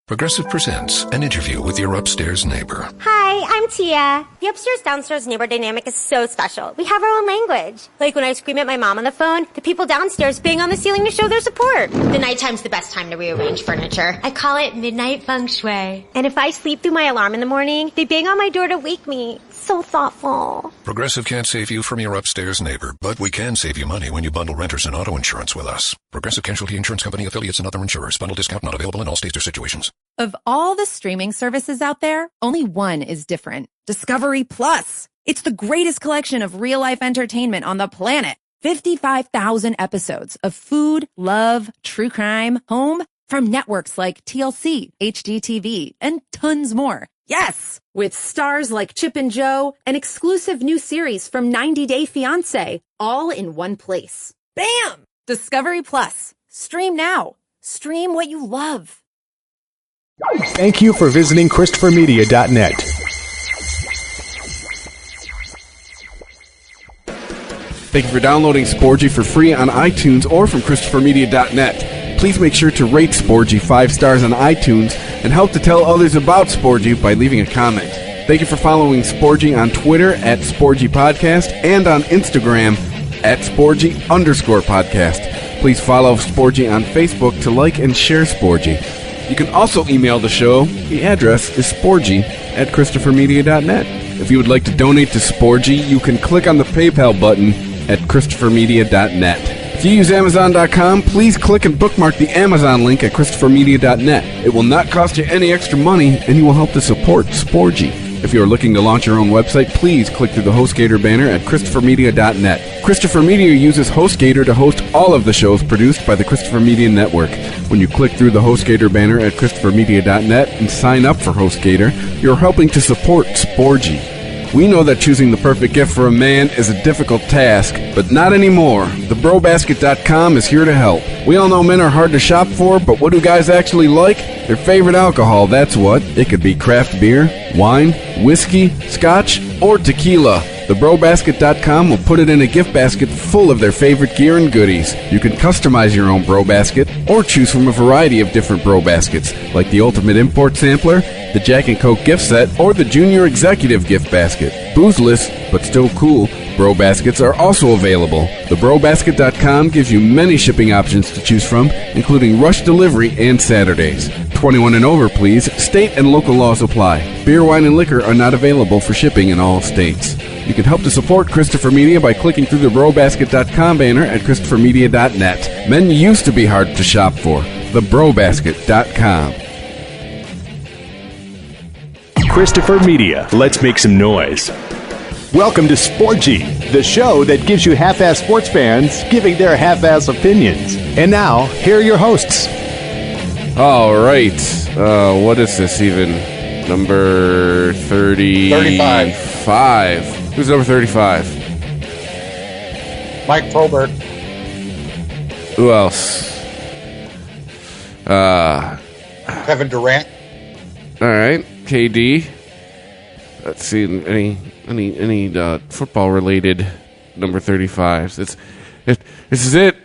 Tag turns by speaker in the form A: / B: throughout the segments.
A: Progressive presents an interview with your upstairs neighbor.
B: Hi, I'm Tia. The upstairs-downstairs neighbor dynamic is so special. We have our own language. Like when I scream at my mom on the phone, the people downstairs bang on the ceiling to show their support. The nighttime's the best time to rearrange furniture. I call it midnight feng shui. And if I sleep through my alarm in the morning, they bang on my door to wake me. So thoughtful.
A: Progressive can't save you from your upstairs neighbor, but we can save you money when you bundle renters and auto insurance with us. Progressive Casualty Insurance Company, affiliates, and other insurers. Bundle discount not available in all states or situations.
C: Of all the streaming services out there, only one is different. Discovery Plus. It's the greatest collection of real-life entertainment on the planet. 55,000 episodes of food, love, true crime, home, from networks like TLC, HGTV, and tons more. Yes! With stars like Chip and Jo, an exclusive new series from 90 Day Fiancé, all in one place. Bam! Discovery Plus. Stream now. Stream what you love.
D: Thank you for visiting ChristopherMedia.net.
E: Thank you for downloading Sporgy for free on iTunes or from ChristopherMedia.net. Please make sure to rate Sporgy 5 stars on iTunes and help to tell others about Sporgy by leaving a comment. Thank you for following Sporgy on Twitter at Sporgy Podcast and on Instagram at Sporgy_podcast. Please follow Sporgy on Facebook to like and share Sporgy. You can also email the show. The address is sporgy at ChristopherMedia.net. If you would like to donate to Sporgy, you can click on the PayPal button at ChristopherMedia.net. If you use Amazon.com, please click and bookmark the Amazon link at ChristopherMedia.net. It will not cost you any extra money, and you will help to support Sporgy. If you are looking to launch your own website, please click through the HostGator banner at ChristopherMedia.net. Christopher Media uses HostGator to host all of the shows produced by the Christopher Media Network. When you click through the HostGator banner at ChristopherMedia.net and sign up for HostGator, you're helping to support Sporgy. We know that choosing the perfect gift for a man is a difficult task, but not anymore. TheBroBasket.com is here to help. We all know men are hard to shop for, but what do guys actually like? Their favorite alcohol, that's what. It could be craft beer, wine, whiskey, scotch, or tequila. TheBroBasket.com will put it in a gift basket full of their favorite gear and goodies. You can customize your own Bro Basket or choose from a variety of different Bro Baskets, like the Ultimate Import Sampler, the Jack and Coke gift set, or the Junior Executive gift basket. Boozeless, but still cool, Bro Baskets are also available. TheBroBasket.com gives you many shipping options to choose from, including rush delivery and Saturdays. 21 and over, please. State and local laws apply. Beer, wine, and liquor are not available for shipping in all states. You can help to support Christopher Media by clicking through the BroBasket.com banner at ChristopherMedia.net. Men used to be hard to shop for. TheBroBasket.com.
D: Christopher Media. Let's make some noise. Welcome to Sporgy, the show that gives you half-ass sports fans giving their half-ass opinions. And now, here are your hosts.
E: All right. What is this even? Number 35. Who's number 35?
F: Mike Probert.
E: Who else?
F: Kevin Durant.
E: All right. KD. Let's see. Any football related number 35s? This is it.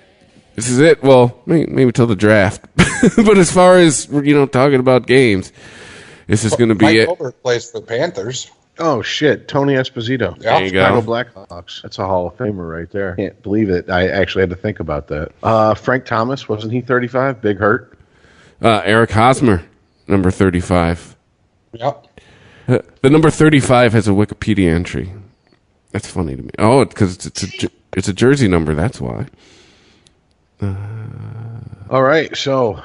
E: This is it. Well, maybe till the draft. But as far as talking about games, this is going to be
F: Mike
E: it.
F: Probert plays for the Panthers.
G: Oh, shit. Tony Esposito.
F: Yeah.
E: There you
G: Chicago
E: go.
G: Blackhawks. That's a Hall of Famer right there. Can't believe it. I actually had to think about that. Frank Thomas, wasn't he 35? Big Hurt.
E: Eric Hosmer, number 35.
F: Yep.
E: The number 35 has a Wikipedia entry. That's funny to me. Oh, because it's a jersey number. That's why.
G: All right, so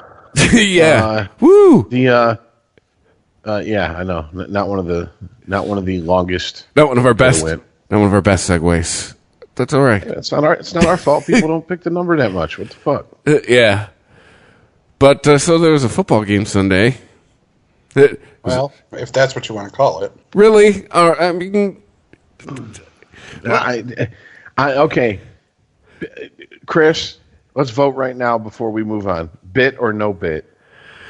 E: yeah. Woo.
G: the yeah, I know. Not one of the longest.
E: Not one of our best.
G: win.
E: Not one of our best segues. That's all right.
G: It's not our fault. People don't pick the number that much. What the fuck?
E: Yeah. But so there was a football game Sunday.
F: Well, if that's what you want to call it.
E: Really? I mean,
G: Okay, Chris, let's vote right now before we move on. Bit or no bit?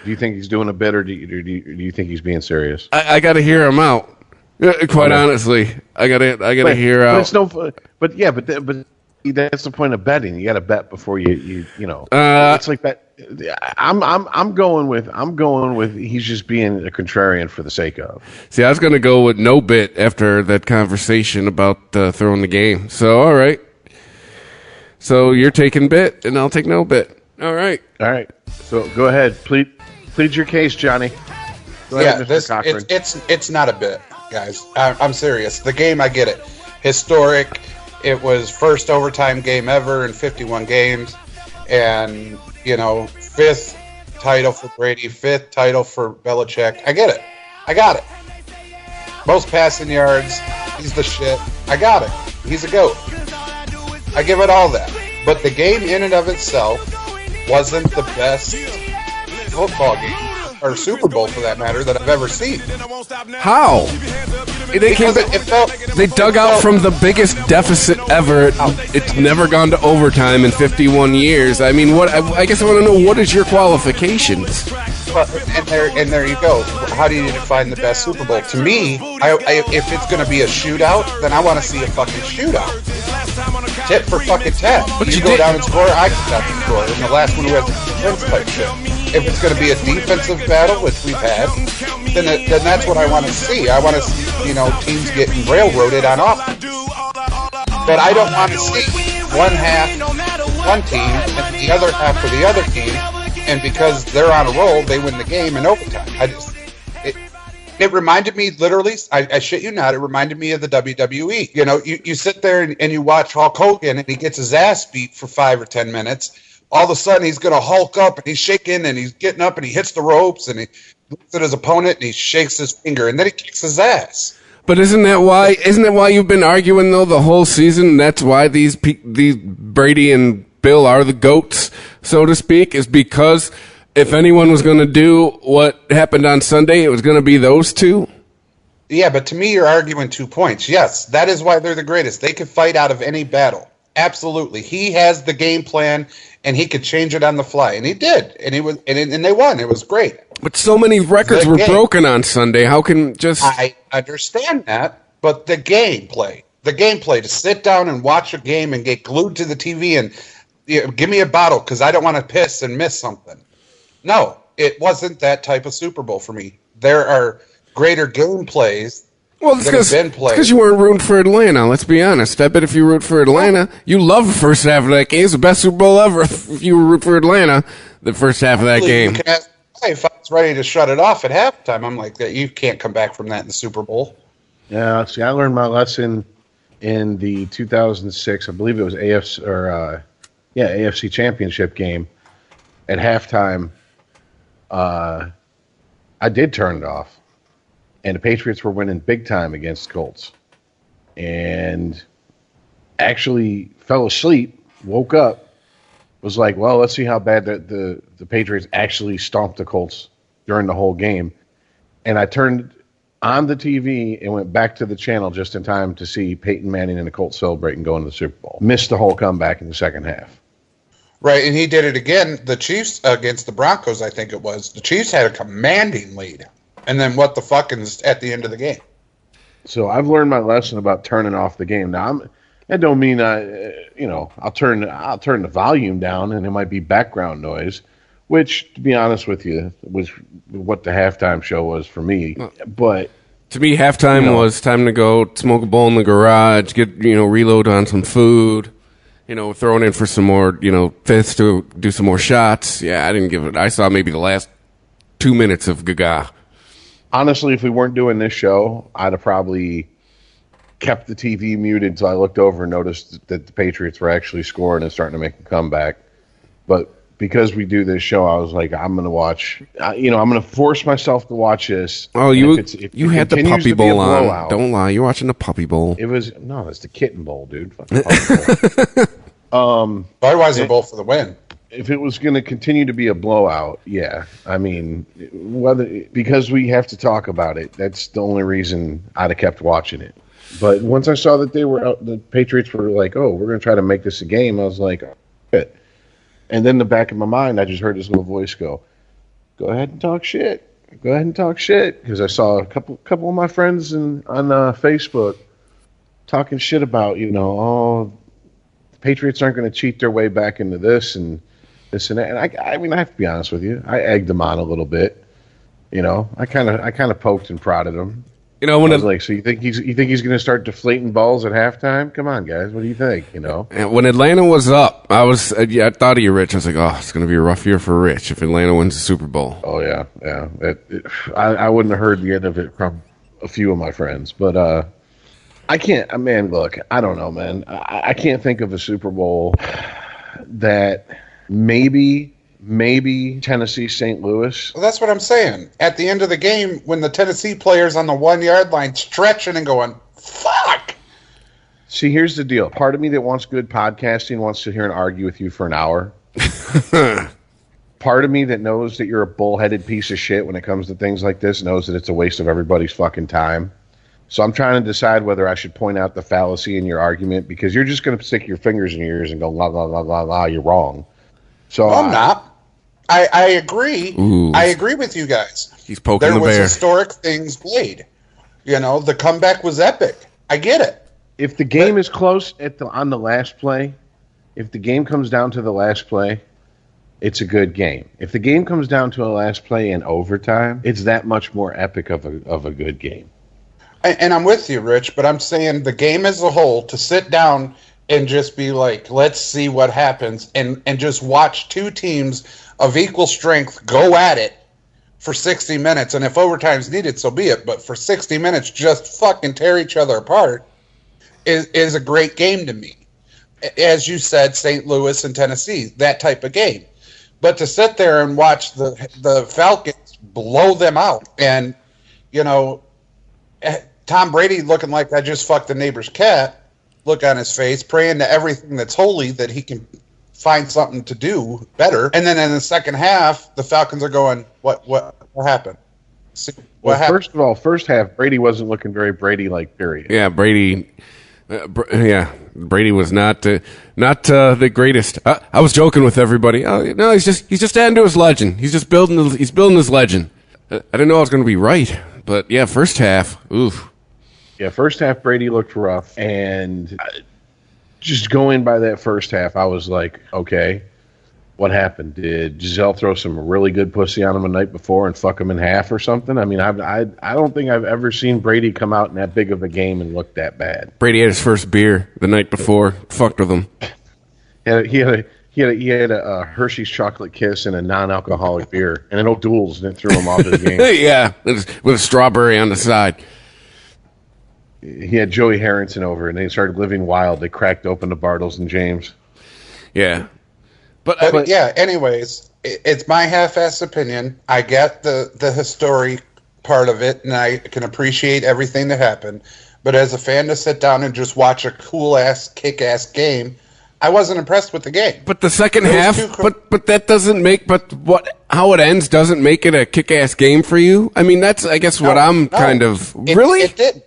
G: Do you think he's doing a bit, or do you think he's being serious?
E: I got to hear him out. Quite honestly, I gotta hear out.
G: But it's no, but that's the point of betting. You got to bet before you know. It's like I'm going with he's just being a contrarian for the sake of.
E: See, I was going to go with no bit after that conversation about throwing the game. So, all right. So you're taking bit, and I'll take no bit. All right.
G: All right. So go ahead. Plead your case, Johnny. Go ahead, Mr. Cochran.
F: It's not a bit, guys. I'm serious. The game, I get it. Historic. It was first overtime game ever in 51 games. And, fifth title for Brady, fifth title for Belichick. I get it. I got it. Most passing yards. He's the shit. I got it. He's a GOAT. I give it all that. But the game in and of itself wasn't the best football game, or Super Bowl for that matter, that I've ever seen.
E: How? They dug out from the biggest deficit ever. It's never gone to overtime in 51 years. I mean, I guess I want to know, what is your qualifications?
F: And there you go. How do you define the best Super Bowl? To me, if it's going to be a shootout, then I want to see a fucking shootout. Tit for fucking tat. But you go down and score, I go down and score. And the last one we had the defense type shit. If it's going to be a defensive battle, which we've had, then that's what I want to see. I want to see, teams getting railroaded on offense. But I don't want to see one half one team and the other half for the other team, and because they're on a roll, they win the game in overtime. It reminded me, literally, I shit you not, it reminded me of the WWE. You sit there and you watch Hulk Hogan, and he gets his ass beat for 5 or 10 minutes. All of a sudden, he's going to Hulk up, and he's shaking, and he's getting up, and he hits the ropes, and he looks at his opponent, and he shakes his finger, and then he kicks his ass.
E: But isn't that why you've been arguing, though, the whole season? That's why these Brady and Bill are the GOATs, so to speak, is because if anyone was going to do what happened on Sunday, it was going to be those two?
F: Yeah, but to me, you're arguing 2 points. Yes, that is why they're the greatest. They could fight out of any battle. Absolutely. He has the game plan, and he could change it on the fly. And he did. And they won. It was great.
E: But so many records were broken on Sunday. How can just...
F: I understand that, but the gameplay to sit down and watch a game and get glued to the TV and give me a bottle because I don't want to piss and miss something. No, it wasn't that type of Super Bowl for me. There are greater gameplays.
E: Well, it's because you weren't rooting for Atlanta. Let's be honest. I bet if you root for Atlanta, you love the first half of that game. It's the best Super Bowl ever. If you root for Atlanta, the first half of that game.
F: You can ask, if I was ready to shut it off at halftime, I'm like, you can't come back from that in the Super Bowl.
G: Yeah, see, I learned my lesson in the 2006, I believe it was AFC Championship game. At halftime, I did turn it off. And the Patriots were winning big time against the Colts. And actually fell asleep, woke up, was like, well, let's see how bad the Patriots actually stomped the Colts during the whole game. And I turned on the TV and went back to the channel just in time to see Peyton Manning and the Colts celebrating going to the Super Bowl. Missed the whole comeback in the second half.
F: Right, and he did it again. The Chiefs against the Broncos, I think it was. The Chiefs had a commanding lead. And then what the fuck is at the end of the game?
G: So I've learned my lesson about turning off the game. Now, that don't mean I'll turn the volume down and it might be background noise, which, to be honest with you, was what the halftime show was for me. But
E: to me, halftime was time to go smoke a bowl in the garage, get reload on some food, throwing in for some more fifths to do some more shots. Yeah, I didn't give it. I saw maybe the last 2 minutes of Gaga.
G: Honestly, if we weren't doing this show, I'd have probably kept the TV muted until I looked over and noticed that the Patriots were actually scoring and starting to make a comeback. But because we do this show, I was like, I'm going to watch. I'm going to force myself to watch this.
E: Oh, you had the Puppy Bowl on. Don't lie, you're watching the Puppy Bowl.
G: It's the Kitten Bowl, dude.
F: Budweiser Bowl for the win.
G: If it was going to continue to be a blowout, yeah. I mean, because we have to talk about it, that's the only reason I'd have kept watching it. But once I saw that the Patriots were like, oh, we're going to try to make this a game, I was like, oh, shit. And then in the back of my mind, I just heard this little voice go ahead and talk shit. Go ahead and talk shit. Because I saw a couple of my friends on Facebook talking shit about, the Patriots aren't going to cheat their way back into this, and this and that. And I mean, I have to be honest with you. I egged him on a little bit. You know, I kind of poked and prodded him.
E: You know, when
G: I was like, so you think he's going to start deflating balls at halftime? Come on, guys, what do you think? You know,
E: and when Atlanta was up, I thought of you, Rich. I was like, oh, it's going to be a rough year for Rich if Atlanta wins the Super Bowl.
G: Oh yeah. I wouldn't have heard the end of it from a few of my friends, but I can't. Man, look, I don't know, man. I can't think of a Super Bowl that maybe Tennessee, St. Louis.
F: Well, that's what I'm saying. At the end of the game, when the Tennessee players on the 1 yard line stretching and going, fuck.
G: See, here's the deal. Part of me that wants good podcasting wants to hear and argue with you for an hour. Part of me that knows that you're a bullheaded piece of shit when it comes to things like this knows that it's a waste of everybody's fucking time. So I'm trying to decide whether I should point out the fallacy in your argument, because you're just going to stick your fingers in your ears and go, la, la, la, la, la, you're wrong. So
F: well, I'm not. I agree.
E: Ooh.
F: I agree with you guys.
E: He's poking the bear.
F: There was historic things played. You know, the comeback was epic. I get it.
G: If the game is close on the last play, if the game comes down to the last play, it's a good game. If the game comes down to a last play in overtime, it's that much more epic of a good game.
F: And I'm with you, Rich, but I'm saying the game as a whole, to sit down and just be like, let's see what happens, and just watch two teams of equal strength go at it for 60 minutes, and if overtime's needed, so be it, but for 60 minutes just fucking tear each other apart is a great game to me. As you said, St. Louis and Tennessee, that type of game. But to sit there and watch the Falcons blow them out, and, you know, Tom Brady looking like I just fucked the neighbor's cat, look on his face, praying to everything that's holy that he can find something to do better. And then in the second half, the Falcons are going, what happened?
G: Happened? First of all, first half, Brady wasn't looking very Brady-like, period.
E: Yeah, Brady was not the greatest. I was joking with everybody. Oh, no, he's just adding to his legend. He's building his legend. I didn't know I was going to be right, but yeah, first half, oof.
G: Yeah, first half Brady looked rough, and just going by that first half, I was like, okay, what happened? Did Giselle throw some really good pussy on him the night before and fuck him in half or something? I mean, I don't think I've ever seen Brady come out in that big of a game and look that bad.
E: Brady had his first beer the night before, fucked with him.
G: He had a Hershey's chocolate kiss and a non-alcoholic beer and an O'Doul's, and it threw him off his game.
E: Yeah, with a strawberry on the side.
G: He had Joey Harrington over, and they started living wild. They cracked open the Bartles and James.
E: Yeah.
F: But yeah, anyways, it's my half-assed opinion. I get the historic part of it, and I can appreciate everything that happened. But as a fan to sit down and just watch a cool-ass, kick-ass game, I wasn't impressed with the game.
E: But the second half, but that doesn't make, how it ends doesn't make it a kick-ass game for you? I mean, that's, I guess, really?
F: It didn't.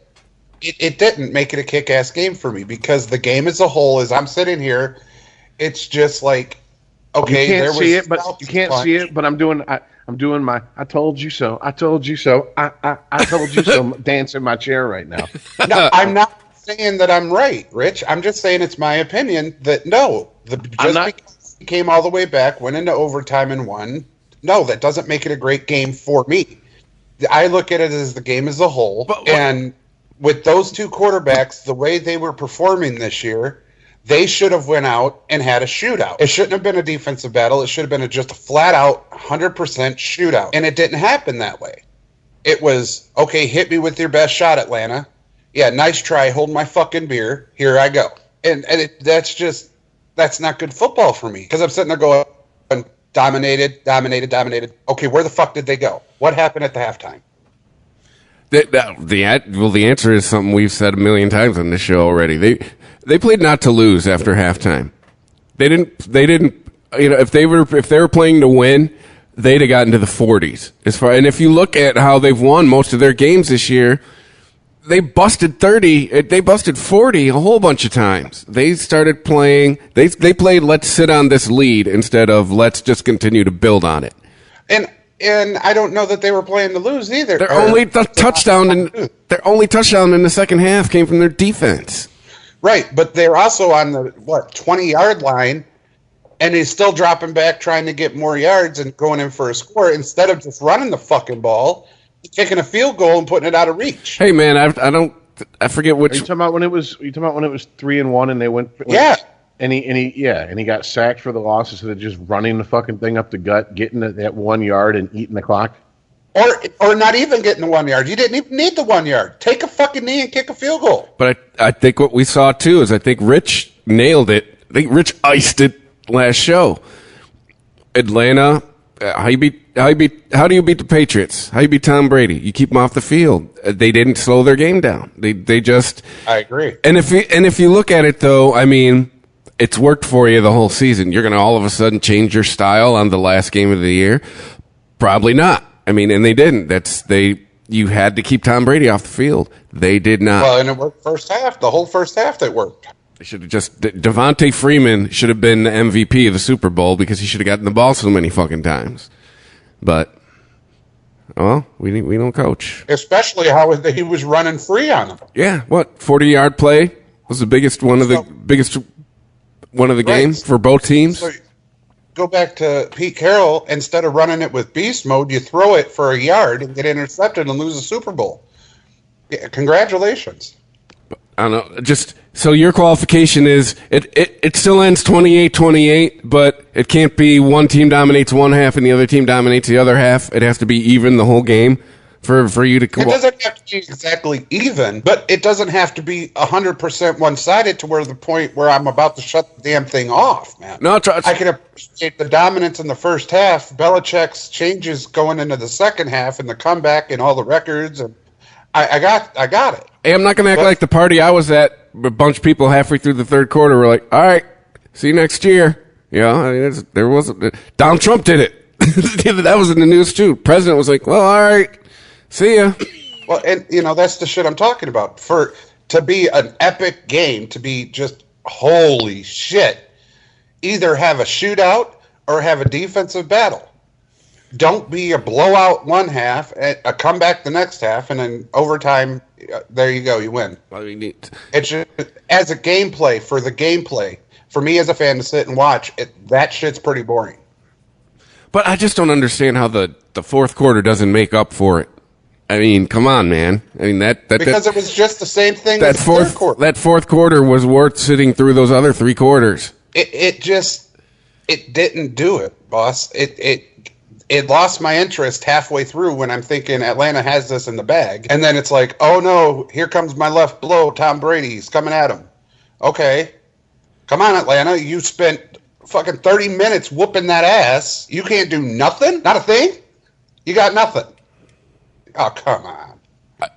F: It didn't make it a kick-ass game for me, because the game as a whole, as I'm sitting here, it's just like, okay,
G: you can't see it, but I'm doing my I told you so. I told you so. I told you so. Dance in my chair right now.
F: No, I'm not saying that I'm right, Rich. I'm just saying it's my opinion that because he came all the way back, went into overtime and won. No, that doesn't make it a great game for me. I look at it as the game as a whole, and with those two quarterbacks, the way they were performing this year, they should have went out and had a shootout. It shouldn't have been a defensive battle. It should have been just a flat-out 100% shootout. And it didn't happen that way. It was, okay, hit me with your best shot, Atlanta. Yeah, nice try. Hold my fucking beer. Here I go. And that's not good football for me. Because I'm sitting there going, dominated. Okay, where the fuck did they go? What happened at the halftime?
E: The answer is something we've said a million times on this show already. They played not to lose after halftime. They didn't. You know, if they were playing to win, they'd have gotten to the 40s. And if you look at how they've won most of their games this year, they busted 30. They busted 40 a whole bunch of times. They started playing. They played let's sit on this lead instead of let's just continue to build on it.
F: And I don't know that they were playing to lose either.
E: Their only touchdown in the second half came from their defense.
F: Right, but they're also on the 20-yard line, and he's still dropping back trying to get more yards and going in for a score instead of just running the fucking ball, kicking a field goal and putting it out of reach.
E: Hey man, I forget which.
G: Are you talking about when it was 3-1 and they went?
F: Yeah.
G: And he got sacked for the loss instead of just running the fucking thing up the gut, getting that 1 yard and eating the clock.
F: Or not even getting the 1 yard. You didn't even need the 1 yard. Take a fucking knee and kick a field goal.
E: But I think what we saw too is I think Rich nailed it. I think Rich iced it last show. Atlanta, how do you beat the Patriots? How do you beat Tom Brady? You keep them off the field. They didn't slow their game down. They just.
F: I agree.
E: And if you look at it though, I mean, it's worked for you the whole season. You're going to all of a sudden change your style on the last game of the year? Probably not. I mean, and they didn't. You had to keep Tom Brady off the field. They did not.
F: Well, and it worked first half. The whole first half that worked.
E: They should have just Devontae Freeman should have been the MVP of the Super Bowl because he should have gotten the ball so many fucking times. But we don't coach.
F: Especially how he was running free on them.
E: Yeah, 40-yard play was the biggest one of the game for both teams.
F: So, go back to Pete Carroll. Instead of running it with beast mode, you throw it for a yard and get intercepted and lose the Super Bowl. Yeah, congratulations.
E: I don't know. Just so your qualification is it still ends 28-28, but it can't be one team dominates one half and the other team dominates the other half. It has to be even the whole game for you to.
F: It doesn't have to be exactly even, but it doesn't have to be 100% one-sided to where the point where I'm about to shut the damn thing off, man.
E: No,
F: I can appreciate the dominance in the first half, Belichick's changes going into the second half, and the comeback and all the records, and I got it.
E: Hey, I'm not going to act like the party I was at. A bunch of people halfway through the third quarter were like, "All right, see you next year." I mean, there was Donald Trump did it. That was in the news too. President was like, "Well, all right, see ya."
F: Well, and that's the shit I'm talking about. To be an epic game, to be just holy shit, either have a shootout or have a defensive battle. Don't be a blowout one half, a comeback the next half, and then overtime. There you go, you win. It's just, as a gameplay, for the gameplay, for me as a fan to sit and watch, that shit's pretty boring.
E: But I just don't understand how the fourth quarter doesn't make up for it. I mean, come on, man. I mean because
F: it was just the same thing as the third quarter.
E: That fourth quarter was worth sitting through those other three quarters.
F: It didn't do it, boss. It lost my interest halfway through when I'm thinking Atlanta has this in the bag. And then it's like, oh no, here comes my left blow. Tom Brady's coming at him. Okay. Come on, Atlanta. You spent fucking 30 minutes whooping that ass. You can't do nothing? Not a thing? You got nothing. Oh, come on.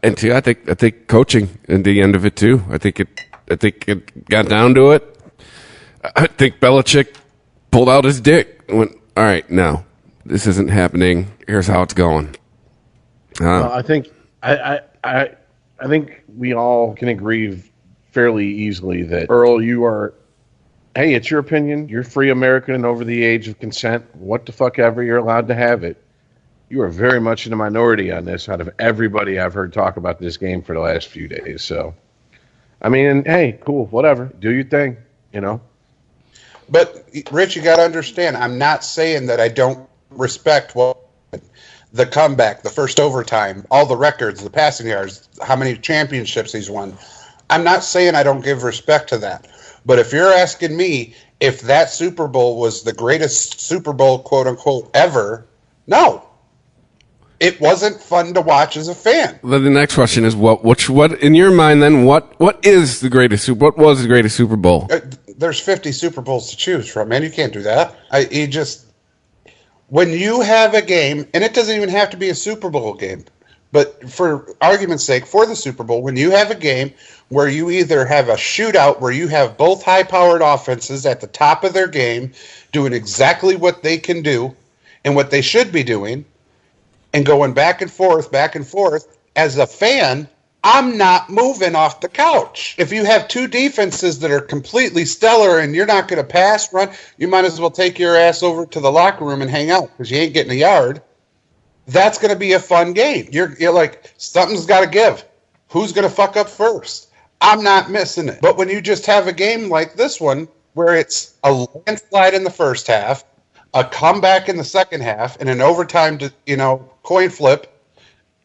E: And see, I think coaching in the end of it too. I think it got down to it. I think Belichick pulled out his dick and went, all right, now. This isn't happening. Here's how it's going.
G: Well, I think we all can agree fairly easily that Earl, hey, it's your opinion. You're free American and over the age of consent. What the fuck ever, you're allowed to have it. You are very much in the minority on this out of everybody I've heard talk about this game for the last few days. So, I mean, hey, cool, whatever. Do your thing,
F: But, Rich, you got to understand, I'm not saying that I don't respect the comeback, the first overtime, all the records, the passing yards, how many championships he's won. I'm not saying I don't give respect to that. But if you're asking me if that Super Bowl was the greatest Super Bowl, quote unquote, ever, no. It wasn't fun to watch as a fan.
E: The next question is what in your mind then what was the greatest Super Bowl?
F: There's 50 Super Bowls to choose from, man. You can't do that. When you have a game, and it doesn't even have to be a Super Bowl game, but for argument's sake, for the Super Bowl, when you have a game where you either have a shootout where you have both high-powered offenses at the top of their game doing exactly what they can do and what they should be doing and going back and forth, as a fan, I'm not moving off the couch. If you have two defenses that are completely stellar and you're not going to pass, run, you might as well take your ass over to the locker room and hang out because you ain't getting a yard. That's going to be a fun game. You're like, something's got to give. Who's going to fuck up first? I'm not missing it. But when you just have a game like this one, where it's a landslide in the first half, a comeback in the second half, and an overtime, coin flip.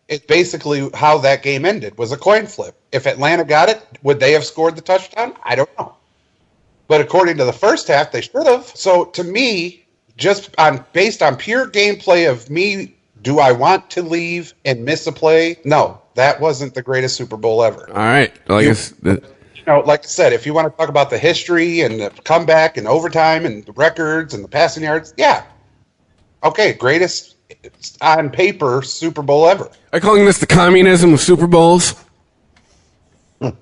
F: It's basically how that game ended, was a coin flip. If Atlanta got it, would they have scored the touchdown? I don't know. But according to the first half, they should have. So to me, based on pure gameplay of me, do I want to leave and miss a play? No, that wasn't the greatest Super Bowl ever.
E: All right. Well,
F: like I said, if you want to talk about the history and the comeback and overtime and the records and the passing yards, yeah. Okay, greatest on paper Super Bowl ever.
E: Are you calling this the communism of Super Bowls? On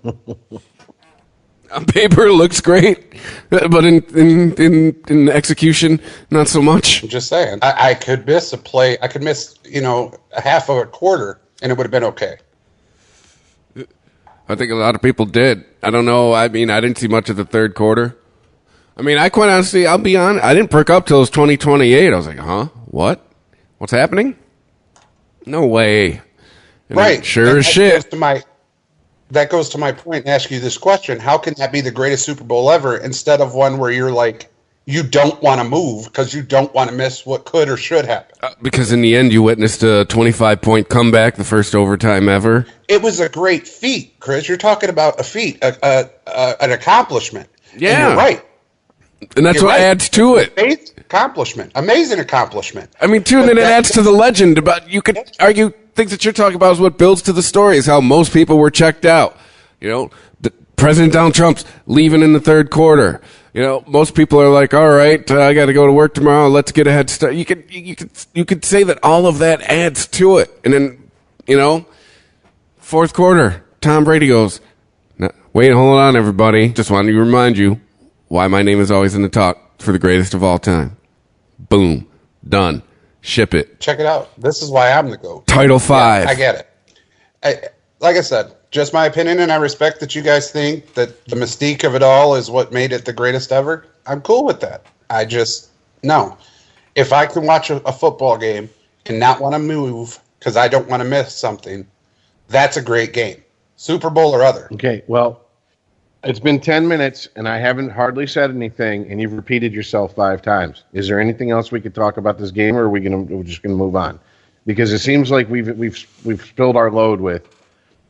E: paper, it looks great, but in execution, not so much.
F: I'm just saying. I could miss a play. I could miss, a half of a quarter, and it would have been okay.
E: I think a lot of people did. I don't know. I mean, I didn't see much of the third quarter. I mean, I quite honestly, I'll be honest, I didn't perk up till it was 2028. I was like, huh? What? What's happening? No way. And
F: right.
E: Sure as shit.
F: That goes to my point and ask you this question. How can that be the greatest Super Bowl ever instead of one where you're like, you don't want to move because you don't want to miss what could or should happen?
E: Because in the end, you witnessed a 25-point comeback, the first overtime ever.
F: It was a great feat, Chris. You're talking about a feat, an accomplishment.
E: Yeah.
F: And you're right.
E: And that's what adds to it.
F: Amazing accomplishment.
E: I mean, too, and then it adds to the legend. But you could argue things that you're talking about is what builds to the story, is how most people were checked out. President Donald Trump's leaving in the third quarter. Most people are like, all right, I got to go to work tomorrow. Let's get a head start. You could say that all of that adds to it. And then, fourth quarter, Tom Brady goes, wait, hold on, everybody. Just wanted to remind you why my name is always in the talk for the greatest of all time. Boom. Done. Ship it.
F: Check it out. This is why I'm the GOAT.
E: Title 5.
F: Yeah, I get it. Like I said, just my opinion, and I respect that you guys think that the mystique of it all is what made it the greatest ever. I'm cool with that. No. If I can watch a football game and not want to move because I don't want to miss something, that's a great game. Super Bowl or other.
G: Okay, well, it's been 10 minutes, and I haven't hardly said anything, and you've repeated yourself 5 times. Is there anything else we could talk about this game, or are we're just going to move on? Because it seems like we've spilled our load with,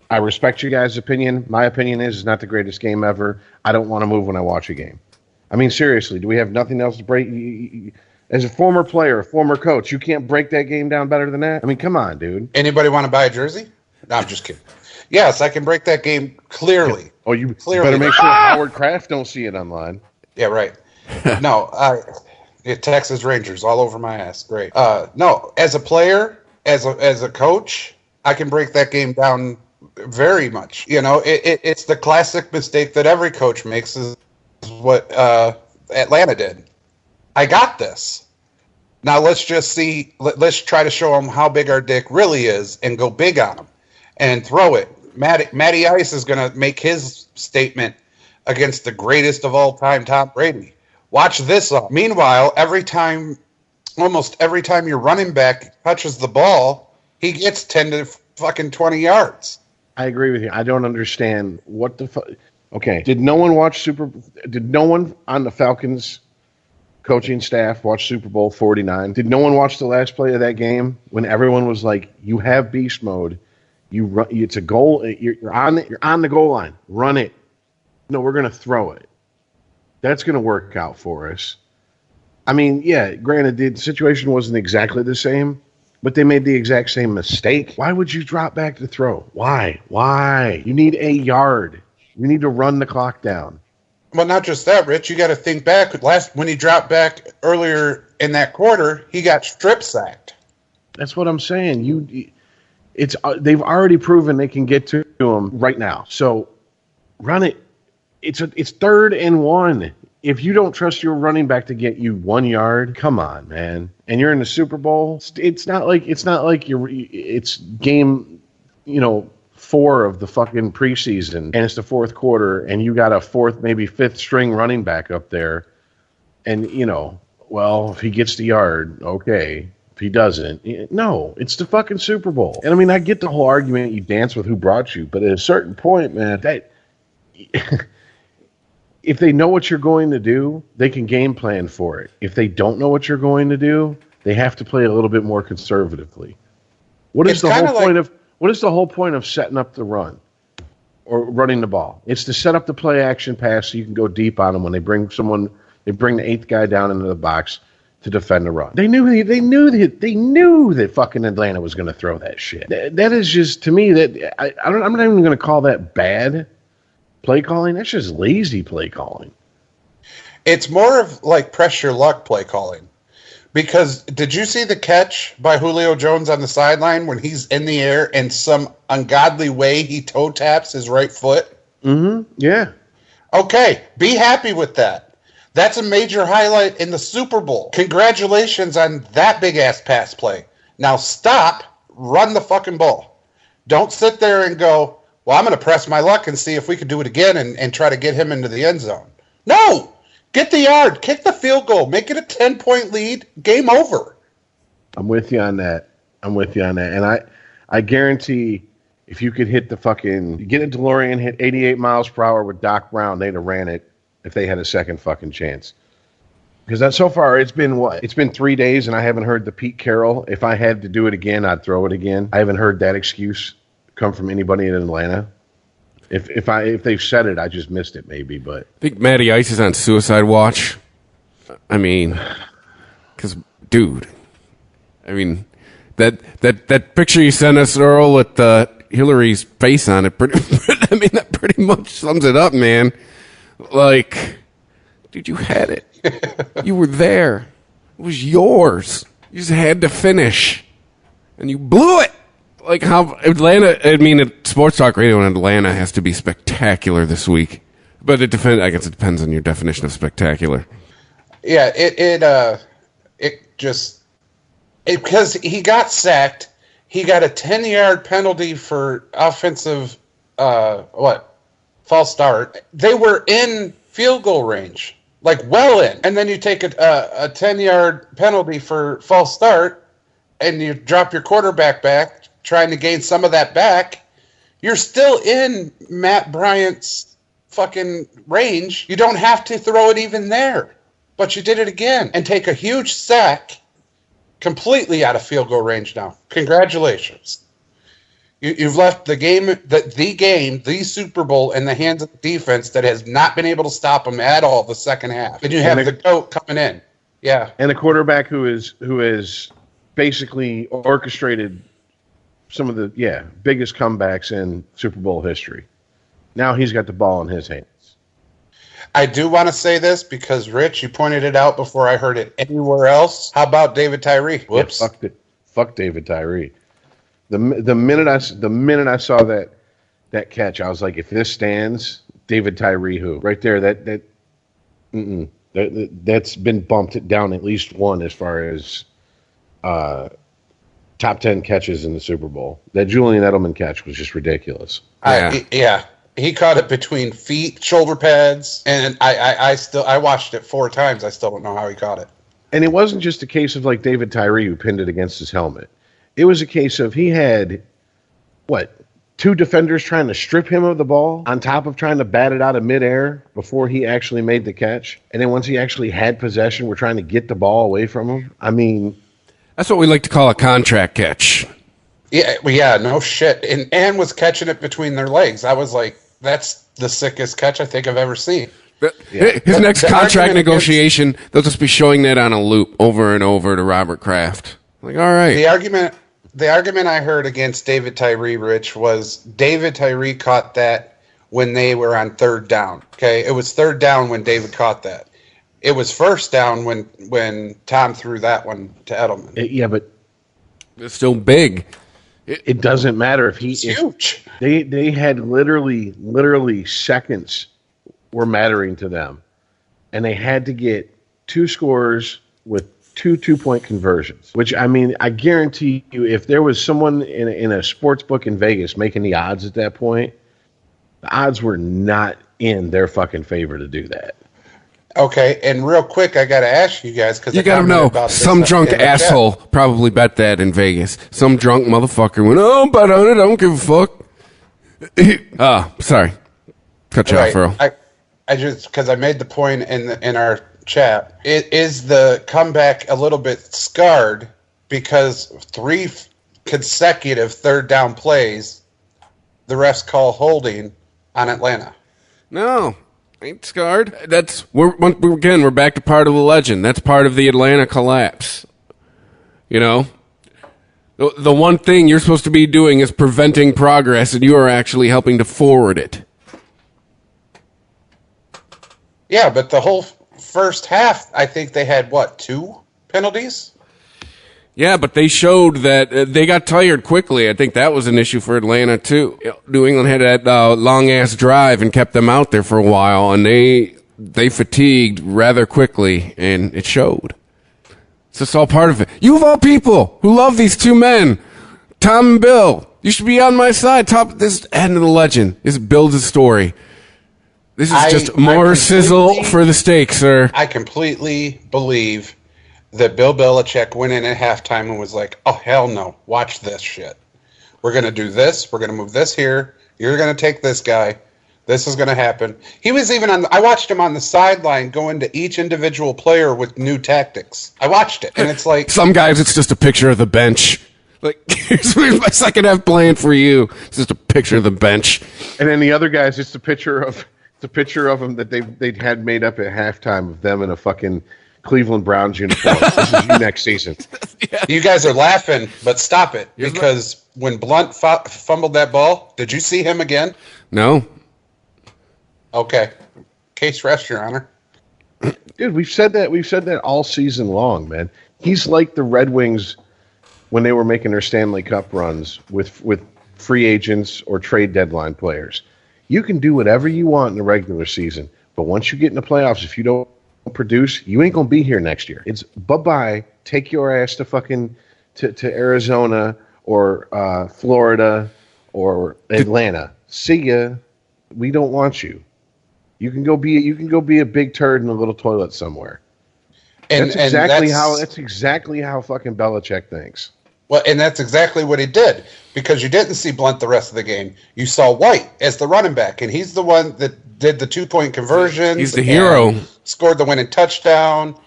G: I respect you guys' opinion. My opinion is it's not the greatest game ever. I don't want to move when I watch a game. I mean, seriously, do we have nothing else to break? As a former player, a former coach, you can't break that game down better than that? I mean, come on, dude.
F: Anybody want to buy a jersey? No, I'm just kidding. Yes, I can break that game clearly.
G: Oh, you better make sure Howard Kraft don't see it online.
F: Yeah, right. No, Texas Rangers all over my ass. Great. No, as a player, as a coach, I can break that game down very much. It's the classic mistake that every coach makes is what Atlanta did. I got this. Now let's just see. Let's try to show them how big our dick really is and go big on them and throw it. Matty Ice is going to make his statement against the greatest of all time, Tom Brady. Watch this. Meanwhile, almost every time your running back touches the ball, he gets 10 to fucking 20 yards.
G: I agree with you. I don't understand what the fuck. Okay, did no one on the Falcons coaching staff watch Super Bowl 49? Did no one watch the last play of that game when everyone was like, "You have beast mode. You run. It's a goal. You're on the goal line. Run it." No, we're gonna throw it. That's gonna work out for us. I mean, yeah. Granted, the situation wasn't exactly the same. But they made the exact same mistake. Why would you drop back to throw? Why? You need a yard. You need to run the clock down.
F: Well, not just that, Rich. You got to think back. When he dropped back earlier in that quarter, he got strip sacked.
G: That's what I'm saying. They've already proven they can get to him right now. So run it. It's 3rd and 1. If you don't trust your running back to get you 1 yard, come on, man. And you're in the Super Bowl. It's not like it's game, 4 of the fucking preseason, and it's the 4th quarter, and you got a 4th, maybe 5th string running back up there, and if he gets the yard, okay. If he doesn't, no, it's the fucking Super Bowl. And I mean, I get the whole argument you dance with who brought you, but at a certain point, man, that. if they know what you're going to do, they can game plan for it. If they don't know what you're going to do, they have to play a little bit more conservatively. What is the whole point of setting up the run or running the ball? It's to set up the play action pass so you can go deep on them when they bring the eighth guy down into the box to defend the run. They knew that fucking Atlanta was going to throw that shit. That is just, to me, that I'm not even going to call that bad play calling. That's just lazy play calling.
F: It's more of like pressure luck play calling. Because did you see the catch by Julio Jones on the sideline when he's in the air and some ungodly way he toe taps his right foot?
G: Mm-hmm. Yeah.
F: Okay, be happy with that. That's a major highlight in the Super Bowl. Congratulations on that big-ass pass play. Now stop, run the fucking ball. Don't sit there and go, well, I'm going to press my luck and see if we could do it again and try to get him into the end zone. No! Get the yard. Kick the field goal. Make it a 10-point lead. Game over.
G: I'm with you on that. And I guarantee if you could hit get a DeLorean, hit 88 miles per hour with Doc Brown, they'd have ran it if they had a second fucking chance. Because so far, it's been what? It's been 3 days, and I haven't heard the Pete Carroll. If I had to do it again, I'd throw it again. I haven't heard that excuse come from anybody in Atlanta. If they've said it, I just missed it maybe. But
E: I think Matty Ice is on suicide watch. I mean, because, dude, I mean, that picture you sent us, Earl, with Hillary's face on it, that pretty much sums it up, man. Like, dude, you had it. You were there. It was yours. You just had to finish. And you blew it. Like how Atlanta, Sports Talk Radio in Atlanta has to be spectacular this week. But I guess it depends on your definition of spectacular.
F: Yeah, because he got sacked, he got a 10-yard penalty for offensive, false start. They were in field goal range, like well in. And then you take a 10-yard penalty for false start, and you drop your quarterback back, trying to gain some of that back. You're still in Matt Bryant's fucking range. You don't have to throw it even there. But you did it again and take a huge sack completely out of field goal range now. Congratulations. You've left the Super Bowl in the hands of the defense that has not been able to stop them at all the second half. And you have the GOAT coming in. Yeah.
G: And a quarterback who is basically orchestrated some of the biggest comebacks in Super Bowl history. Now he's got the ball in his hands.
F: I do want to say this because, Rich, you pointed it out before I heard it anywhere else. How about David Tyree? Whoops.
G: Yeah, fuck David Tyree. The minute I saw that catch, I was like, if this stands, David Tyree who? Right there, that's been bumped down at least one as far as top 10 catches in the Super Bowl. That Julian Edelman catch was just ridiculous.
F: He caught it between feet, shoulder pads, and I watched it 4 times. I still don't know how he caught it.
G: And it wasn't just a case of like David Tyree who pinned it against his helmet. It was a case of he had, 2 defenders trying to strip him of the ball on top of trying to bat it out of midair before he actually made the catch. And then once he actually had possession, we're trying to get the ball away from him. I mean,
E: that's what we like to call a contract catch.
F: Yeah, no shit. And was catching it between their legs. I was like, that's the sickest catch I think I've ever seen.
E: His next contract negotiation, they'll just be showing that on a loop over and over to Robert Kraft. Like, all right.
F: The argument I heard against David Tyree, Rich, was David Tyree caught that when they were on 3rd down. Okay, it was 3rd down when David caught that. It was 1st down when Tom threw that one to Edelman.
G: But
E: it's still big.
G: It doesn't matter if
F: it's huge.
G: They had literally seconds were mattering to them, and they had to get 2 scores with 2 2-point conversions. Which I guarantee you, if there was someone in a sports book in Vegas making the odds at that point, the odds were not in their fucking favor to do that.
F: Okay, and real quick, I got to ask you guys because
E: you got to know some drunk asshole probably bet that in Vegas. Some drunk motherfucker went, "Oh, bet on it. I don't give a fuck." Sorry, cut you off, Earl.
F: because I made the point in our chat. Is the comeback a little bit scarred because 3 consecutive third down plays, the refs call holding on Atlanta?
E: No, ain't scarred. We're back to part of the legend. That's part of the Atlanta collapse. You know, the one thing you're supposed to be doing is preventing progress, and you are actually helping to forward it.
F: Yeah, but the whole first half, I think they had, 2 penalties?
E: Yeah, but they showed that they got tired quickly. I think that was an issue for Atlanta, too. New England had that long-ass drive and kept them out there for a while, and they fatigued rather quickly, and it showed. It's just all part of it. You of all people who love these 2 men, Tom and Bill, you should be on my side. This end of the legend. This builds a story. This is just more sizzle for the steak, sir.
F: I completely believe that Bill Belichick went in at halftime and was like, oh, hell no, watch this shit. We're going to do this. We're going to move this here. You're going to take this guy. This is going to happen. He was even I watched him on the sideline going to each individual player with new tactics. I watched it, and it's like...
E: Some guys, it's just a picture of the bench. Like, here's my second half plan for you. It's just a picture of the bench.
G: And then the other guys, it's a picture of them that they had made up at halftime of them in a fucking Cleveland Browns uniform. This is you next season.
F: Yeah. You guys are laughing, but stop it. Because when Blunt fumbled that ball, did you see him again?
E: No.
F: Okay. Case rest, Your Honor.
G: Dude, we've said that all season long, man. He's like the Red Wings when they were making their Stanley Cup runs with free agents or trade deadline players. You can do whatever you want in the regular season, but once you get in the playoffs, if you don't produce, you ain't gonna be here next year. It's bye-bye. Take your ass to fucking to Arizona or Florida or Atlanta. See ya. We don't want you. You can go be a big turd in a little toilet somewhere. That's exactly how fucking Belichick thinks.
F: Well, and that's exactly what he did, because you didn't see Blunt the rest of the game. You saw White as the running back, and he's the one that did the 2-point conversions.
E: He's the hero.
F: Scored the winning touchdown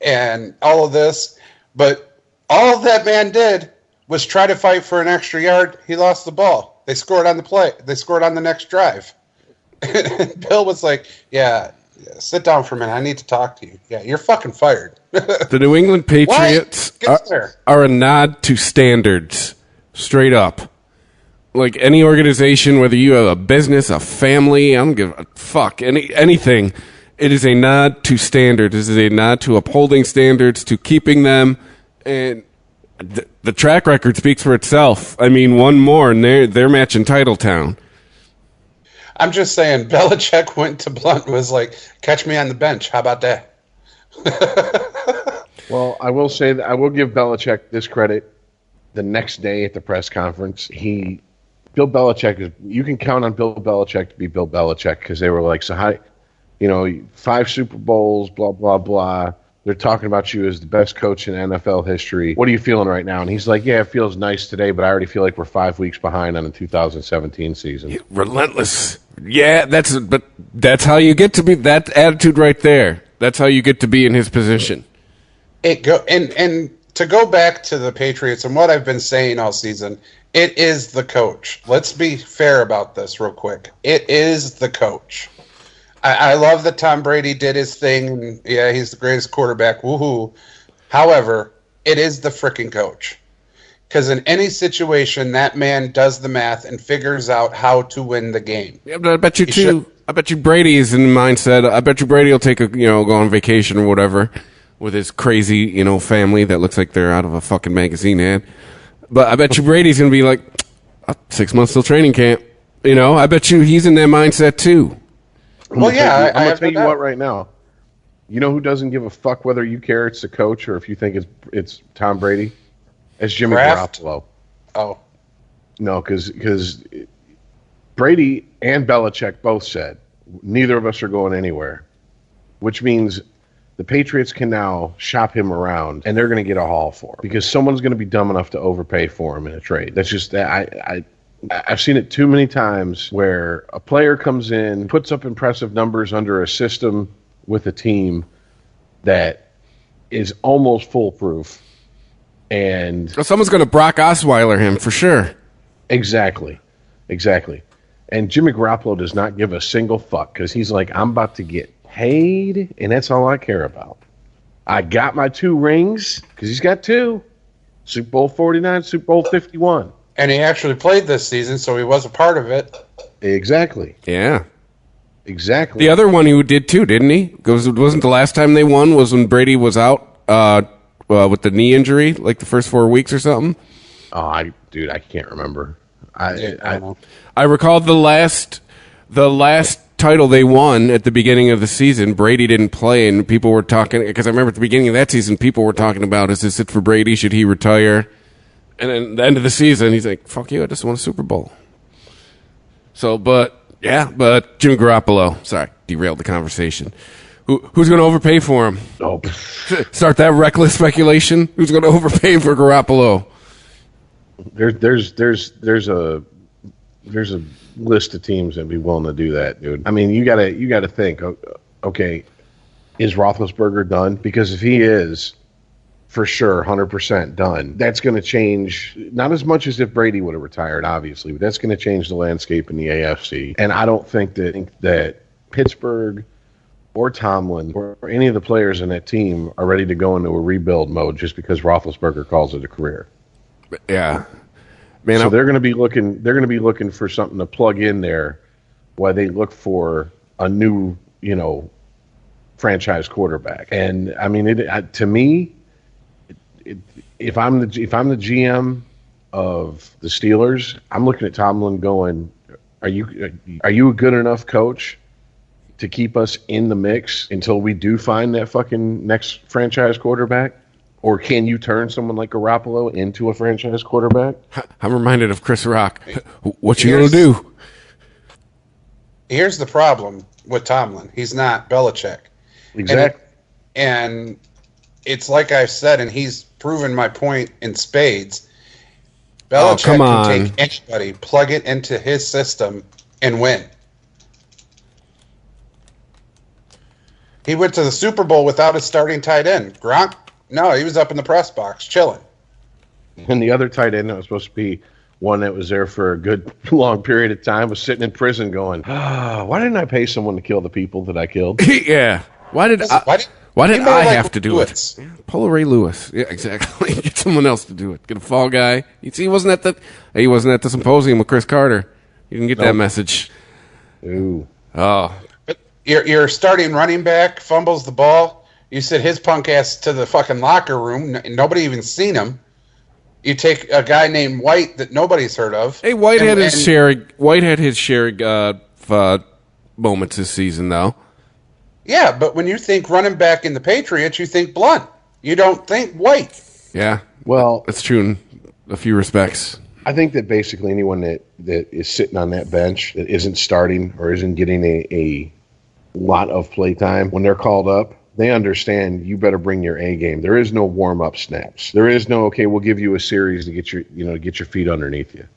F: and all of this. But all that man did was try to fight for an extra yard. He lost the ball. They scored on the play. They scored on the next drive. Bill was like, yeah, sit down for a minute. I need to talk to you. Yeah, you're fucking fired.
E: The New England Patriots are a nod to standards, straight up. Like any organization, whether you have a business, a family, I don't give a fuck, anything, it is a nod to standards. This is a nod to upholding standards, to keeping them, and the track record speaks for itself. I mean, one more, and they're matching Titletown.
F: I'm just saying, Belichick went to Blunt and was like, catch me on the bench. How about that?
G: Well, I will say that I will give Belichick this credit. The next day at the press conference, Bill Belichick you can count on Bill Belichick to be Bill Belichick, because they were like, so how, 5 Super Bowls, blah, blah, blah. They're talking about you as the best coach in NFL history. What are you feeling right now? And he's like, yeah, it feels nice today, but I already feel like we're 5 weeks behind on the 2017 season.
E: Relentless. Yeah, that's how you get to be, that attitude right there. That's how you get to be in his position.
F: And to go back to the Patriots and what I've been saying all season, it is the coach. Let's be fair about this real quick. It is the coach. I love that Tom Brady did his thing. Yeah, he's the greatest quarterback. Woohoo. However, it is the freaking coach. Because in any situation, that man does the math and figures out how to win the game.
E: Yeah, but I bet you too. I bet you Brady is in the mindset. I bet you Brady will take go on vacation or whatever with his crazy, family that looks like they're out of a fucking magazine ad. But I bet you Brady's going to be like, 6 months till training camp. I bet you he's in that mindset too.
F: Well, yeah,
G: I'm going to tell you what right now. You know who doesn't give a fuck whether you care it's the coach or if you think it's Tom Brady? It's Jimmy Garoppolo.
F: Oh.
G: No, because Brady and Belichick both said, neither of us are going anywhere, which means the Patriots can now shop him around, and they're going to get a haul for him because someone's going to be dumb enough to overpay for him in a trade. That's just that I've seen it too many times where a player comes in, puts up impressive numbers under a system with a team that is almost foolproof. And
E: someone's going to Brock Osweiler him for sure.
G: Exactly. And Jimmy Garoppolo does not give a single fuck because he's like, I'm about to get paid, and that's all I care about. I got my 2 rings because he's got 2. Super Bowl 49, Super Bowl 51.
F: And he actually played this season, so he was a part of it.
G: Exactly.
E: Yeah.
G: Exactly.
E: The other one he did too, didn't he? Because it wasn't the last time they won was when Brady was out with the knee injury, like the first 4 weeks or something.
G: Oh, I can't remember.
E: I recall the last title they won at the beginning of the season. Brady didn't play, and people were talking, because I remember at the beginning of that season, people were talking about, is this it for Brady? Should he retire? And then at the end of the season, he's like, fuck you, I just won a Super Bowl. So, but Jimmy Garoppolo, sorry, derailed the conversation. Who's going to overpay for him?
G: Oh.
E: Start that reckless speculation. Who's going to overpay for Garoppolo?
G: There's a list of teams that'd be willing to do that, dude. I mean, you gotta think. Okay, is Roethlisberger done? Because if he is, for sure, 100% done. That's going to change, not as much as if Brady would have retired, obviously, but that's going to change the landscape in the AFC. And I don't think that Pittsburgh or Tomlin or any of the players in that team are ready to go into a rebuild mode just because Roethlisberger calls it a career.
E: Yeah, man.
G: So they're going to be looking. They're going to be looking for something to plug in there, while they look for a new, franchise quarterback. And I mean, to me, if I'm the GM of the Steelers, I'm looking at Tomlin going, "Are you a good enough coach to keep us in the mix until we do find that fucking next franchise quarterback? Or can you turn someone like Garoppolo into a franchise quarterback?"
E: I'm reminded of Chris Rock. What you gonna do?
F: Here's the problem with Tomlin. He's not Belichick.
G: Exactly.
F: And it's like I've said, and he's proven my point in spades. Belichick can take anybody, plug it into his system, and win. He went to the Super Bowl without his starting tight end. Gronk? No, he was up in the press box, chilling.
G: And the other tight end that was supposed to be one that was there for a good long period of time was sitting in prison going, why didn't I pay someone to kill the people that I killed?
E: Yeah. Why did I have to do it? Yeah, Paul Ray Lewis. Yeah, exactly. Get someone else to do it. Get a fall guy. You see, he wasn't at the symposium with Chris Carter. You didn't get that message.
G: Ooh.
E: Oh.
F: But your starting running back fumbles the ball. You send his punk ass to the fucking locker room. Nobody even seen him. You take a guy named White that nobody's heard of.
E: Hey, White had his share moments this season, though.
F: Yeah, but when you think running back in the Patriots, you think Blunt. You don't think White.
E: Yeah,
G: well,
E: that's true in a few respects.
G: I think that basically anyone that is sitting on that bench that isn't starting or isn't getting a lot of play time when they're called up, they understand you better bring your A game. There is no warm-up snaps. There is no, okay, we'll give you a series to get your feet underneath you.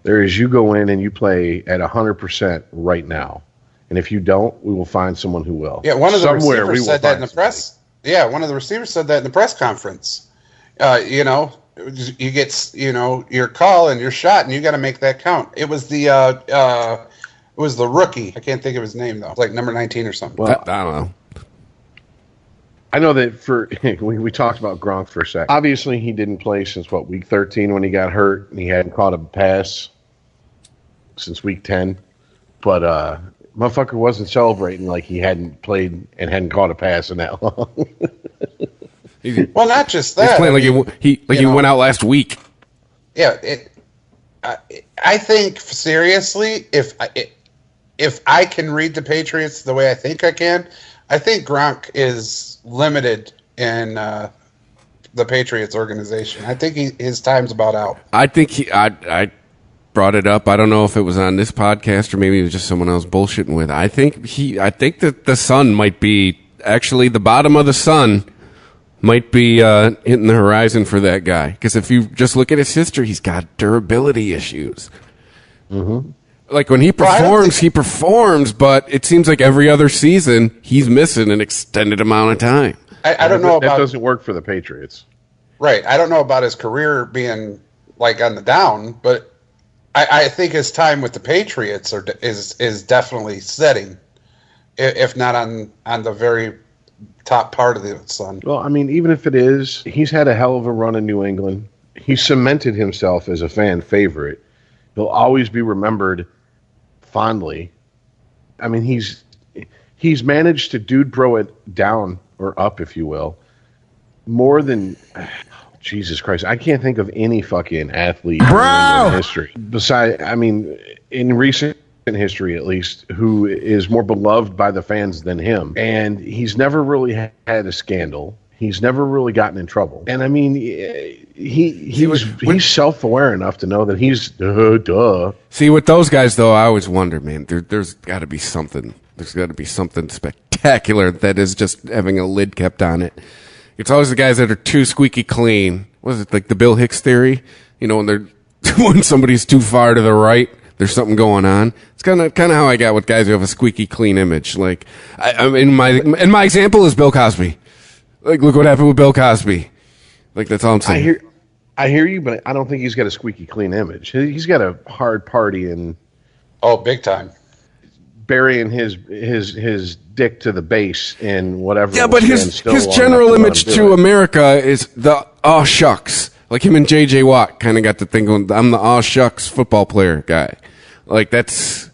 G: There is, you go in and you play at 100% right now. And if you don't, we will find someone who will.
F: Yeah, one of the receivers said that in the press. Yeah, one of the receivers said that in the press conference. You get your call and your shot, and you got to make that count. It was the rookie. I can't think of his name though. Like number 19 or something.
E: Well, I don't know.
G: I know that we talked about Gronk for a second. Obviously, he didn't play since week 13 when he got hurt, and he hadn't caught a pass since week 10. But motherfucker wasn't celebrating like he hadn't played and hadn't caught a pass in that long.
F: Well, not just that.
E: He's playing he went out last week.
F: Yeah, I think seriously, if I can read the Patriots the way I think I can, I think Gronk is limited in the Patriots organization. I think his time's about out.
E: I think I brought it up. I don't know if it was on this podcast or maybe it was just someone else bullshitting with. I think that the sun might be actually the bottom of the sun might be hitting the horizon for that guy. Because if you just look at his history, he's got durability issues.
G: Mm-hmm.
E: Like when he performs, he performs, but it seems like every other season he's missing an extended amount of time.
F: I don't know
G: that
F: about
G: doesn't work for the Patriots.
F: Right. I don't know about his career being like on the down, but I think his time with the Patriots is definitely setting, if not on the very top part of the sun.
G: Well, I mean, even if it is, he's had a hell of a run in New England. He cemented himself as a fan favorite. He'll always be remembered fondly. I mean, he's managed to dude bro it down or up, if you will, more than Jesus Christ. I can't think of any fucking athlete in history besides, I mean, in recent history at least, who is more beloved by the fans than him. And he's never really had a scandal. He's never really gotten in trouble. And I mean, he's self-aware enough to know that he's duh.
E: See, with those guys, though, I always wonder, man, there's got to be something. There's got to be something spectacular that is just having a lid kept on it. It's always the guys that are too squeaky clean. What is it, like the Bill Hicks theory? You know, when somebody's too far to the right, there's something going on. It's kind of how I got with guys who have a squeaky clean image. Like, I mean, my example is Bill Cosby. Like, look what happened with Bill Cosby. Like, that's all I'm saying.
G: I hear you, but I don't think he's got a squeaky clean image. He's got a hard party and
F: big time,
G: burying his dick to the base and whatever.
E: Yeah, but his general image to America is the aw shucks. Like him and J.J. Watt kind of got the thing going. I'm the aw shucks football player guy. Like that's,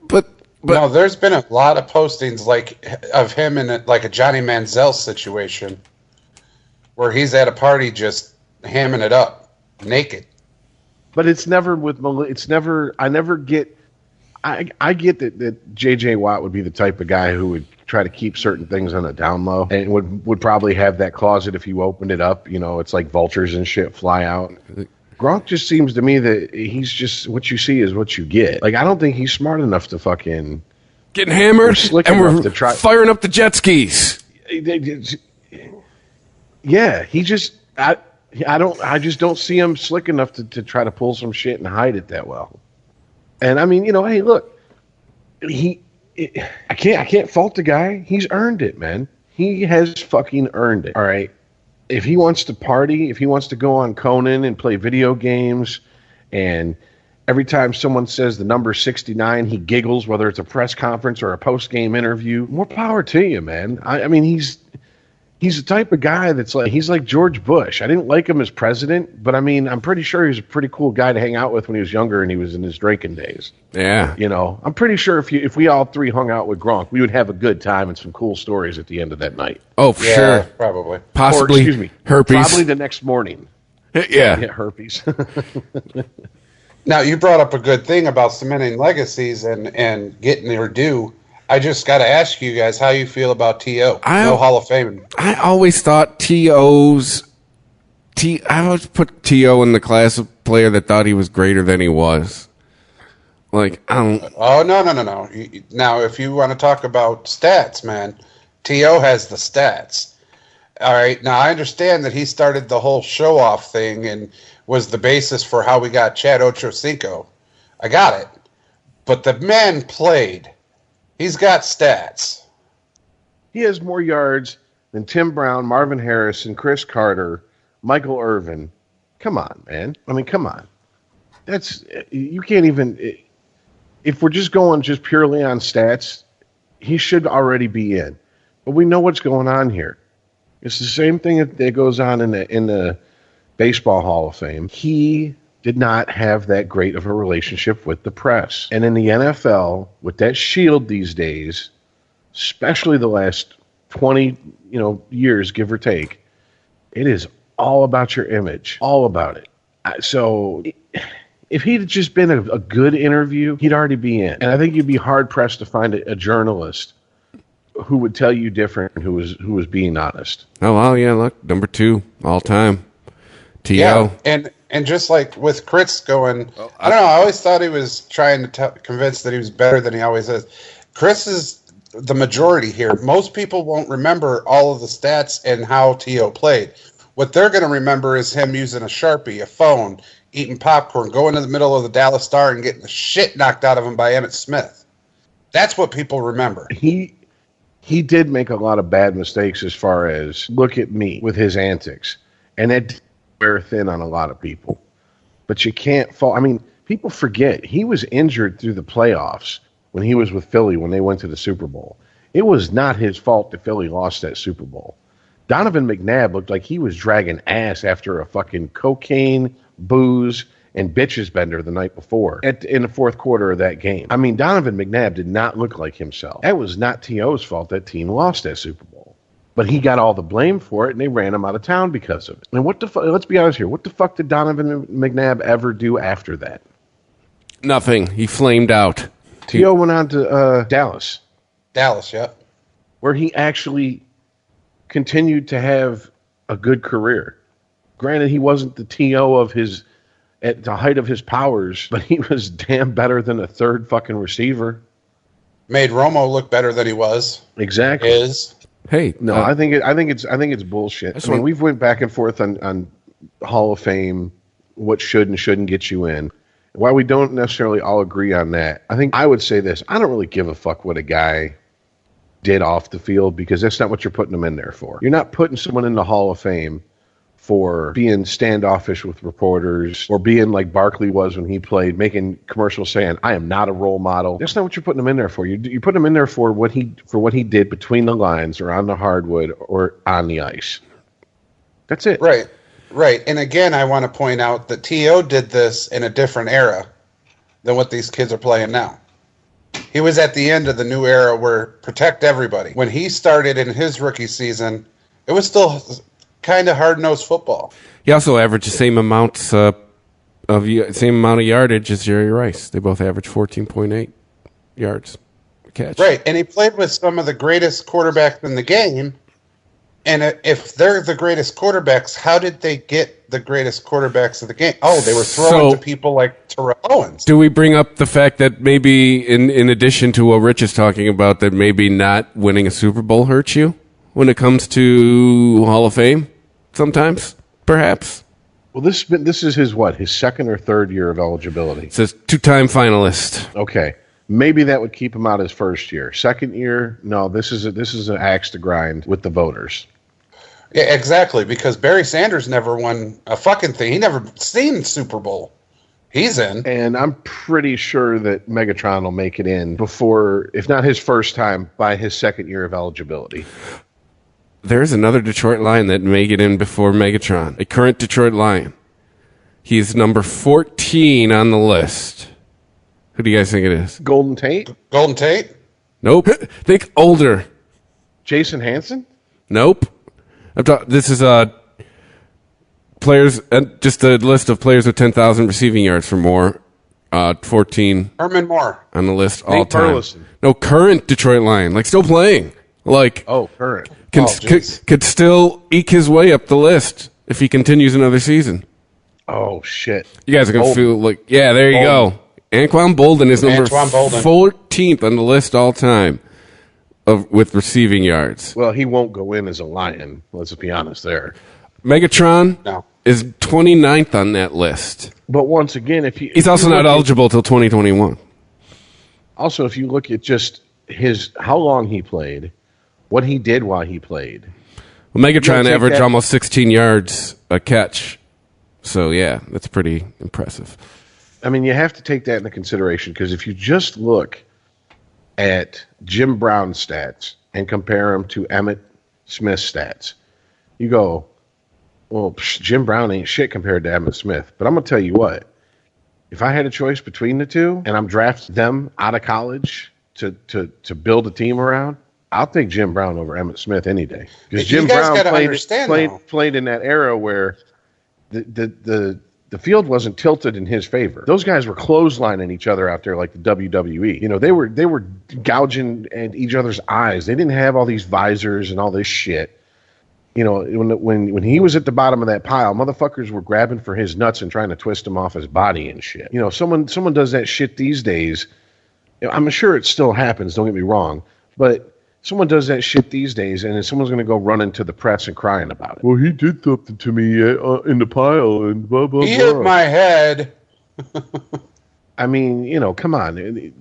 E: but
F: no, there's been a lot of postings like of him in like a Johnny Manziel situation where he's at a party just hamming it up naked.
G: But it's never I never get. I get that J.J. Watt would be the type of guy who would try to keep certain things on a down low and would probably have that closet if you opened it up. You know, it's like vultures and shit fly out. Gronk just seems to me that he's just what you see is what you get. Like, I don't think he's smart enough to fucking
E: getting hammered and we're firing up the jet skis.
G: Yeah, he just I just don't see him slick enough to try to pull some shit and hide it that well. And I mean, you know, hey, look, I can't fault the guy. He's earned it, man. He has fucking earned it. All right. If he wants to party, if he wants to go on Conan and play video games, and every time someone says the number 69, he giggles, whether it's a press conference or a post-game interview, more power to you, man. I mean, he's the type of guy that's like, he's like George Bush. I didn't like him as president, but I mean, I'm pretty sure he was a pretty cool guy to hang out with when he was younger and he was in his drinking days.
E: Yeah.
G: You know, I'm pretty sure if we all three hung out with Gronk, we would have a good time and some cool stories at the end of that night.
E: Oh, for sure.
F: Probably.
E: Possibly.
G: Or, excuse me,
E: herpes.
G: Probably the next morning.
E: Yeah.
G: Herpes.
F: Now, you brought up a good thing about cementing legacies and getting their due. I just got to ask you guys how you feel about T.O. No Hall of Fame.
E: I always thought I always put T.O. in the class of player that thought he was greater than he was. Like, I don't...
F: Oh, no. Now, if you want to talk about stats, man, T.O. has the stats. All right. Now, I understand that he started the whole show-off thing and was the basis for how we got Chad Ochocinco. I got it. But the man played. He's got stats.
G: He has more yards than Tim Brown, Marvin Harrison, Chris Carter, Michael Irvin. Come on, man. I mean, come on. You can't even... If we're just going just purely on stats, he should already be in. But we know what's going on here. It's the same thing that goes on in the Baseball Hall of Fame. He did not have that great of a relationship with the press. And in the NFL, with that shield these days, especially the last 20 years, give or take, it is all about your image. All about it. So if he'd just been a good interview, he'd already be in. And I think you'd be hard-pressed to find a journalist who would tell you different, who was being honest.
E: Oh, well, yeah, look, number 2, all time. T.O.
F: Yeah, and just like with Chris going, I don't know, I always thought he was trying to convince that he was better than he always is. Chris is the majority here. Most people won't remember all of the stats and how T.O. played. What they're going to remember is him using a Sharpie, a phone, eating popcorn, going to the middle of the Dallas Star and getting the shit knocked out of him by Emmitt Smith. That's what people remember.
G: He did make a lot of bad mistakes as far as look at me with his antics. And that did wear thin on a lot of people. But you can't fall. I mean, people forget he was injured through the playoffs when he was with Philly when they went to the Super Bowl. It was not his fault that Philly lost that Super Bowl. Donovan McNabb looked like he was dragging ass after a fucking cocaine, booze, and bitches bender the night before in the fourth quarter of that game. I mean, Donovan McNabb did not look like himself. That was not T.O.'s fault that team lost that Super Bowl. But he got all the blame for it, and they ran him out of town because of it. And what the fuck, let's be honest here, what the fuck did Donovan McNabb ever do after that?
E: Nothing. He flamed out.
G: T.O. went on to Dallas.
F: Dallas, yeah.
G: Where he actually continued to have a good career. Granted, he wasn't the T.O. of his, at the height of his powers, but he was damn better than a third fucking receiver.
F: Made Romo look better than he was.
G: Exactly.
E: Hey,
G: no, I think it's bullshit. I mean, we've went back and forth on Hall of Fame, what should and shouldn't get you in. While we don't necessarily all agree on that, I think I would say this: I don't really give a fuck what a guy did off the field, because that's not what you're putting him in there for. You're not putting someone in the Hall of Fame for being standoffish with reporters or being like Barkley was when he played, making commercials saying, I am not a role model. That's not what you're putting him in there for. You put him in there for what he did between the lines or on the hardwood or on the ice. That's it.
F: Right. And again, I want to point out that T.O. did this in a different era than what these kids are playing now. He was at the end of the new era where protect everybody. When he started in his rookie season, it was still kind of hard-nosed football.
E: He also averaged the same amount of yardage as Jerry Rice. They both averaged 14.8 yards a catch.
F: Right, and he played with some of the greatest quarterbacks in the game. And if they're the greatest quarterbacks, how did they get the greatest quarterbacks of the game? Oh, they were throwing to people like Terrell Owens.
E: Do we bring up the fact that maybe, in addition to what Rich is talking about, that maybe not winning a Super Bowl hurts you when it comes to Hall of Fame sometimes, perhaps?
G: Well, this is his second or third year of eligibility.
E: It says two-time finalist.
G: Okay. Maybe that would keep him out his first year. Second year, no, this is an axe to grind with the voters.
F: Yeah, exactly, because Barry Sanders never won a fucking thing. He never seen Super Bowl. He's in.
G: And I'm pretty sure that Megatron will make it in before, if not his first time, by his second year of eligibility.
E: There's another Detroit Lion that may get in before Megatron, a current Detroit Lion. He's number 14 on the list. Who do you guys think it is?
G: Golden Tate?
F: Golden Tate?
E: Nope. Think older.
G: Jason Hanson?
E: Nope. This is players, just a list of players with 10,000 receiving yards or more. 14
F: Herman Moore
E: on the list all
G: Nate
E: time.
G: Burleson.
E: No, current Detroit Lion, like still playing. Like
G: current.
E: Could still eke his way up the list if he continues another season.
G: Oh shit!
E: You guys are gonna feel like, yeah, there you go. Anquan Bolden is number 14th on the list all time with receiving yards.
G: Well, he won't go in as a Lion. Let's be honest there.
E: Megatron is 29th on that list.
G: But once again,
E: he's also not eligible till 2021.
G: Also, if you look at just how long he played, what he did while he played.
E: Well, Megatron averaged almost 16 yards a catch. So, yeah, that's pretty impressive.
G: I mean, you have to take that into consideration, because if you just look at Jim Brown's stats and compare them to Emmitt Smith's stats, you go, well, Jim Brown ain't shit compared to Emmitt Smith. But I'm going to tell you what, if I had a choice between the two and I'm drafting them out of college to build a team around, I'll take Jim Brown over Emmitt Smith any day. Because Jim Brown played in that era where the field wasn't tilted in his favor. Those guys were clotheslining each other out there like the WWE. You know, they were gouging at each other's eyes. They didn't have all these visors and all this shit. You know, when he was at the bottom of that pile, motherfuckers were grabbing for his nuts and trying to twist him off his body and shit. You know, someone does that shit these days. You know, I'm sure it still happens, don't get me wrong, but Someone does that shit these days, and then someone's going to go running to the press and crying about it. Well, he did something to me in the pile, and blah, blah, blah.
F: He hit my head.
G: I mean, come on.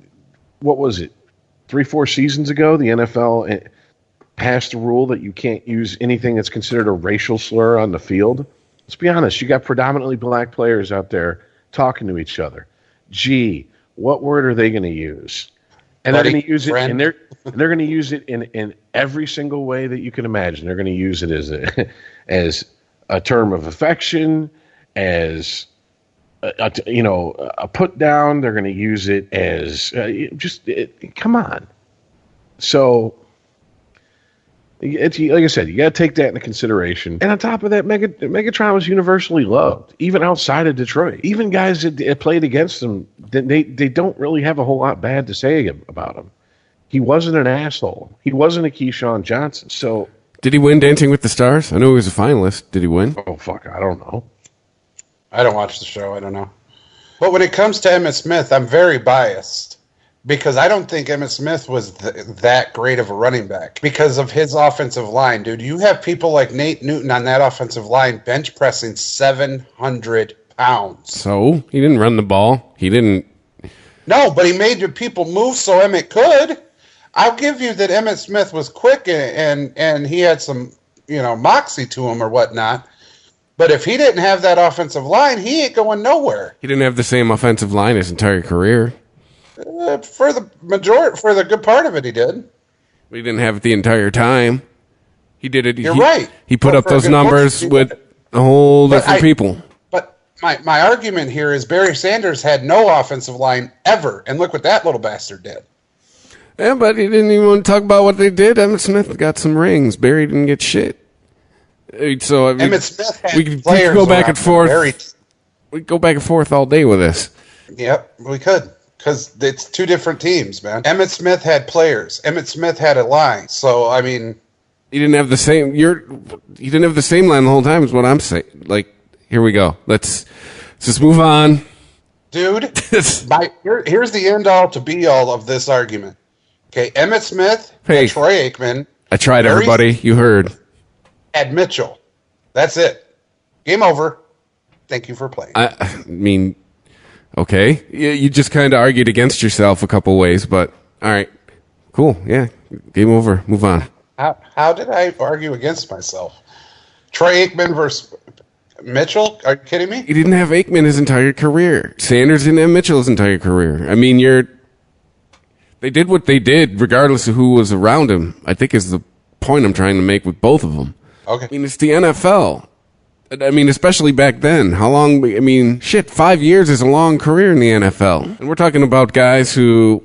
G: What was it? 3-4 seasons ago, the NFL passed a rule that you can't use anything that's considered a racial slur on the field. Let's be honest. You got predominantly black players out there talking to each other. Gee, what word are they going to use? And they're going to use it, and they're going to use it in every single way that you can imagine. They're going to use it as a term of affection, as a put down. They're going to use it as come on. So it's like I said, you got to take that into consideration. And on top of that, Megatron was universally loved, even outside of Detroit. Even guys that played against him, they don't really have a whole lot bad to say about him. He wasn't an asshole. He wasn't a Keyshawn Johnson. So,
E: did he win Dancing with the Stars? I know he was a finalist. Did he win?
G: Oh fuck, I don't know.
F: I don't watch the show. I don't know. But when it comes to Emmitt Smith, I'm very biased. Because I don't think Emmitt Smith was that great of a running back because of his offensive line, dude. You have people like Nate Newton on that offensive line bench pressing 700 pounds.
E: So he didn't run the ball. He didn't.
F: No, but he made the people move so Emmitt could. I'll give you that Emmitt Smith was quick and he had some, moxie to him or whatnot. But if he didn't have that offensive line, he ain't going nowhere.
E: He didn't have the same offensive line his entire career.
F: For the good part of it, he did.
E: He didn't have it the entire time. He did it.
F: You're right.
E: He put up those numbers with a whole different people.
F: But my argument here is Barry Sanders had no offensive line ever, and look what that little bastard did.
E: Yeah, but he didn't even want to talk about what they did. Emmitt Smith got some rings. Barry didn't get shit. So
F: Emmitt Smith had
E: we could
F: players
E: go back and forth. We go back and forth all day with this.
F: Yep, we could. Because it's two different teams, man. Emmitt Smith had players. Emmitt Smith had a line. So, I mean...
E: He didn't have the same... He didn't have the same line the whole time is what I'm saying. Like, here we go. Let's just move on.
F: Dude, here's the end-all to be-all of this argument. Okay, Emmitt Smith and Troy Aikman...
E: I tried, everybody. You heard.
F: Had Mitchell. That's it. Game over. Thank you for playing.
E: I mean... Okay, you just kind of argued against yourself a couple ways, but all right, cool, yeah, game over, move on.
F: How did I argue against myself? Troy Aikman versus Mitchell? Are you kidding me?
E: He didn't have Aikman his entire career. Sanders didn't have Mitchell his entire career. I mean, they did what they did regardless of who was around him, I think is the point I'm trying to make with both of them.
F: Okay.
E: I mean, it's the NFL. I mean, especially back then. How long? I mean, 5 years is a long career in the NFL. And we're talking about guys who,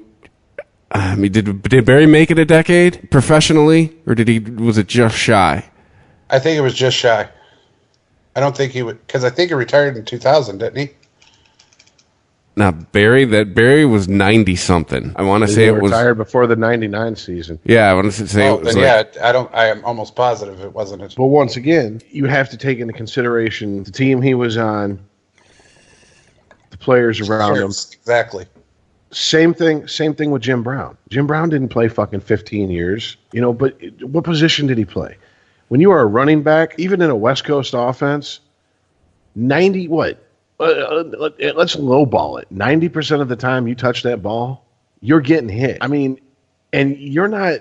E: I mean, did Barry make it a decade professionally, or was it just shy?
F: I think it was just shy. I don't think he would, because I think he retired in 2000, didn't he?
E: Now, Barry was 90-something. I want to say it was...
G: retired before the 99 season.
E: Yeah, I want to say it was
F: I am almost positive it wasn't it.
G: But once again, you have to take into consideration the team he was on, the players around him.
F: Exactly.
G: Same thing with Jim Brown. Jim Brown didn't play fucking 15 years, but what position did he play? When you are a running back, even in a West Coast offense, 90 what? Let's lowball it. 90% of the time you touch that ball, you're getting hit. I mean, and you're not.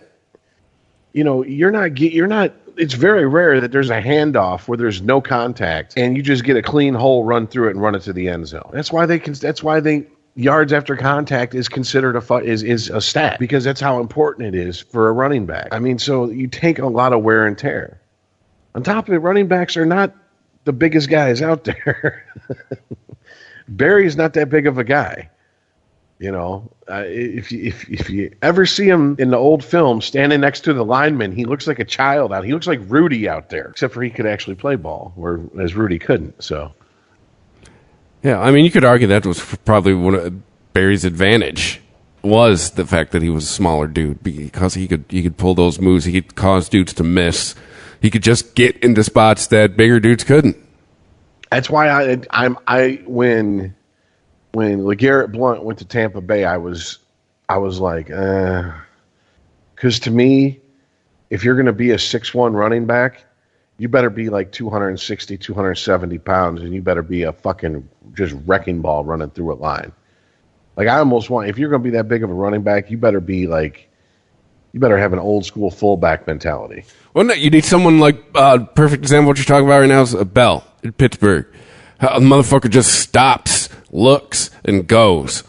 G: It's very rare that there's a handoff where there's no contact and you just get a clean hole, run through it, and run it to the end zone. That's why yards after contact is considered is a stat, because that's how important it is for a running back. I mean, so you take a lot of wear and tear. On top of it, running backs are not the biggest guys out there. Barry's not that big of a guy. If you ever see him in the old film standing next to the lineman, he looks like a child out. He looks like Rudy out there, except for he could actually play ball, whereas Rudy couldn't. So,
E: yeah, I mean, you could argue that was probably one of Barry's advantage was the fact that he was a smaller dude, because he could pull those moves. He could cause dudes to miss. He could just get into spots that bigger dudes couldn't.
G: That's why when LeGarrette Blount went to Tampa Bay, I was like, because to me, if you're going to be a 6'1" running back, you better be like 260, 270 pounds, and you better be a fucking just wrecking ball running through a line. Like, I almost want, if you're going to be that big of a running back, you better be like, you better have an old school fullback mentality.
E: Well, no, you need someone like, perfect example of what you're talking about right now is Bell in Pittsburgh. How the motherfucker just stops, looks, and goes.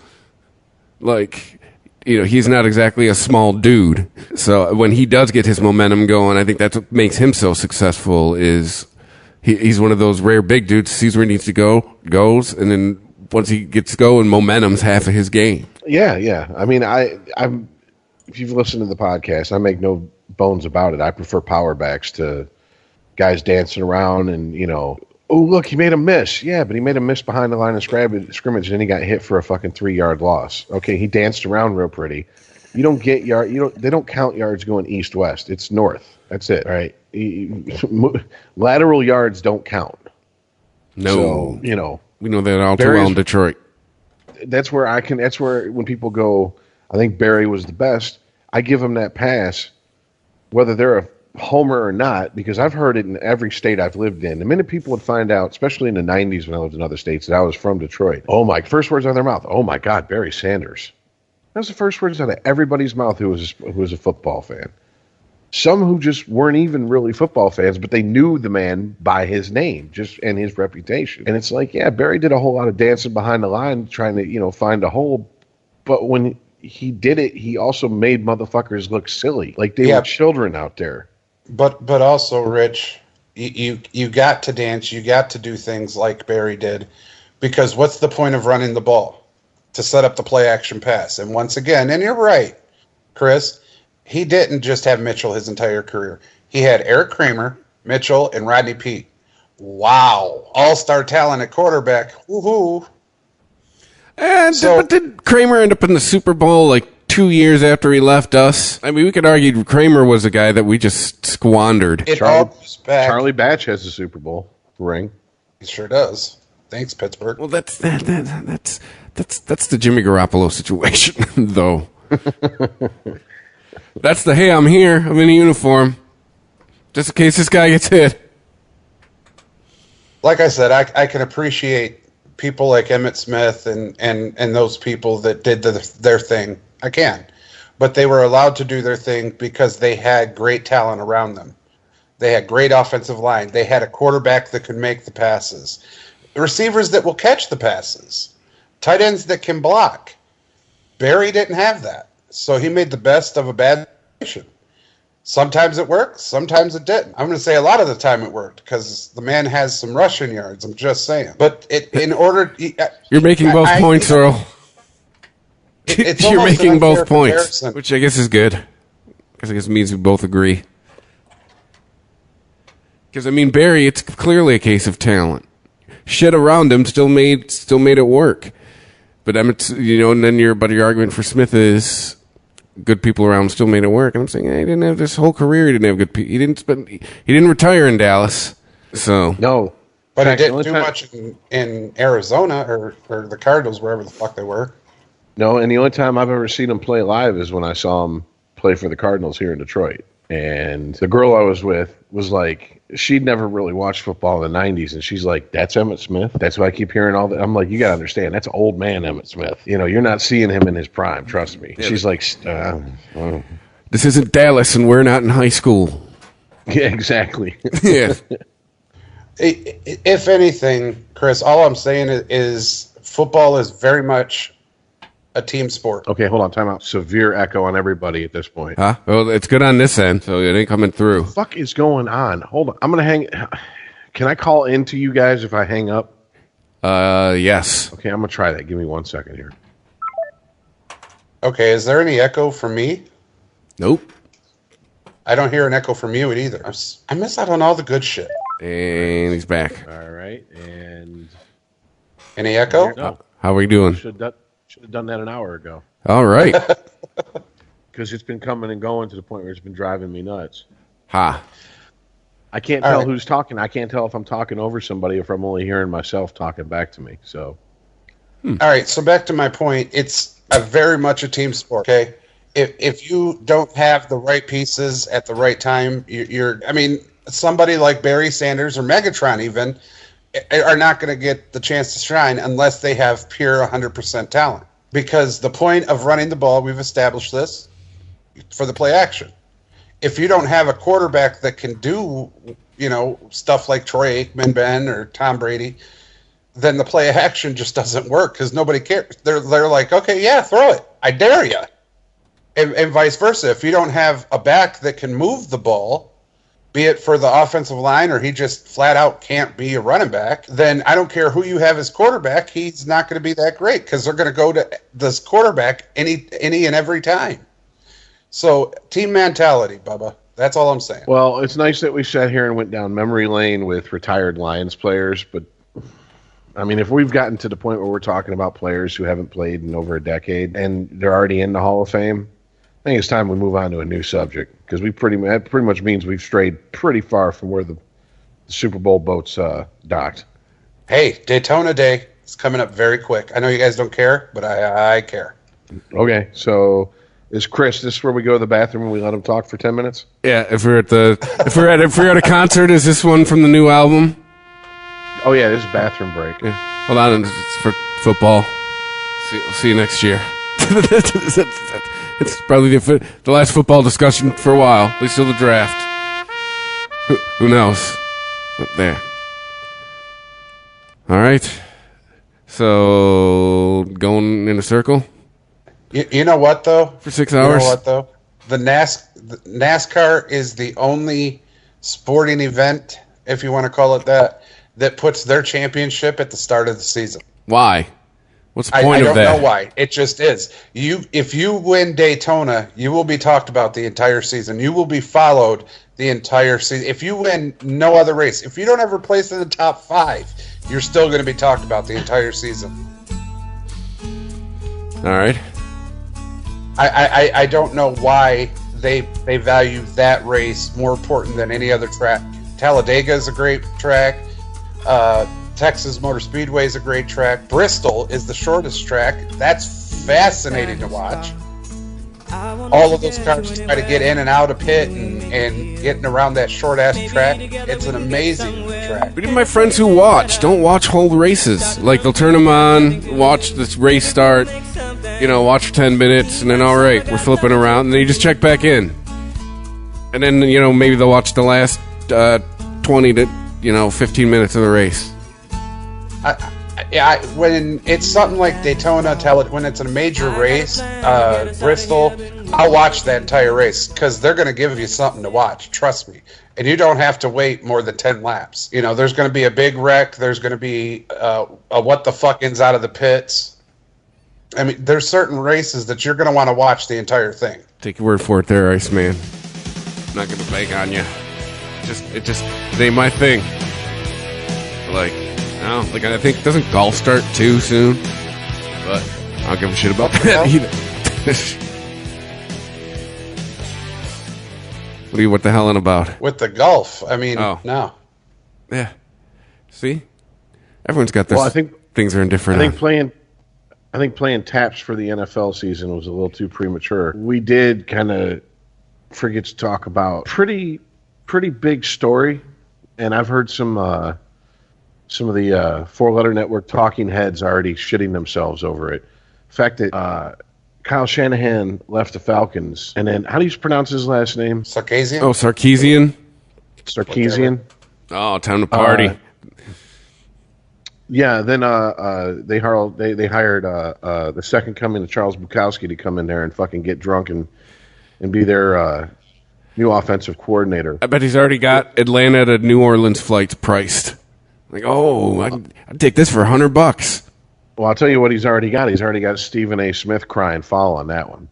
E: Like, he's not exactly a small dude. So when he does get his momentum going, I think that's what makes him so successful is he's one of those rare big dudes, sees where he needs to go, goes, and then once he gets going, momentum's half of his game.
G: Yeah. I mean, I'm if you've listened to the podcast, I make no bones about it. I prefer power backs to guys dancing around and, oh, look, he made a miss. Yeah, but he made a miss behind the line of scrimmage, and then he got hit for a fucking 3-yard loss. Okay, he danced around real pretty. You don't get they don't count yards going east-west. It's north. That's it, right? Lateral yards don't count.
E: No.
G: So,
E: we know that all too well in Detroit.
G: That's where when people go, I think Barry was the best, I give him that pass, whether they're a homer or not, because I've heard it in every state I've lived in. The minute people would find out, especially in the 90s when I lived in other states, that I was from Detroit, first words out of their mouth, oh my God, Barry Sanders. That was the first words out of everybody's mouth who was a football fan. Some who just weren't even really football fans, but they knew the man by his name and his reputation. And it's like, yeah, Barry did a whole lot of dancing behind the line trying to, find a hole. But when he did it, he also made motherfuckers look silly. Like they were children out there.
F: But also, Rich, you got to dance. You got to do things like Barry did, because what's the point of running the ball? To set up the play action pass. And once again, and you're right, Chris, he didn't just have Mitchell his entire career. He had Eric Kramer, Mitchell, and Rodney Peete. Wow, all-star talent at quarterback. Woohoo!
E: But did Kramer end up in the Super Bowl like 2 years after he left us? I mean, we could argue Kramer was a guy that we just squandered.
G: Charlie Batch has a Super Bowl ring.
F: He sure does. Thanks, Pittsburgh.
E: Well, that's the Jimmy Garoppolo situation, though. That's the, hey, I'm here. I'm in a uniform. Just in case this guy gets hit.
F: Like I said, I can appreciate people like Emmitt Smith and those people that did their thing. I can. But they were allowed to do their thing because they had great talent around them. They had great offensive line. They had a quarterback that could make the passes. Receivers that will catch the passes. Tight ends that can block. Barry didn't have that. So he made the best of a bad situation. Sometimes it worked, sometimes it didn't. I'm going to say a lot of the time it worked because the man has some rushing yards. I'm just saying. But in order...
E: You're making both points, Earl. You're making both points, which I guess is good. Because I guess it means we both agree. Because, I mean, Barry, it's clearly a case of talent. Shit around him still made it work. But Emmitt, and then your argument for Smith is good people around him still made it work. And I'm saying, he didn't have this whole career. He didn't have good people. He didn't retire in Dallas. So
G: no,
F: but he didn't do much in Arizona or the Cardinals, wherever the fuck they were.
G: No, and the only time I've ever seen him play live is when I saw him play for the Cardinals here in Detroit. And the girl I was with was like, she'd never really watched football in the 90s, and she's like, that's Emmitt Smith? That's what I keep hearing all that. I'm like, you got to understand, that's old man Emmitt Smith. You're not seeing him in his prime, trust me. Yeah, she's like,
E: this isn't Dallas, and we're not in high school.
G: Yeah, exactly.
E: Yeah.
F: If anything, Chris, all I'm saying is football is very much a team sport.
G: Okay, hold on, time out. Severe echo on everybody at this point.
E: Huh? Well, it's good on this end, so it ain't coming through.
G: What the fuck is going on? Hold on. I'm going to hang... Can I call into you guys if I hang up?
E: Yes.
G: Okay, I'm going to try that. Give me 1 second here.
F: Okay, is there any echo from me?
E: Nope.
F: I don't hear an echo from you either. I miss out on all the good shit.
E: And he's back.
G: All right, and...
F: Any echo?
G: No.
E: How are we doing?
G: Should have done that an hour ago.
E: All right.
G: Because it's been coming and going to the point where it's been driving me nuts.
E: Ha.
G: I can't tell who's talking. I can't tell if I'm talking over somebody or if I'm only hearing myself talking back to me. So,
F: All right, so back to my point. It's very much a team sport, okay? if you don't have the right pieces at the right time, I mean, somebody like Barry Sanders or Megatron even are not going to get the chance to shine unless they have pure 100% talent. Because the point of running the ball, we've established this, for the play action. If you don't have a quarterback that can do, stuff like Troy Aikman, Ben, or Tom Brady, then the play action just doesn't work because nobody cares. They're like, okay, yeah, throw it. I dare you. And vice versa. If you don't have a back that can move the ball, be it for the offensive line or he just flat out can't be a running back, then I don't care who you have as quarterback, he's not going to be that great because they're going to go to this quarterback any and every time. So team mentality, Bubba. That's all I'm saying.
G: Well, it's nice that we sat here and went down memory lane with retired Lions players, but I mean, if we've gotten to the point where we're talking about players who haven't played in over a decade and they're already in the Hall of Fame, I think it's time we move on to a new subject because that pretty much means we've strayed pretty far from where the Super Bowl boats docked.
F: Hey, Daytona Day is coming up very quick. I know you guys don't care, but I care.
G: Okay, so is Chris? This is where we go to the bathroom and we let him talk for 10 minutes?
E: Yeah, if we're at a concert, is this one from the new album?
G: Oh yeah, this is bathroom break.
E: Yeah. Hold on, it's for football. See you next year. It's probably the last football discussion for a while, at least till the draft. Who knows? There. All right. So going in a circle.
F: You know what though?
E: For 6 hours.
F: You know what though? The NASCAR is the only sporting event, if you want to call it that puts their championship at the start of the season.
E: Why? What's the point of that?
F: I don't know why. It just is. If you win Daytona, you will be talked about the entire season. You will be followed the entire season. If you win no other race, if you don't ever place in the top 5, you're still going to be talked about the entire season.
E: All right.
F: I don't know why they value that race more important than any other track. Talladega is a great track. Texas Motor Speedway is a great track. Bristol is the shortest track. That's fascinating to watch. All of those cars try to get in and out of pit and getting around that short-ass track. It's an amazing track.
E: But even my friends who don't watch whole races. Like, they'll turn them on, watch this race start, watch for 10 minutes, and then, all right, we're flipping around, and then you just check back in. And then, maybe they'll watch the last 20 to, 15 minutes of the race.
F: When it's something like Daytona, when it's a major race, Bristol, I'll watch that entire race because they're going to give you something to watch. Trust me. And you don't have to wait more than 10 laps. There's going to be a big wreck. There's going to be a what the fuckins out of the pits. I mean, there's certain races that you're going to want to watch the entire thing.
E: Take your word for it there, Iceman. I'm not going to beg on you. It ain't my thing. I think doesn't golf start too soon? But I don't give a shit about that either. What the hell about?
F: With the golf, I mean, no.
E: Yeah. See, everyone's got this.
G: Well, I think
E: things are indifferent.
G: I think playing taps for the NFL season was a little too premature. We did kind of forget to talk about pretty big story, and I've heard some of the four-letter network talking heads already shitting themselves over it. The fact that Kyle Shanahan left the Falcons, and then how do you pronounce his last name?
F: Sarkisian.
E: Oh, Sarkisian.
G: Sarkisian.
E: Oh, time to party.
G: Yeah. Then they hired the second coming of Charles Bukowski to come in there and fucking get drunk and be their new offensive coordinator.
E: I bet he's already got Atlanta to New Orleans flights priced. I'd take this for $100.
G: Well, I'll tell you what he's already got. He's already got Stephen A. Smith crying foul on that one.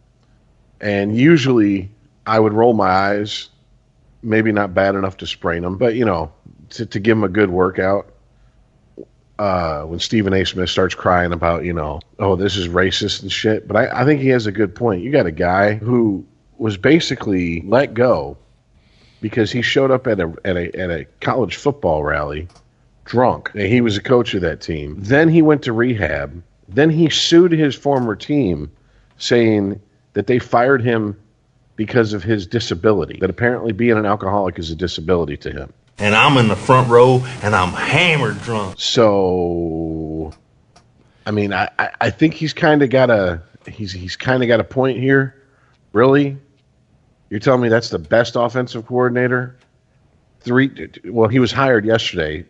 G: And usually I would roll my eyes, maybe not bad enough to sprain them, but, to give him a good workout. When Stephen A. Smith starts crying about, this is racist and shit. But I think he has a good point. You got a guy who was basically let go because he showed up at a college football rally drunk. He was a coach of that team. Then he went to rehab. Then he sued his former team saying that they fired him because of his disability, that apparently being an alcoholic is a disability to him.
H: And I'm in the front row, and I'm hammered drunk.
G: So, I mean, I think he's kind of got a point here. Really? You're telling me that's the best offensive coordinator? He was hired yesterday,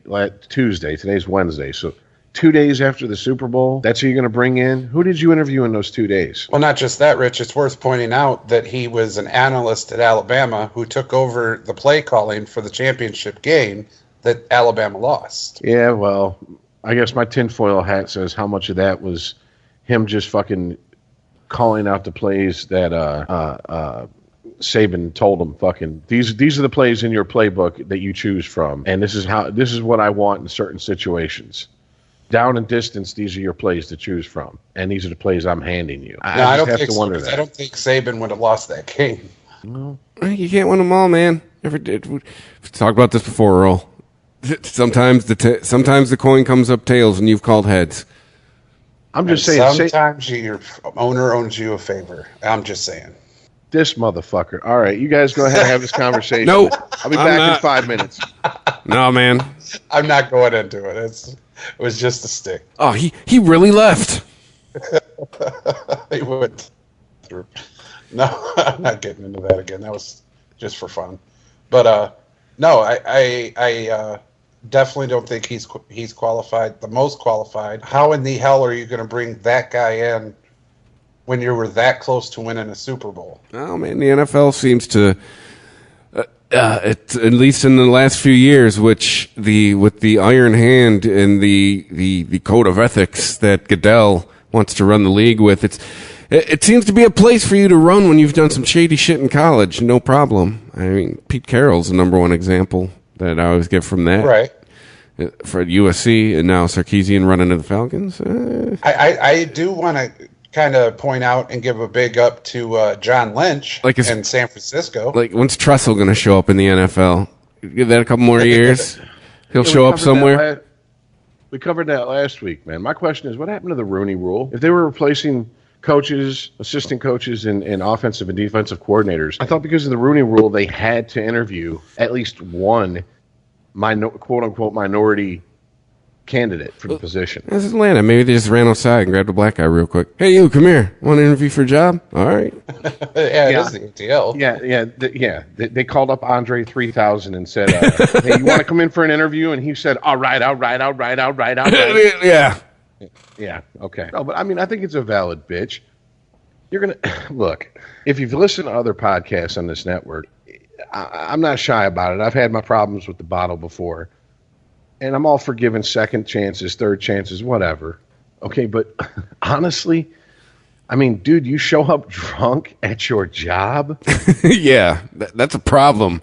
G: Tuesday. Today's Wednesday. So 2 days after the Super Bowl, that's who you're going to bring in? Who did you interview in those 2 days?
F: Well, not just that, Rich. It's worth pointing out that he was an analyst at Alabama who took over the play calling for the championship game that Alabama lost.
G: Yeah, well, I guess my tinfoil hat says how much of that was him just fucking calling out the plays that Saban told him, fucking, these are the plays in your playbook that you choose from, and this is what I want in certain situations. Down and distance, these are your plays to choose from, and these are the plays I'm handing you. I don't think
F: Saban would have lost that game.
E: No, you can't win them all, man. Never did. We've talked about this before, Earl. Sometimes the coin comes up tails, and you've called heads.
G: I'm just saying.
F: Sometimes your owner owns you a favor. I'm just saying.
G: This motherfucker. All right, you guys go ahead and have this conversation.
E: No,
G: I'll be back in 5 minutes.
E: No, man.
F: I'm not going into it. It was just a stick.
E: Oh, he really left.
F: He would. No, I'm not getting into that again. That was just for fun. But no, I definitely don't think he's qualified, the most qualified. How in the hell are you going to bring that guy in when you were that close to winning a Super Bowl?
E: Oh, man, the NFL seems to, at least in the last few years, with the iron hand and the code of ethics that Goodell wants to run the league with, it seems to be a place for you to run when you've done some shady shit in college, no problem. I mean, Pete Carroll's the number one example that I always get from that.
F: Right.
E: For USC, and now Sarkisian running to the Falcons.
F: I do want to kind of point out and give a big up to John Lynch in San Francisco.
E: Like, when's Tressel going to show up in the NFL? Give that a couple more years. He'll show up somewhere.
G: We covered that last week, man. My question is, what happened to the Rooney Rule? If they were replacing coaches, assistant coaches, and offensive and defensive coordinators, I thought because of the Rooney Rule, they had to interview at least one quote-unquote minority candidate for the position.
E: This is Atlanta. Maybe they just ran outside and grabbed a black guy real quick. Hey, you, come here. Want to interview for a job? All right.
F: It is the ATL.
G: Yeah. They called up Andre 3000 and said, hey, you want to come in for an interview? And he said, all right.
E: Yeah.
G: Yeah, okay. No, but I mean, I think it's a valid bitch. You're going to, look, if you've listened to other podcasts on this network, I'm not shy about it. I've had my problems with the bottle before. And I'm all for giving second chances, third chances, whatever. Okay, but honestly, I mean, dude, you show up drunk at your job?
E: Yeah, that's a problem.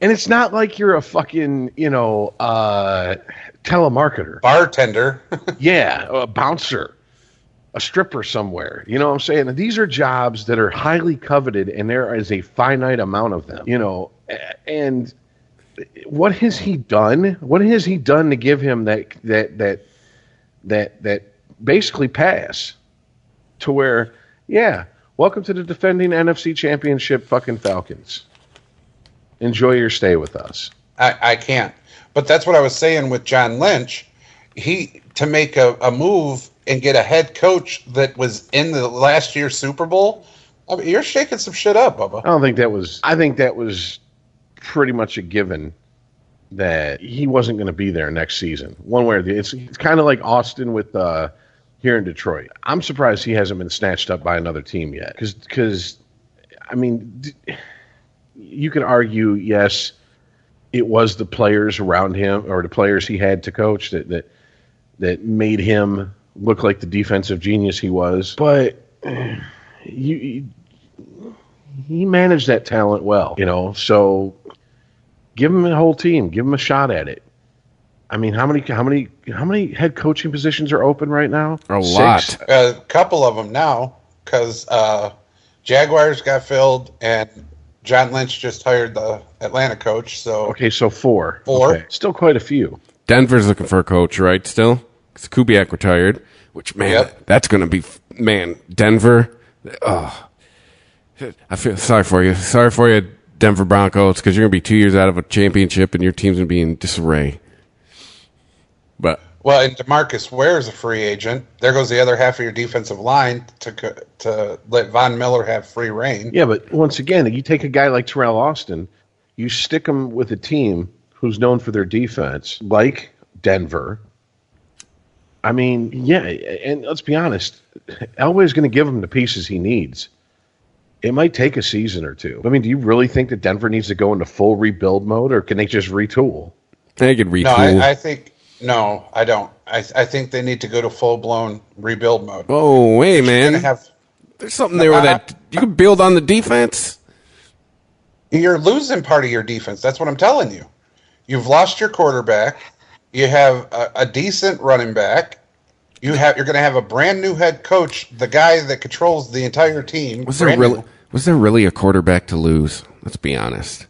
G: And it's not like you're a fucking, telemarketer.
F: Bartender.
G: Yeah, a bouncer. A stripper somewhere. You know what I'm saying? And these are jobs that are highly coveted, and there is a finite amount of them. And what has he done? What has he done to give him that basically pass to where, yeah, welcome to the defending NFC Championship fucking Falcons. Enjoy your stay with us.
F: I can't. But that's what I was saying with John Lynch. To make a move and get a head coach that was in the last year's Super Bowl, I mean, you're shaking some shit up, Bubba.
G: I think that was pretty much a given that he wasn't going to be there next season. One way or the other. It's kind of like Austin with here in Detroit. I'm surprised he hasn't been snatched up by another team yet. Because, I mean, you could argue, yes, it was the players around him or the players he had to coach that made him look like the defensive genius he was. But he managed that talent well, so give him a whole team, give him a shot at it. I mean, how many head coaching positions are open right now?
E: A lot.
F: A couple of them now, because Jaguars got filled and John Lynch just hired the Atlanta coach. So
G: okay, so four. Okay. Still quite a few.
E: Denver's looking for a coach, right? Still, because Kubiak retired. Which, man, That's going to be, Denver. Oh, I feel sorry for you. Sorry for you, Denver Broncos, because you're going to be 2 years out of a championship and your team's going to be in disarray. But
F: well, and DeMarcus Ware's a free agent. There goes the other half of your defensive line to let Von Miller have free reign.
G: Yeah, but once again, you take a guy like Terrell Austin, you stick him with a team who's known for their defense, like Denver. I mean, yeah, and let's be honest, Elway's going to give him the pieces he needs. It might take a season or two. I mean, do you really think that Denver needs to go into full rebuild mode, or can they just retool?
E: They could retool.
F: No, I think no, I don't. I think they need to go to full blown rebuild mode.
E: Oh, hey, man, there's something there that you can build on the defense.
F: You're losing part of your defense. That's what I'm telling you. You've lost your quarterback. You have a decent running back. You're going to have a brand new head coach, the guy that controls the entire team.
E: Was there really a quarterback to lose? Let's be honest.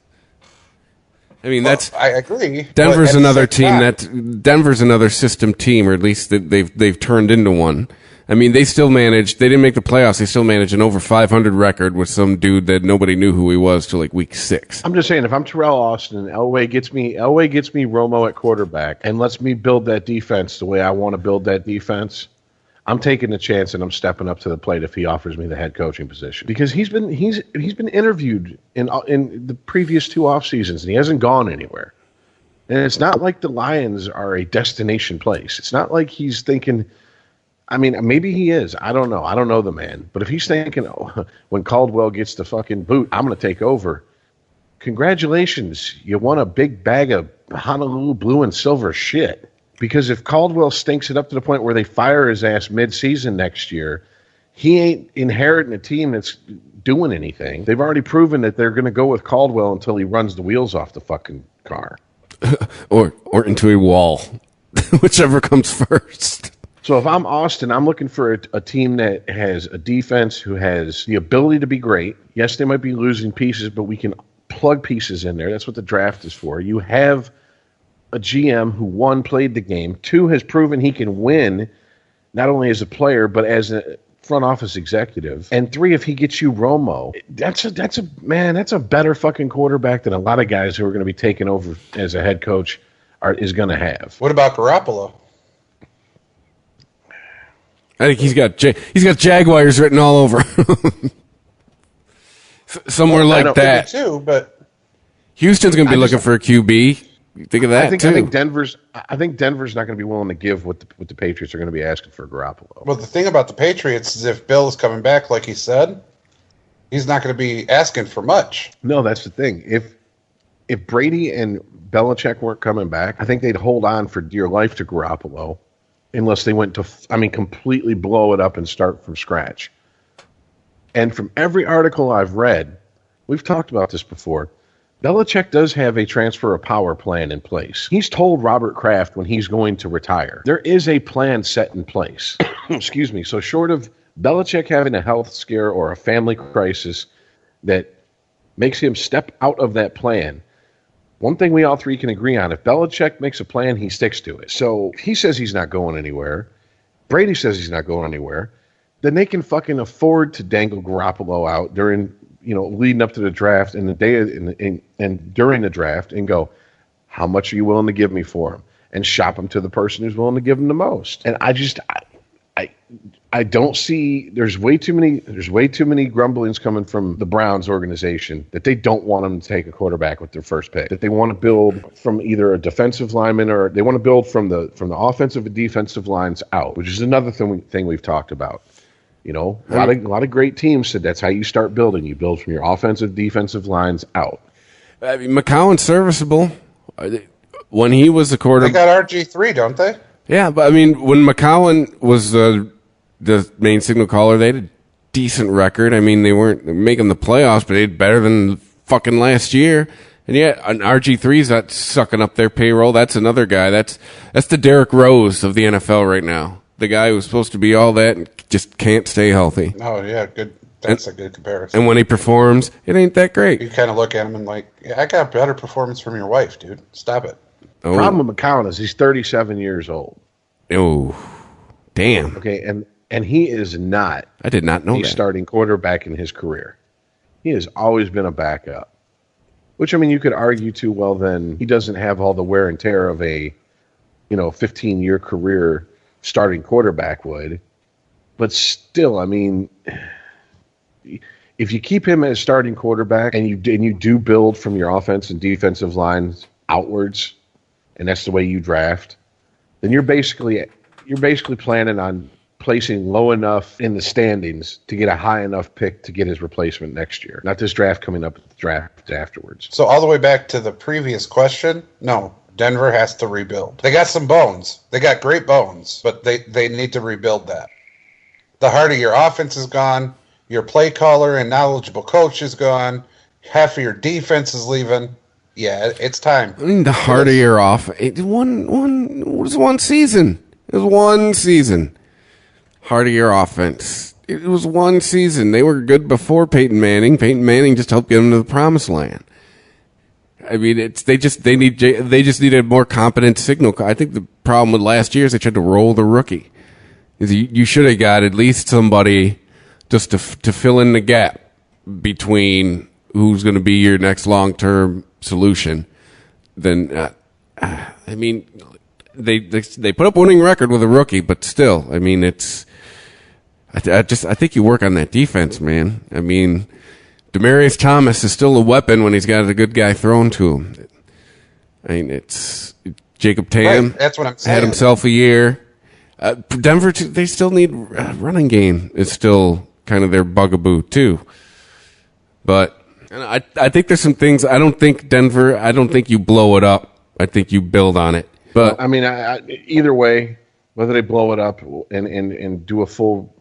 E: I mean, I agree. Denver's another team Denver's another system team, or at least they've turned into one. I mean, they still managed. They didn't make the playoffs. They still managed an over 500 record with some dude that nobody knew who he was till like week 6.
G: I'm just saying, if I'm Terrell Austin and Elway gets me Romo at quarterback and lets me build that defense the way I want to build that defense, I'm taking the chance and I'm stepping up to the plate if he offers me the head coaching position, because he's been interviewed in the previous 2 off seasons and he hasn't gone anywhere. And it's not like the Lions are a destination place. It's not like he's thinking. I mean, maybe he is. I don't know. I don't know the man. But if he's thinking, when Caldwell gets the fucking boot, I'm going to take over. Congratulations. You won a big bag of Honolulu blue and silver shit. Because if Caldwell stinks it up to the point where they fire his ass mid-season next year, he ain't inheriting a team that's doing anything. They've already proven that they're going to go with Caldwell until he runs the wheels off the fucking car.
E: or into a wall. Whichever comes first.
G: So if I'm Austin, I'm looking for a team that has a defense who has the ability to be great. Yes, they might be losing pieces, but we can plug pieces in there. That's what the draft is for. You have a GM who, 1, played the game, 2, has proven he can win, not only as a player, but as a front office executive, and 3, if he gets you Romo, that's a better fucking quarterback than a lot of guys who are going to be taking over as a head coach is going to have.
F: What about Garoppolo?
E: I think he's got Jaguars written all over. Somewhere like that.
F: Too, but
E: Houston's going to be looking for a QB. You think of that too.
G: I think Denver's not going to be willing to give what the Patriots are going to be asking for Garoppolo.
F: Well, the thing about the Patriots is if Bill is coming back, like he said, he's not going to be asking for much.
G: No, that's the thing. If Brady and Belichick weren't coming back, I think they'd hold on for dear life to Garoppolo. Unless they went to, completely blow it up and start from scratch. And from every article I've read, we've talked about this before, Belichick does have a transfer of power plan in place. He's told Robert Kraft when he's going to retire. There is a plan set in place. Excuse me. So short of Belichick having a health scare or a family crisis that makes him step out of that plan, one thing we all 3 can agree on, if Belichick makes a plan, he sticks to it. So if he says he's not going anywhere, Brady says he's not going anywhere, then they can fucking afford to dangle Garoppolo out during, leading up to the draft and the day and during the draft and go, how much are you willing to give me for him? And shop him to the person who's willing to give him the most. And I don't see, there's way too many grumblings coming from the Browns organization that they don't want them to take a quarterback with their first pick, that they want to build from either a defensive lineman or they want to build from the offensive and defensive lines out, which is another thing we've talked about. A lot of great teams said that's how you start building. You build from your offensive, defensive lines out.
E: I mean, McCown's serviceable. When he was the quarterback,
F: they got RG3, don't they?
E: Yeah, but I mean, when McCown was the main signal caller, they had a decent record. I mean, they weren't making the playoffs, but they did better than fucking last year. And yet, an RG3's not sucking up their payroll. That's another guy. That's the Derrick Rose of the NFL right now. The guy who's supposed to be all that and just can't stay healthy.
F: Oh, yeah, good. That's a good comparison.
E: And when he performs, it ain't that great.
F: You kind of look at him and like, yeah, I got better performance from your wife, dude. Stop it.
G: The problem with McCown is he's 37 years old.
E: Oh, damn.
G: Okay, and he is not.
E: I did not know
G: a
E: that.
G: Starting quarterback in his career. he has always been a backup. Which, I mean, you could argue too, well, then he doesn't have all the wear and tear of a, 15-year career starting quarterback would. But still, I mean, if you keep him as starting quarterback and you do build from your offense and defensive lines outwards, and that's the way you draft, then you're basically planning on placing low enough in the standings to get a high enough pick to get his replacement next year. Not this draft coming up, the draft afterwards.
F: So all the way back to the previous question, no, Denver has to rebuild. They got some bones. They got great bones, but they need to rebuild that. The heart of your offense is gone. Your play caller and knowledgeable coach is gone. Half of your defense is leaving. Yeah, it's time.
E: I mean, the heart of your offense. It was one season. It was one season. Heart of your offense. It was one season. They were good before Peyton Manning. Peyton Manning just helped get them to the promised land. I mean, they just need a more competent signal. I think the problem with last year is they tried to roll the rookie. You should have got at least somebody just to fill in the gap between who's going to be your next long-term solution. Then, I mean, they put up a winning record with a rookie, but still, I mean, I think you work on that defense, man. I mean, Demaryius Thomas is still a weapon when he's got a good guy thrown to him. I mean, it's Jacob Tatum.
F: Right, that's what I'm saying.
E: Had himself a year. Denver, they still need running game. Is still kind of their bugaboo too. But I think there's some things. I don't think you blow it up. I think you build on it. But
G: I mean, either way, whether they blow it up and do a full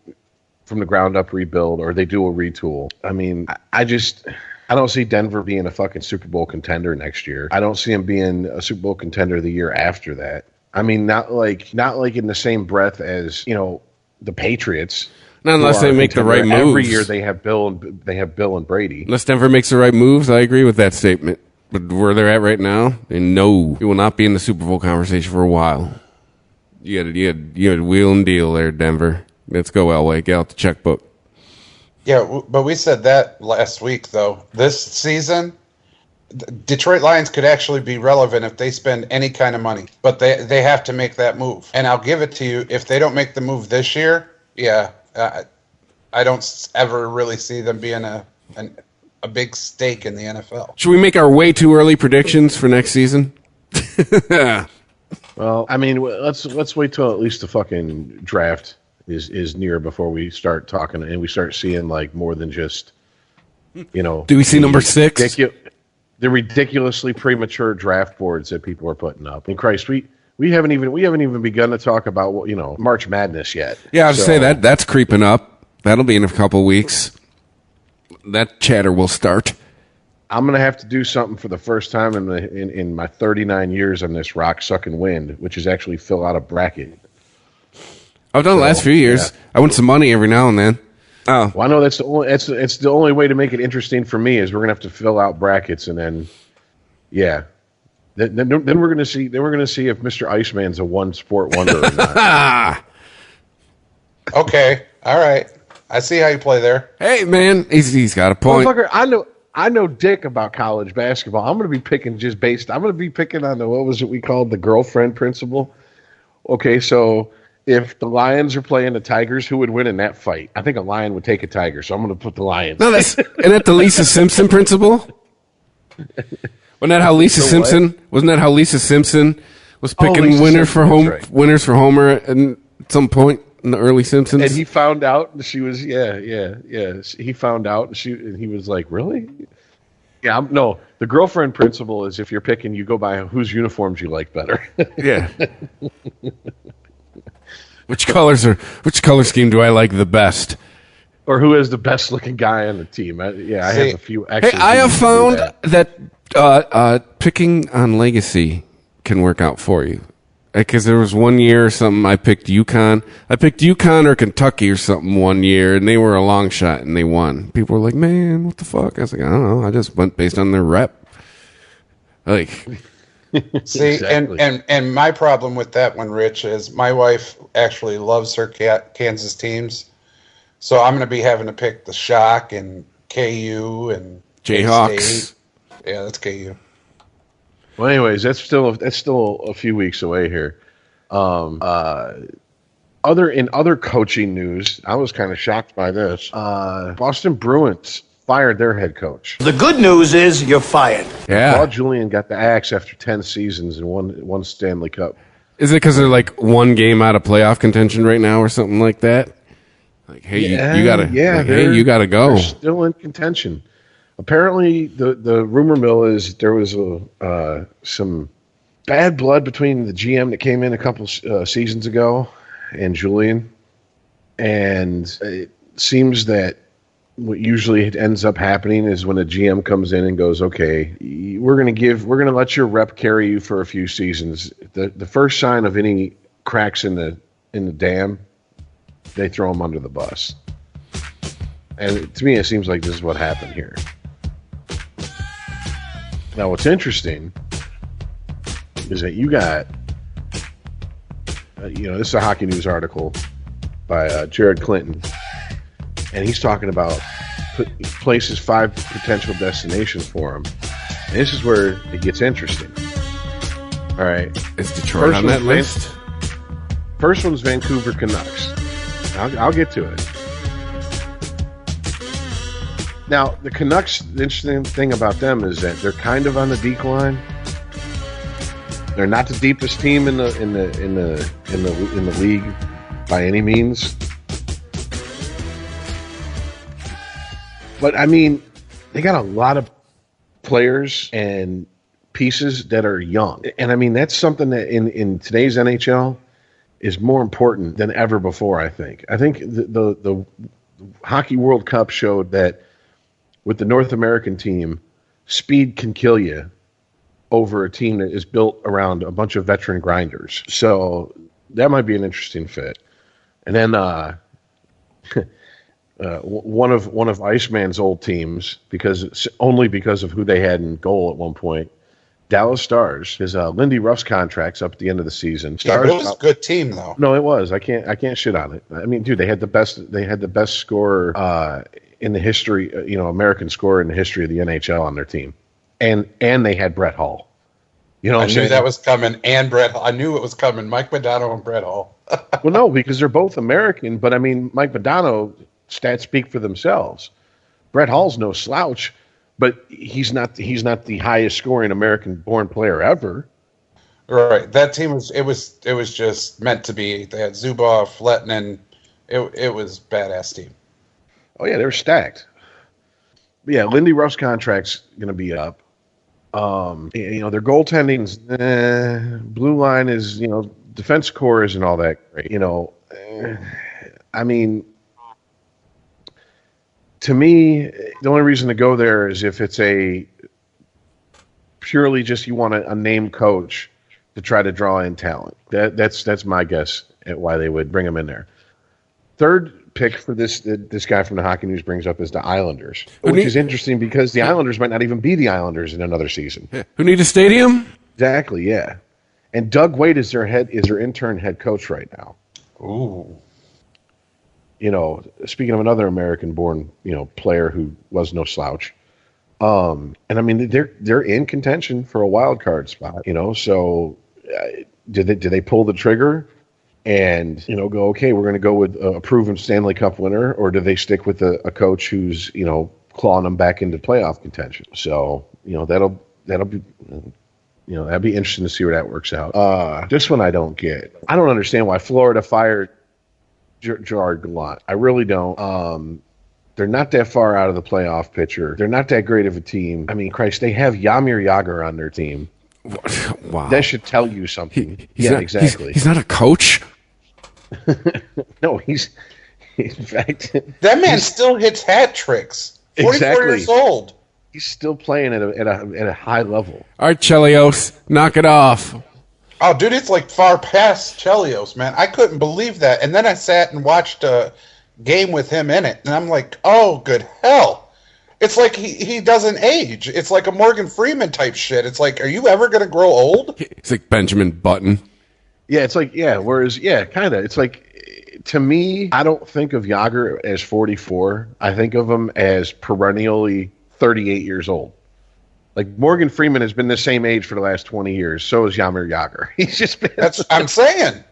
G: from the ground up rebuild or they do a retool. I mean, I don't see Denver being a fucking Super Bowl contender next year. I don't see them being a Super Bowl contender the year after that. I mean, not like in the same breath as, the Patriots.
E: Not unless they make the right moves.
G: Every year they have Bill and Brady.
E: Unless Denver makes the right moves, I agree with that statement. But where they're at right now, no, you will not be in the Super Bowl conversation for a while. You had wheel and deal there, Denver. Let's go, Elway. Get out the checkbook.
F: Yeah, but we said that last week, though. This season, Detroit Lions could actually be relevant if they spend any kind of money. But they have to make that move. And I'll give it to you, if they don't make the move this year, I don't ever really see them being a big stake in the NFL.
E: Should we make our way too early predictions for next season?
G: Well, I mean, let's wait till at least the fucking draft is near before we start talking and we start seeing like more than just, Do
E: we see number 6?
G: The ridiculously premature draft boards that people are putting up. And Christ, we haven't even begun to talk about March Madness yet.
E: Yeah, I was say that's creeping up. That'll be in a couple weeks. That chatter will start.
G: I'm gonna have to do something for the first time in my 39 years on this rock sucking wind, which is actually fill out a bracket.
E: I've done the last few years. Yeah. I win some money every now and then. Oh,
G: well, I know it's the only way to make it interesting for me is we're gonna have to fill out brackets and then, yeah. Then we're gonna see. Then we're gonna see if Mr. ICEman's a one sport wonder or not.
F: Okay, all right. I see how you play there.
E: Hey, man, he's got a point.
G: I know dick about college basketball. I'm gonna be picking I'm gonna be picking on what was it we called the girlfriend principle. Okay, so if the Lions are playing the Tigers, who would win in that fight? I think a lion would take a tiger, so I'm gonna put the Lions.
E: No, isn't that the Lisa Simpson principle? Wasn't that how Lisa Simpson was picking winners for Homer at some point in the early Simpsons?
G: And he found out she was He found out and he was like, really? Yeah, no. The girlfriend principle is if you're picking, you go by whose uniforms you like better.
E: Yeah. Which color scheme do I like the best?
G: Or who is the best looking guy on the team? I have a few.
E: Hey, I have found that picking on legacy can work out for you. Because there was one year or something I picked UConn. I picked UConn or Kentucky or something one year, and they were a long shot, and they won. People were like, man, what the fuck? I was like, I don't know. I just went based on their rep. Like,
F: see,
G: exactly.
F: and my problem with that one, Rich, is my wife actually loves her Kansas teams. So I'm going to be having to pick the Shock and KU and
E: Jayhawks.
F: State. Yeah, that's KU.
G: Well, anyways, that's still a few weeks away here. Other coaching news, I was kind of shocked by this. Boston Bruins fired their head coach.
H: The good news is you're fired.
E: Yeah.
G: Claude Julien got the axe after 10 seasons and one Stanley Cup.
E: Is it because they're like one game out of playoff contention right now or something like that? Like, hey, you gotta, you gotta go.
G: They're still in contention. Apparently, the rumor mill is there was some bad blood between the GM that came in a couple seasons ago and Julien, and it seems that what usually ends up happening is when a GM comes in and goes, okay, we're gonna let your rep carry you for a few seasons. The first sign of any cracks in the dam, they throw them under the bus. And to me, it seems like this is what happened here. Now, what's interesting is that you got, this is a Hockey News article by Jared Clinton, and he's talking about places 5 potential destinations for him. And this is where it gets interesting. All right.
E: Is Detroit on that list?
G: First one's Vancouver Canucks. I'll get to it. Now, the Canucks, the interesting thing about them is that they're kind of on the decline. They're not the deepest team in the league by any means. But I mean, they got a lot of players and pieces that are young. And I mean, that's something that in today's NHL is more important than ever before, I think. I think the Hockey World Cup showed that with the North American team, speed can kill you over a team that is built around a bunch of veteran grinders. So that might be an interesting fit. And then one of ICEman's old teams, only because of who they had in goal at one point, Dallas Stars. His Lindy Ruff's contract's up at the end of the season. Stars,
F: it was a good team though.
G: No, it was. I can't shit on it. I mean, dude, they had the best scorer in the history, American scorer in the history of the NHL on their team, and they had Brett Hall.
F: I knew that was coming, and Brett Hall. I knew it was coming. Mike Modano and Brett Hall.
G: Well, no, because they're both American, but I mean, Mike Modano stats speak for themselves. Brett Hall's no slouch, but he's not the highest scoring American-born player ever.
F: Right. That team was just meant to be. They had Zubov, Lettinen. It was a badass team.
G: Oh yeah, they were stacked. But yeah, Lindy Ruff's contract's going to be up. Their goaltending's blue line is, defense core isn't all that great. I mean, to me, the only reason to go there is if it's a purely just you want a named coach to try to draw in talent. That's my guess at why they would bring him in there. Third pick for this guy from the Hockey News brings up is the Islanders, which is interesting because the Islanders might not even be the Islanders in another season.
E: Who need a stadium?
G: Exactly, yeah. And Doug Wade is their intern head coach right now.
F: Ooh.
G: Speaking of another American-born, player who was no slouch. And I mean, they're in contention for a wild card spot. So did they pull the trigger and go, okay, we're going to go with a proven Stanley Cup winner, or do they stick with a coach who's clawing them back into playoff contention? So that'll be that'd be interesting to see where that works out. This one I don't get. I don't understand why Florida fired Gerard Gallant. I really don't. They're not that far out of the playoff picture. They're not that great of a team. I mean, Christ, they have Jaromir Jagr on their team.
E: Wow.
G: That should tell you something. Exactly.
E: He's not a coach.
G: No, he's in fact
F: that man still hits hat tricks. 44 years old.
G: He's still playing at a high level.
E: All right, Chelios, knock it off.
F: Oh, dude, it's like far past Chelios, man. I couldn't believe that. And then I sat and watched a game with him in it, and I'm like, oh, good hell. It's like he doesn't age. It's like a Morgan Freeman type shit. It's like, are you ever going to grow old?
E: He's like Benjamin Button.
G: Yeah, it's like, kind of. It's like, to me, I don't think of Jágr as 44. I think of him as perennially 38 years old. Like, Morgan Freeman has been the same age for the last 20 years. So is Jaromir Jágr. He's just been...
F: That's I'm saying.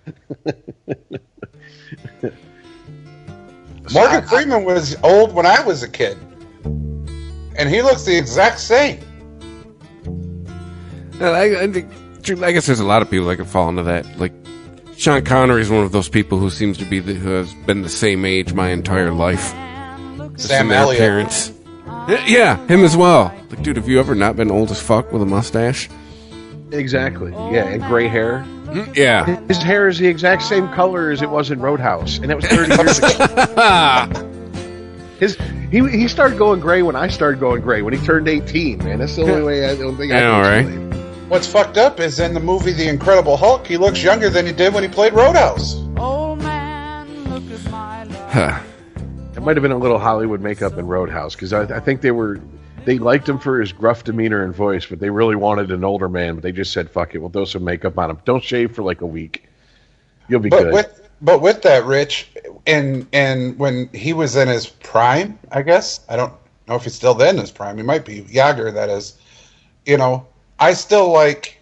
F: Morgan Freeman was old when I was a kid. And he looks the exact same.
E: I guess there's a lot of people that can fall into that. Like, Sean Connery is one of those people who seems to be who has been the same age my entire life.
F: Sam Elliott.
E: Parents. Yeah, him as well. Like, dude, have you ever not been old as fuck with a mustache?
G: Exactly. Yeah, and gray hair.
E: Yeah.
G: His hair is the exact same color as it was in Roadhouse, and that was 30 years ago. He started going gray when I started going gray, when he turned 18, man. That's the only way I don't think I can explain.
F: What's fucked up is in the movie The Incredible Hulk, he looks younger than he did when he played Roadhouse.
I: Oh man, look at my love.
E: Huh.
G: It might have been a little Hollywood makeup in Roadhouse, because I think they liked him for his gruff demeanor and voice, but they really wanted an older man, but they just said, fuck it, we'll throw some makeup on him. Don't shave for like a week. You'll be good.
F: But with that, Rich, and when he was in his prime, I guess, I don't know if he's still in his prime, he might be, Jágr, that is, I still like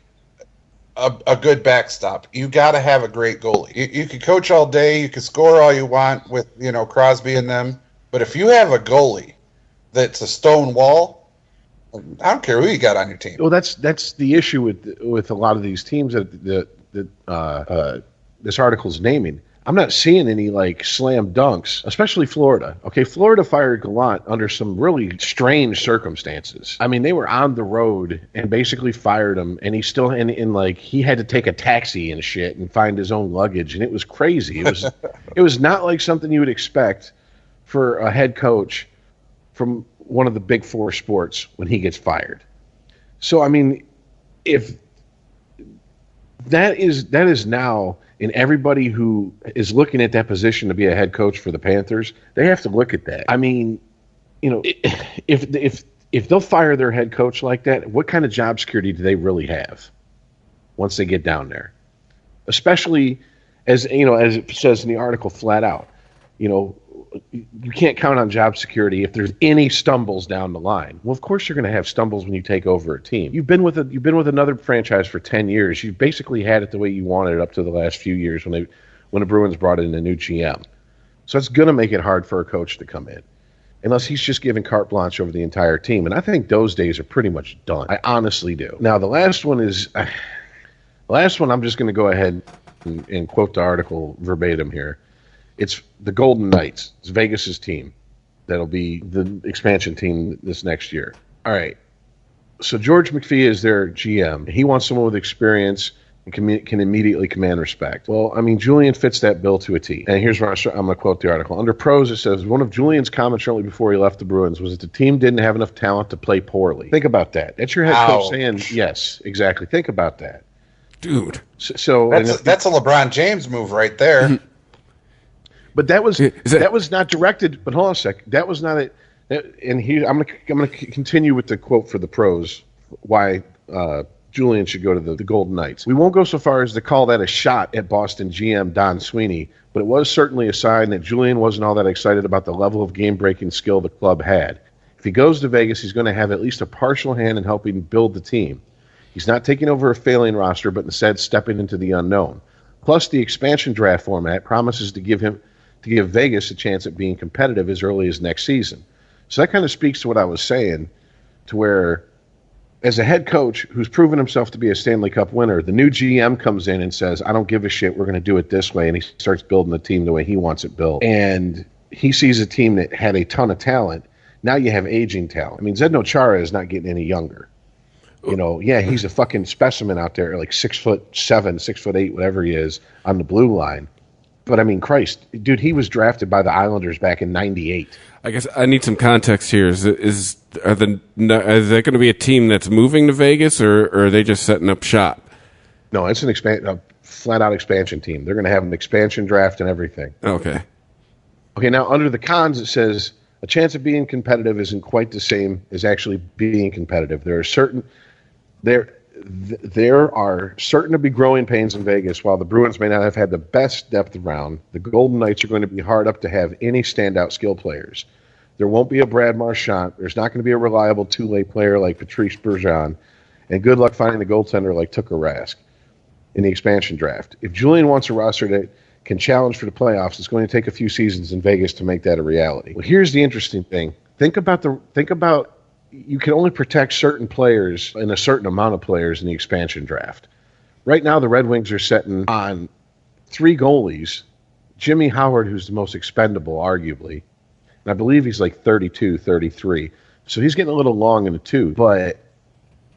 F: a good backstop. You got to have a great goalie. You can coach all day, you can score all you want with, Crosby and them, but if you have a goalie that's a stone wall, I don't care who you got on your team.
G: Well, that's the issue with a lot of these teams that this article's naming. I'm not seeing any like slam dunks, especially Florida. Okay, Florida fired Gallant under some really strange circumstances. I mean, they were on the road and basically fired him, and he still he had to take a taxi and shit and find his own luggage, and it was crazy. It was not like something you would expect for a head coach from one of the big four sports when he gets fired. So, I mean, if that is now, and everybody who is looking at that position to be a head coach for the Panthers, they have to look at that. I mean, if they'll fire their head coach like that, what kind of job security do they really have once they get down there? Especially as it says in the article flat out, you can't count on job security if there's any stumbles down the line. Well, of course you're going to have stumbles when you take over a team. You've been with another franchise for 10 years. You've basically had it the way you wanted it up to the last few years when the Bruins brought in a new GM. So it's going to make it hard for a coach to come in, unless he's just giving carte blanche over the entire team. And I think those days are pretty much done. I honestly do. Now, the last one I'm just going to go ahead and quote the article verbatim here. It's the Golden Knights. It's Vegas's team. That'll be the expansion team this next year. All right. So George McPhee is their GM. He wants someone with experience and can immediately command respect. Well, I mean, Julian fits that bill to a T. And here's where I'm going to quote the article. Under pros, it says, one of Julian's comments shortly before he left the Bruins was that the team didn't have enough talent to play poorly. Think about that. That's your head coach saying, yes, exactly. Think about that.
E: Dude.
G: So
F: that's a LeBron James move right there.
G: But that was not directed. But hold on a sec. That was not it. And here I'm going to continue with the quote for the pros. Why Julian should go to the Golden Knights. We won't go so far as to call that a shot at Boston GM Don Sweeney, but it was certainly a sign that Julian wasn't all that excited about the level of game-breaking skill the club had. If he goes to Vegas, he's going to have at least a partial hand in helping build the team. He's not taking over a failing roster, but instead stepping into the unknown. Plus, the expansion draft format promises to give Vegas a chance at being competitive as early as next season. So that kind of speaks to what I was saying, to where as a head coach who's proven himself to be a Stanley Cup winner, the new GM comes in and says, I don't give a shit, we're going to do it this way, and he starts building the team the way he wants it built. And he sees a team that had a ton of talent. Now you have aging talent. I mean, Zdeno Chara is not getting any younger. He's a fucking specimen out there, like 6'7", 6'8", whatever he is, on the blue line. But I mean, Christ, dude, he was drafted by the Islanders back in '98.
E: I guess I need some context here. Is there going to be a team that's moving to Vegas, or are they just setting up shop?
G: No, it's a flat-out expansion team. They're going to have an expansion draft and everything.
E: Okay.
G: Now, under the cons, it says a chance of being competitive isn't quite the same as actually being competitive. There there are certain to be growing pains in Vegas. While the Bruins may not have had the best depth around, the Golden Knights are going to be hard up to have any standout skill players. There won't be a Brad Marchand. There's not going to be a reliable two-way player like Patrice Bergeron. And good luck finding the goaltender like Tuukka Rask in the expansion draft. If Julian wants a roster that can challenge for the playoffs, it's going to take a few seasons in Vegas to make that a reality. Well, here's the interesting thing. Think about you can only protect certain players and a certain amount of players in the expansion draft. Right now, the Red Wings are sitting on 3 goalies. Jimmy Howard, who's the most expendable, arguably. And I believe he's like 32, 33. So he's getting a little long in the tooth. But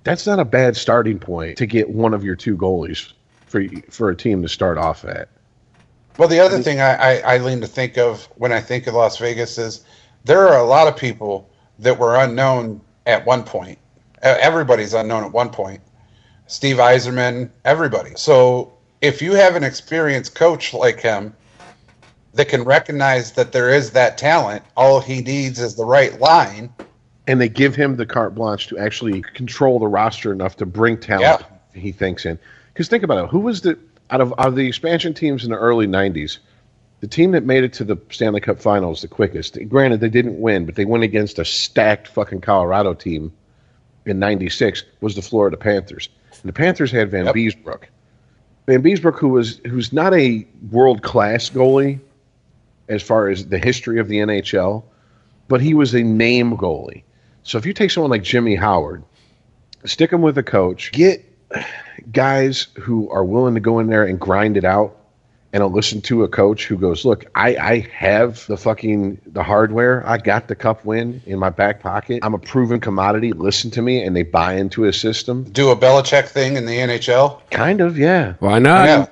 G: that's not a bad starting point to get one of your 2 goalies for a team to start off at.
F: Well, the other thing I lean to think of when I think of Las Vegas is there are a lot of people that were unknown at one point. Everybody's unknown at one point. Steve ICEman, everybody. So if you have an experienced coach like him that can recognize that there is that talent, all he needs is the right line.
G: And they give him the carte blanche to actually control the roster enough to bring talent he thinks in. Because think about it. Who was out of the expansion teams in the early 90s, the team that made it to the Stanley Cup Finals the quickest? Granted, they didn't win, but they went against a stacked fucking Colorado team in 96, was the Florida Panthers. And the Panthers had Van Beesbrook. Van Beesbrook, who's not a world-class goalie as far as the history of the NHL, but he was a name goalie. So if you take someone like Jimmy Howard, stick him with a coach, get guys who are willing to go in there and grind it out, and I'll listen to a coach who goes, look, I have the hardware. I got the cup win in my back pocket. I'm a proven commodity. Listen to me, and they buy into his system.
F: Do a Belichick thing in the NHL?
G: Kind of, yeah.
E: Why not?
F: Yeah.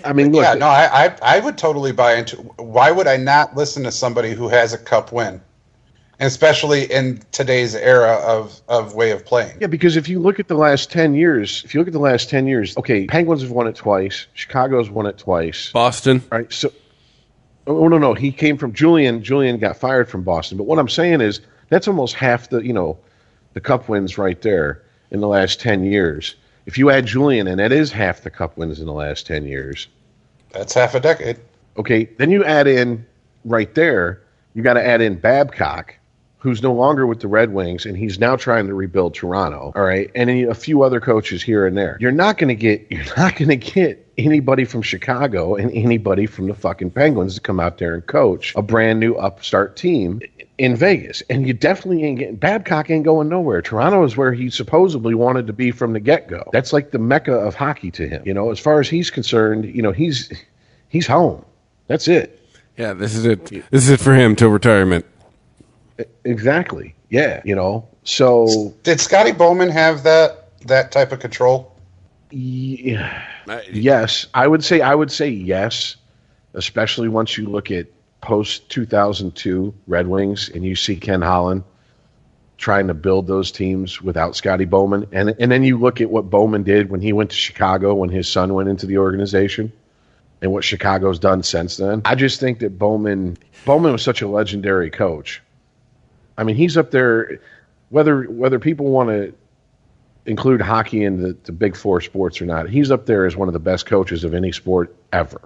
G: I mean, look.
F: Yeah, no, I would totally buy into. Why would I not listen to somebody who has a cup win? And especially in today's era of way of playing.
G: Yeah, because if you look at the last 10 years, okay, Penguins have won it twice. Chicago's won it twice.
E: Boston.
G: Right. So, no. He came from Julian. Julian got fired from Boston. But what I'm saying is that's almost half the cup wins right there in the last 10 years. If you add Julian, and that is half the cup wins in the last 10 years.
F: That's half a decade.
G: Okay, then you add in right there, you got to add in Babcock, who's no longer with the Red Wings, and he's now trying to rebuild Toronto. All right, and then a few other coaches here and there. You're not going to get anybody from Chicago and anybody from the fucking Penguins to come out there and coach a brand new upstart team in Vegas. And you definitely ain't getting Babcock ain't going nowhere. Toronto is where he supposedly wanted to be from the get-go. That's like the mecca of hockey to him. As far as he's concerned, he's home. That's it.
E: Yeah, this is it. This is it for him till retirement.
G: Exactly. Yeah. So
F: did Scotty Bowman have that type of control?
G: Yeah. Yes, I would say yes, especially once you look at post 2002 Red Wings and you see Ken Holland trying to build those teams without Scotty Bowman, and then you look at what Bowman did when he went to Chicago when his son went into the organization, and what Chicago's done since then. I just think that Bowman was such a legendary coach. I mean, he's up there, whether people want to include hockey in the big 4 sports or not, he's up there as one of the best coaches of any sport ever.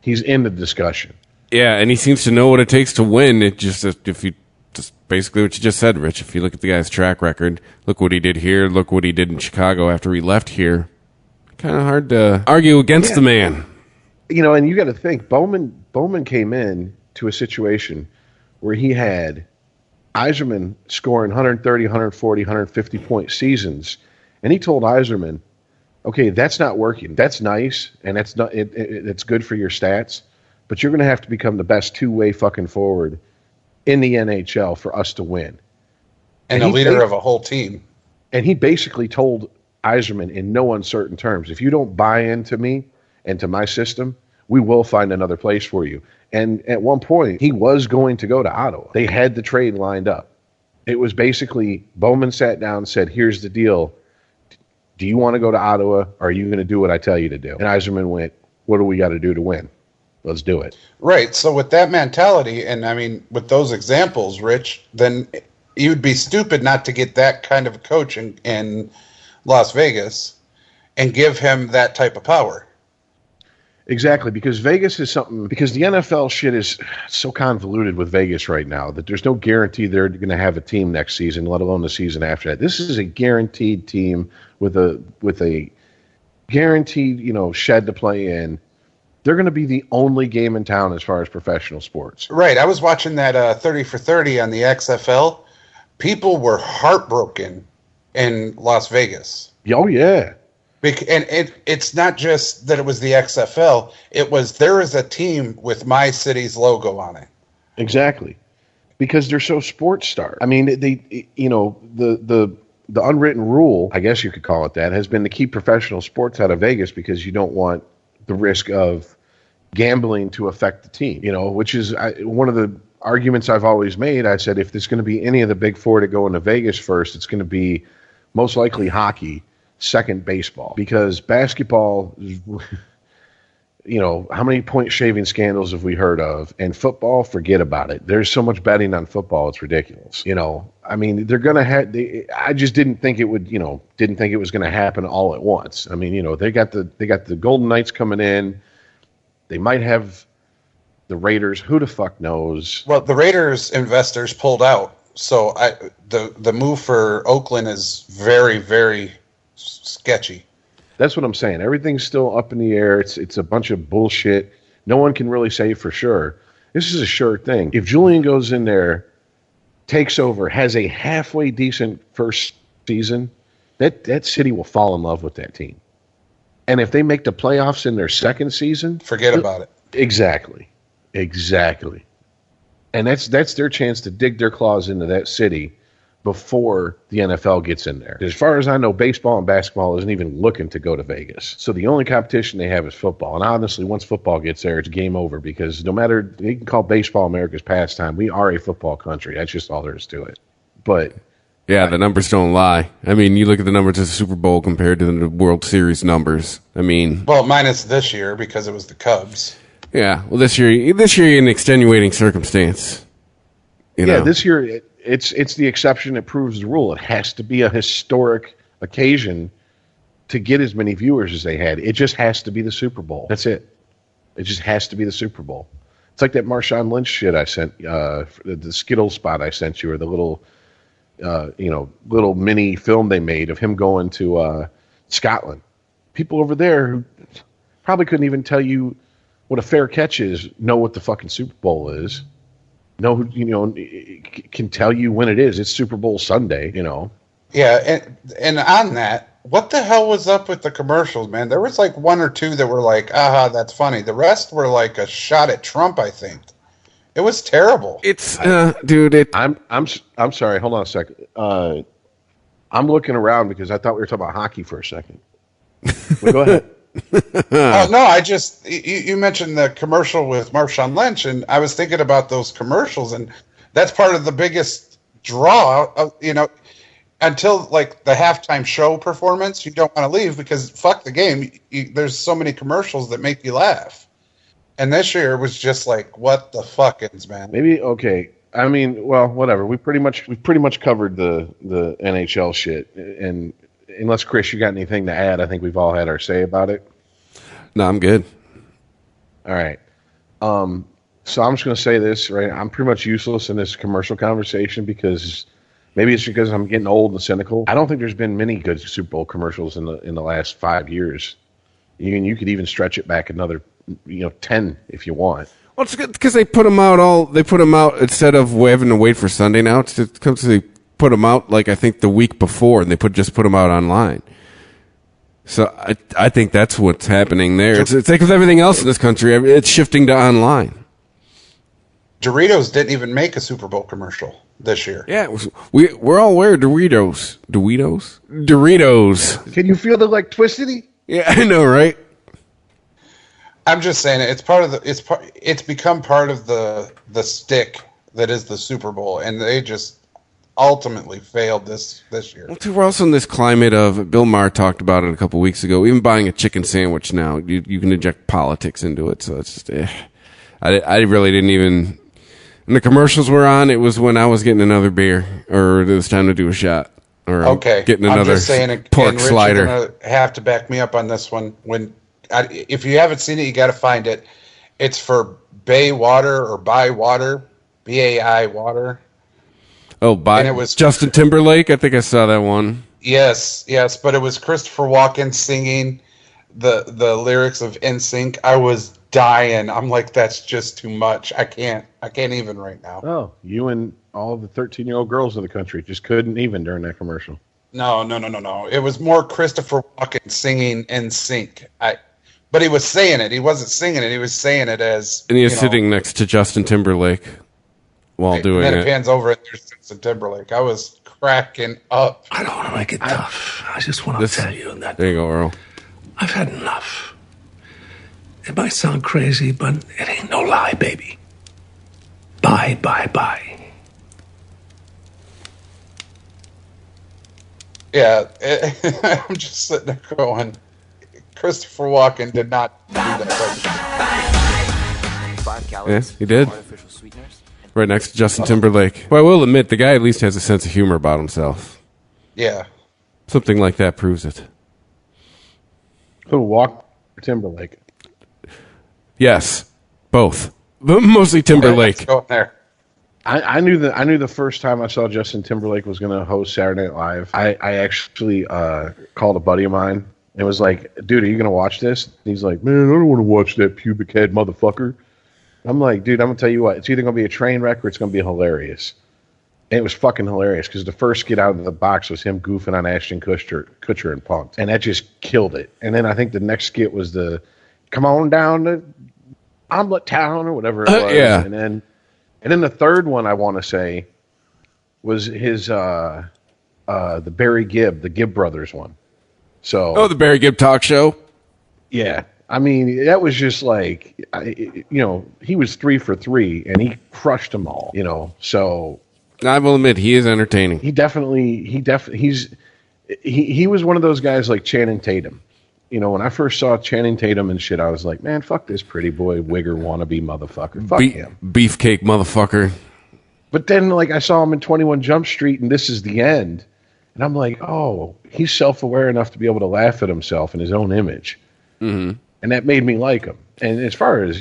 G: He's in the discussion.
E: Yeah, and he seems to know what it takes to win. It just basically what you just said, Rich. If you look at the guy's track record, look what he did here, look what he did in Chicago after he left here. Kind of hard to argue against the man.
G: And you got to think, Bowman came in to a situation where he had ICEman scoring 130, 140, 150-point seasons, and he told ICEman, okay, that's not working. That's nice, and that's not it's good for your stats, but you're going to have to become the best two-way fucking forward in the NHL for us to win.
F: And a leader of a whole team.
G: And he basically told ICEman in no uncertain terms, if you don't buy into me and to my system, we will find another place for you. And at one point, he was going to go to Ottawa. They had the trade lined up. It was basically Bowman sat down and said, here's the deal. Do you want to go to Ottawa, or are you going to do what I tell you to do? And ICEman went, what do we got to do to win? Let's do it.
F: Right. So with that mentality, and I mean, with those examples, Rich, then you'd be stupid not to get that kind of coach in Las Vegas and give him that type of power.
G: Exactly, because Vegas is something, because the NFL shit is so convoluted with Vegas right now that there's no guarantee they're going to have a team next season, let alone the season after that. This is a guaranteed team with a guaranteed, shed to play in. They're going to be the only game in town as far as professional sports.
F: Right. I was watching that 30 for 30 on the XFL. People were heartbroken in Las Vegas.
G: Oh, yeah.
F: And it's not just that it was the XFL. It was, there is a team with my city's logo on it.
G: Exactly. Because they're so sports star. I mean, the unwritten rule, I guess you could call it that, has been to keep professional sports out of Vegas because you don't want the risk of gambling to affect the team, which is one of the arguments I've always made. I said, if there's going to be any of the big four to go into Vegas first, it's going to be most likely hockey, second baseball, because basketball, how many point shaving scandals have we heard of? And football, forget about it. There's so much betting on football, it's ridiculous. I mean, they're going to have, I just didn't think it would, didn't think it was going to happen all at once. I mean, they got the Golden Knights coming in. They might have the Raiders. Who the fuck knows?
F: Well, the Raiders investors pulled out. So the move for Oakland is very, very sketchy.
G: That's what I'm saying. Everything's still up in the air. It's a bunch of bullshit. No one can really say for sure. This is a sure thing. If Julian goes in there, takes over, has a halfway decent first season, that city will fall in love with that team. And if they make the playoffs in their second season,
F: forget about it.
G: Exactly. And that's their chance to dig their claws into that city before the NFL gets in there. As far as I know, baseball and basketball isn't even looking to go to Vegas. So the only competition they have is football. And honestly, once football gets there, it's game over, because no matter, you can call baseball America's pastime, we are a football country. That's just all there is to it. But
E: yeah, the numbers don't lie. I mean, you look at the numbers of the Super Bowl compared to the World Series numbers. I mean,
F: well, minus this year because it was the Cubs.
E: Yeah, well, this year an extenuating circumstance.
G: This year it's the exception that proves the rule. It has to be a historic occasion to get as many viewers as they had. It just has to be the Super Bowl. That's it. It just has to be the Super Bowl. It's like that Marshawn Lynch shit I sent, the Skittles spot I sent you, or the little mini film they made of him going to Scotland. People over there who probably couldn't even tell you what a fair catch is know what the fucking Super Bowl is. Can tell you when it is. It's Super Bowl Sunday,
F: Yeah, and on that, what the hell was up with the commercials, man? There was like one or two that were like, aha, that's funny. The rest were like a shot at Trump, I think. It was terrible.
E: It's dude.
G: I'm sorry. Hold on a second. I'm looking around because I thought we were talking about hockey for a second. Well, go ahead.
F: No, you mentioned the commercial with Marshawn Lynch, and I was thinking about those commercials, and that's part of the biggest draw. Until like the halftime show performance, you don't want to leave because fuck the game. There's so many commercials that make you laugh. And this year was just like, what the fuckins, man.
G: Maybe okay. I mean, well, whatever. We've pretty much covered the NHL shit. And unless Chris, you got anything to add, I think we've all had our say about it.
E: No, I'm good.
G: All right. So I'm just going to say this, right? I'm pretty much useless in this commercial conversation because maybe it's because I'm getting old and cynical. I don't think there's been many good Super Bowl commercials in the last 5 years. You could even stretch it back another 10 if you want.
E: Well, it's good because they put them out instead of having to wait for Sunday now. They put them out like I think the week before, and they just put them out online. So I think that's what's happening there. It's like with everything else in this country, it's shifting to online.
F: Doritos didn't even make a Super Bowl commercial this year.
E: Yeah, we're all aware of Doritos.
G: Can you feel the electricity?
E: Yeah, I know, right?
F: I'm just saying it's become part of the stick that is the Super Bowl, and they just ultimately failed this year.
E: Well, too, we're also in this climate of, Bill Maher talked about it a couple weeks ago, even buying a chicken sandwich now, you can inject politics into it, so it's just, I really didn't even, when the commercials were on, it was when I was getting another beer, or it was time to do a shot. Or
F: okay,
E: getting
F: I'm
E: another
F: just saying,
E: pork
F: and Rich,
E: slider.
F: you're gonna have to back me up on this one. If you haven't seen it, you got to find it. It's for Bay Water or By Water, BAI Water.
E: Oh, by
F: and it was
E: Justin Timberlake. I think I saw that one.
F: Yes, but it was Christopher Walken singing the lyrics of NSYNC. I was dying. I'm like, that's just too much. I can't even right now.
G: Oh, you and all the 13-year-old girls in the country just couldn't even during that commercial.
F: No. It was more Christopher Walken singing NSYNC. But he was saying it. He wasn't singing it. He was saying it as.
E: And he was sitting next to Justin Timberlake while doing
F: and then
E: it.
F: It pans over and there's Justin Timberlake. I was cracking up.
H: I don't want to make it tough. I just want to tell you that.
E: There you go, Earl.
H: I've had enough. It might sound crazy, but it ain't no lie, baby. Bye.
F: Yeah, I'm just sitting there going, Christopher Walken did not do that.
E: Yeah, he did. Right next to Justin Timberlake. Well, I will admit, the guy at least has a sense of humor about himself.
F: Yeah.
E: Something like that proves it.
G: Who, Walker or Timberlake?
E: Yes, both. But mostly Timberlake.
F: Let's go there.
G: I knew the first time I saw Justin Timberlake was going to host Saturday Night Live. I actually called a buddy of mine and was like, dude, are you going to watch this? And he's like, man, I don't want to watch that pubic head motherfucker. I'm like, dude, I'm going to tell you what. It's either going to be a train wreck or it's going to be hilarious. And it was fucking hilarious because the first skit out of the box was him goofing on Ashton Kutcher and Punk'd. And that just killed it. And then I think the next skit was the come on down to Omelet Town or whatever it was.
E: Yeah.
G: And then the third one I want to say was his the Barry Gibb, the Gibb brothers one. So
E: the Barry Gibb talk show.
G: Yeah. I mean, that was just like, he was 3 for 3 and he crushed them all, so.
E: I will admit, he is entertaining.
G: He was one of those guys like Channing Tatum. When I first saw Channing Tatum and shit, I was like, man, fuck this pretty boy wigger wannabe motherfucker. Fuck him.
E: Beefcake motherfucker.
G: But then, like, I saw him in 21 Jump Street and This Is the End. And I'm like, oh, he's self-aware enough to be able to laugh at himself and his own image.
E: Mm-hmm.
G: And that made me like him. And as far as,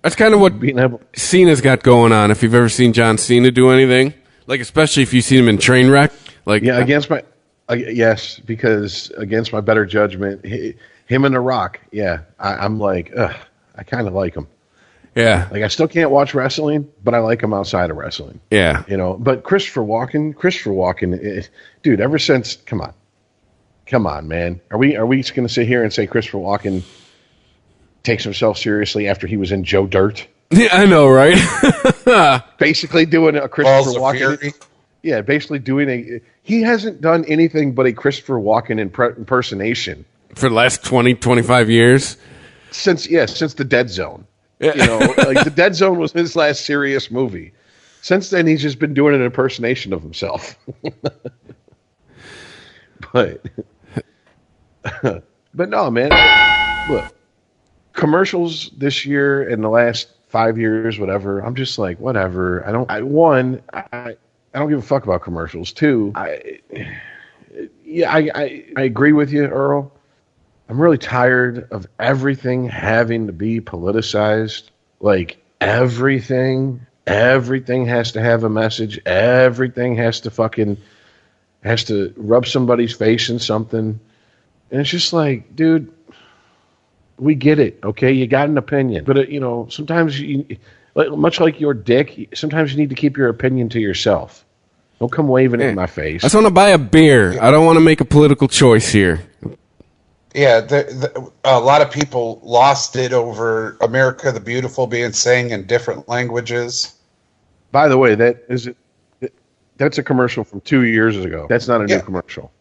E: that's kind of what Cena's got going on. If you've ever seen John Cena do anything, like especially if you see him in Trainwreck, like
G: yes, because against my better judgment, him and The Rock, I'm like, I kind of like him.
E: Yeah,
G: like I still can't watch wrestling, but I like him outside of wrestling.
E: Yeah,
G: But Christopher Walken, dude, ever since, come on, man, are we going to sit here and say Christopher Walken takes himself seriously after he was in Joe Dirt?
E: Yeah, I know, right?
G: Basically doing a Christopher
F: Walken.
G: Fury. Yeah, basically doing he hasn't done anything but a Christopher Walken impersonation
E: for the last 20, 25 years.
G: Since The Dead Zone. Like The Dead Zone was his last serious movie. Since then, he's just been doing an impersonation of himself. But no, man. Look, commercials this year and the last 5 years, whatever. I'm just like, whatever. I don't give a fuck about commercials. 2, I agree with you, Earl. I'm really tired of everything having to be politicized. Like everything has to have a message. Everything has to rub somebody's face in something. And it's just like, dude, we get it. Okay. You got an opinion, but sometimes much like your dick, sometimes you need to keep your opinion to yourself. Don't come waving it in my face.
E: I just want to buy a beer. I don't want to make a political choice here.
F: Yeah, a lot of people lost it over America the Beautiful being sang in different languages.
G: By the way, that's a commercial from 2 years ago. That's not a new commercial.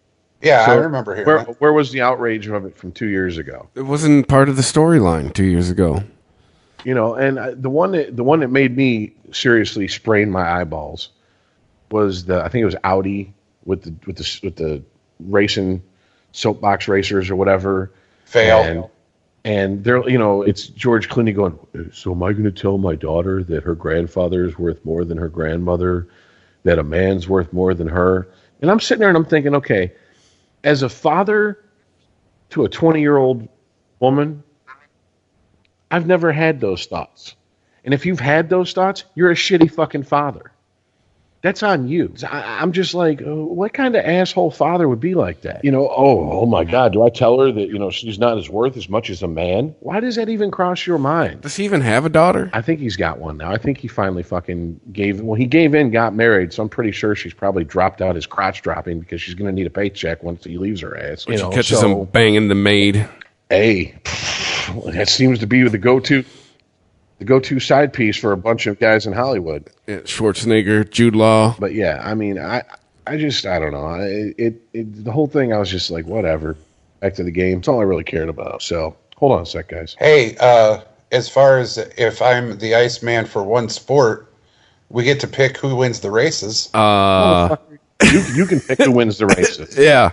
F: Yeah, so I remember hearing it.
G: Where was the outrage of it from 2 years ago?
E: It wasn't part of the storyline 2 years ago.
G: And the one that made me seriously sprain my eyeballs was I think it was Audi with the racing soapbox racers or whatever.
F: Fail.
G: And they're it's George Clooney going, so am I going to tell my daughter that her grandfather is worth more than her grandmother, that a man's worth more than her? And I'm sitting there and I'm thinking, okay, as a father to a 20-year-old woman, I've never had those thoughts. And if you've had those thoughts, you're a shitty fucking father. That's on you. I'm just like, what kind of asshole father would be like that? Oh my God, do I tell her that, she's not as worth as much as a man? Why does that even cross your mind?
E: Does he even have a daughter?
G: I think he's got one now. I think he finally fucking he gave in, got married, so I'm pretty sure she's probably dropped out his crotch dropping because she's going to need a paycheck once he leaves her ass.
E: She catches him banging the maid.
G: Hey, that seems to be the go-to side piece for a bunch of guys in Hollywood.
E: Yeah, Schwarzenegger, Jude Law.
G: But yeah, I mean, I don't know. The whole thing, I was just like, whatever. Back to the game. It's all I really cared about. So hold on a sec, guys.
F: Hey, as far as if I'm the Iceman for one sport, we get to pick who wins the races.
G: You can pick who wins the races.
E: Yeah.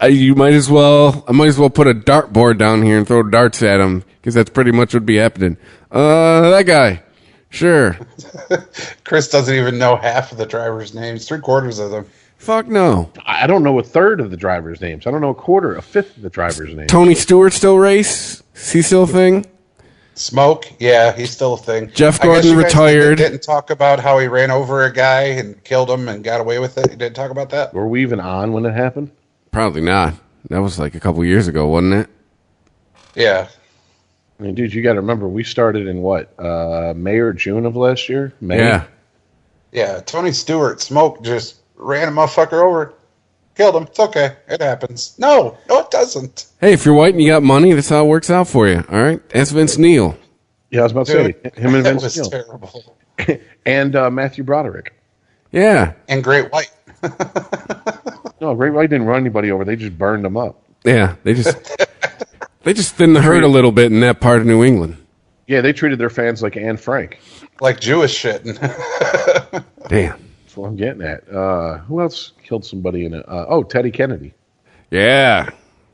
E: I might as well put a dartboard down here and throw darts at him, because that's pretty much what'd be happening. That guy. Sure.
F: Chris doesn't even know half of the drivers' names, 3/4 of them.
E: Fuck no.
G: I don't know a third of the drivers' names. I don't know a fifth of the drivers' names.
E: Tony Stewart still race? Is he still a thing?
F: Smoke, yeah, he's still a thing.
E: Jeff Gordon retired.
F: Didn't talk about how he ran over a guy and killed him and got away with it. You didn't talk about that?
G: Were we even on when it happened?
E: Probably not. That was like a couple years ago, wasn't it?
F: Yeah.
G: I mean, dude, you got to remember, we started in what, May or June of last year? May?
E: Yeah.
F: Yeah, Tony Stewart, Smoke, just ran a motherfucker over, killed him. It's okay. It happens. No, it doesn't.
E: Hey, if you're white and you got money, that's how it works out for you, all right? That's Vince Neil.
G: Yeah, I was about to say, him and Vince
F: Neil.
G: Neil.
F: That was
G: terrible. And Matthew Broderick.
E: Yeah.
F: And Great White.
G: No, Great White didn't run anybody over. They just burned them up.
E: Yeah, they just thinned the herd a little bit in that part of New England.
G: Yeah, they treated their fans like Anne Frank.
F: Like Jewish shit.
E: Damn.
G: That's what I'm getting at. Who else killed somebody in it? Teddy Kennedy.
E: Yeah.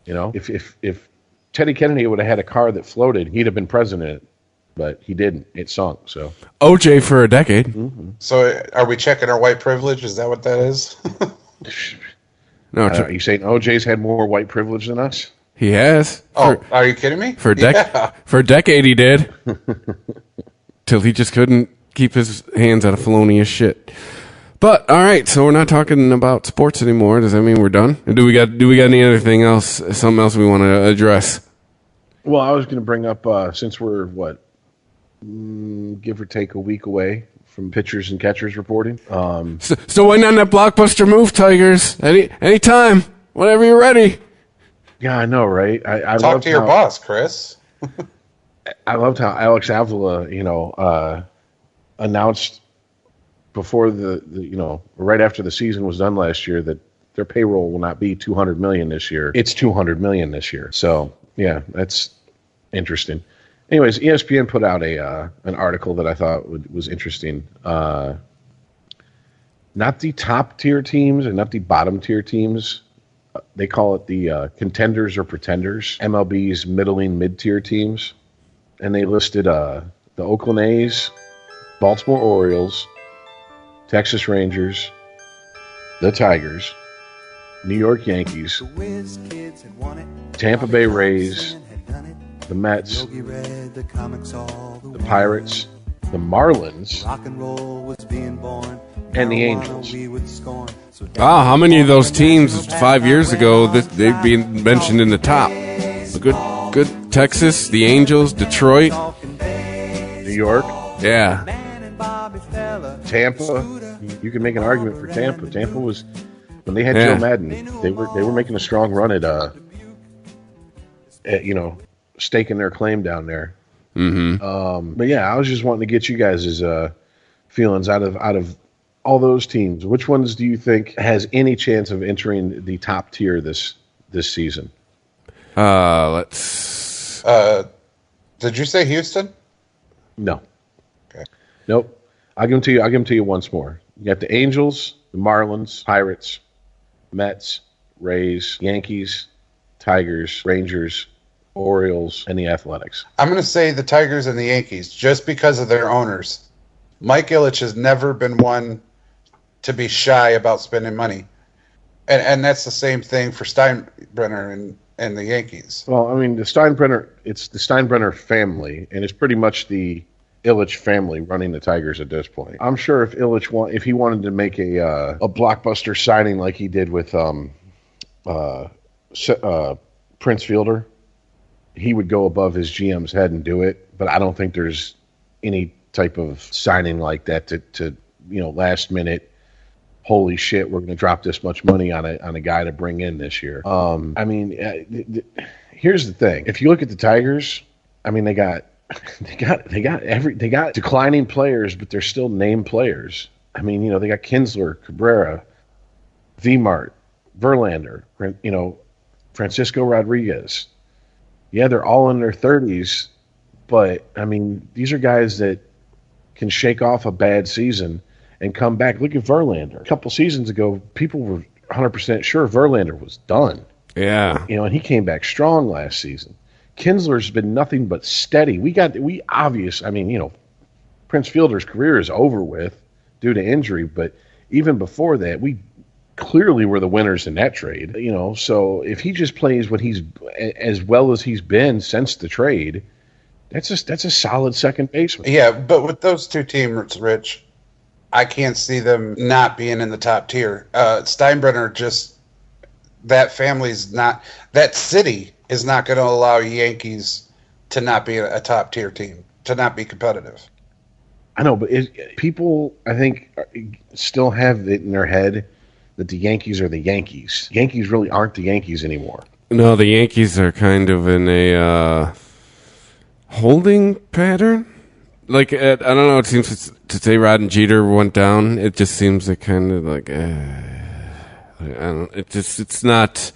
G: If Teddy Kennedy would have had a car that floated, he'd have been president. But he didn't. It sunk. So
E: OJ for a decade.
G: Mm-hmm.
F: So are we checking our white privilege? Is that what that is?
G: No, are you saying OJ's had more white privilege than us?
E: He has.
F: Are you kidding me?
E: For a decade he did. Till he just couldn't keep his hands out of felonious shit. But all right, so we're not talking about sports anymore. Does that mean we're done? Or do we got any other thing else? Something else we want to address?
G: Well, I was going to bring up since we're give or take a week away from pitchers and catchers reporting.
E: Still waiting on that blockbuster move, Tigers. Anytime, whenever you're ready.
G: Yeah, I know, right? I
F: Talk to your boss, Chris.
G: I loved how Alex Avila, announced before the right after the season was done last year that their payroll will not be $200 million this year. It's $200 million this year. So yeah, that's interesting. Anyways, ESPN put out an article that I thought was interesting. Not the top tier teams and not the bottom tier teams. They call it the contenders or pretenders, MLB's middling mid-tier teams. And they listed the Oakland A's, Baltimore Orioles, Texas Rangers, the Tigers, New York Yankees, Tampa Bay Rays, the Mets, the Pirates, the Marlins, and the Angels.
E: How many of those teams 5 years ago they'd be mentioned in the top? A good Texas, the Angels, Detroit,
G: New York,
E: yeah,
G: Tampa. You can make an argument for Tampa. Tampa was when they had Joe Madden. They were making a strong run at staking their claim down there.
E: Mm-hmm.
G: But yeah, I was just wanting to get you guys' feelings out of all those teams. Which ones do you think has any chance of entering the top tier this season?
E: Let's.
F: Did you say Houston?
G: No.
F: Okay.
G: Nope. I'll give them to you once more. You got the Angels, the Marlins, Pirates, Mets, Rays, Yankees, Tigers, Rangers, Orioles, and the Athletics.
F: I'm going to say the Tigers and the Yankees just because of their owners. Mike Ilitch has never been one to be shy about spending money. And that's the same thing for Steinbrenner and the Yankees.
G: Well, I mean, it's the Steinbrenner family, and it's pretty much the Ilitch family running the Tigers at this point. I'm sure if Ilitch if he wanted to make a blockbuster signing like he did with Prince Fielder, he would go above his GM's head and do it. But I don't think there's any type of signing like that to last minute. Holy shit, we're going to drop this much money on a guy to bring in this year. Here's the thing: if you look at the Tigers, I mean, they got declining players, but they're still named players. I mean, they got Kinsler, Cabrera, Vmart, Verlander, Francisco Rodriguez. Yeah, they're all in their 30s, but I mean, these are guys that can shake off a bad season and come back. Look at Verlander. A couple seasons ago, people were 100% sure Verlander was done.
E: Yeah.
G: And he came back strong last season. Kinsler's been nothing but steady. Prince Fielder's career is over with due to injury, but even before that, we clearly were the winners in that trade. So if he just plays what he's as well as he's been since the trade, that's a solid second baseman.
F: Yeah, but with those two teams, Rich, I can't see them not being in the top tier. Steinbrenner that family's not, that city is not going to allow Yankees to not be a top tier team, to not be competitive.
G: I know, but people, I think, still have it in their head that the Yankees are the Yankees. Yankees really aren't the Yankees anymore.
E: No, the Yankees are kind of in a holding pattern. Like, I don't know, it seems to say Rod and Jeter went down, it just seems like kind of like, it's not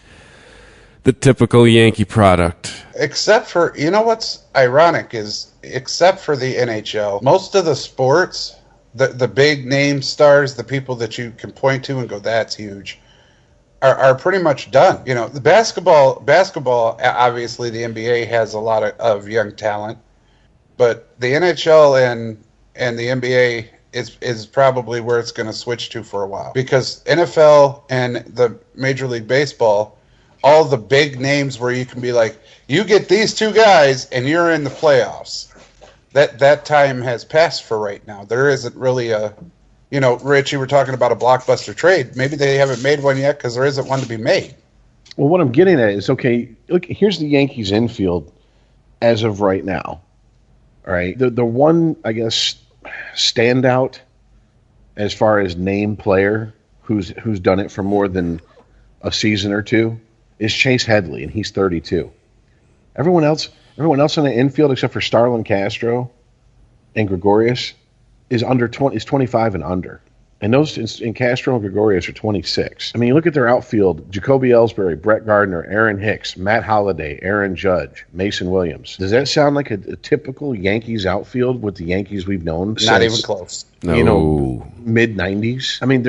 E: the typical Yankee product.
F: Except for, what's ironic is, except for the NHL, most of the sports, the big name stars, the people that you can point to and go, that's huge, are pretty much done. The basketball, obviously the NBA has a lot of young talent. But the NHL and the NBA is probably where it's going to switch to for a while. Because NFL and the Major League Baseball, all the big names where you can be like, you get these two guys and you're in the playoffs. That time has passed for right now. There isn't really Rich, you were talking about a blockbuster trade. Maybe they haven't made one yet because there isn't one to be made.
G: Well, what I'm getting at is, okay, look, here's the Yankees infield as of right now. All right, the one, I guess, standout as far as name player who's done it for more than a season or two is Chase Headley, and he's 32. Everyone else on the infield except for Starlin Castro and Gregorius is under 20, is 25 and under. And those in Castro and Gregorius are 26. I mean, you look at their outfield: Jacoby Ellsbury, Brett Gardner, Aaron Hicks, Matt Holliday, Aaron Judge, Mason Williams. Does that sound like a typical Yankees outfield with the Yankees we've known?
F: Not even close.
E: No.
G: Mid 90s. I mean,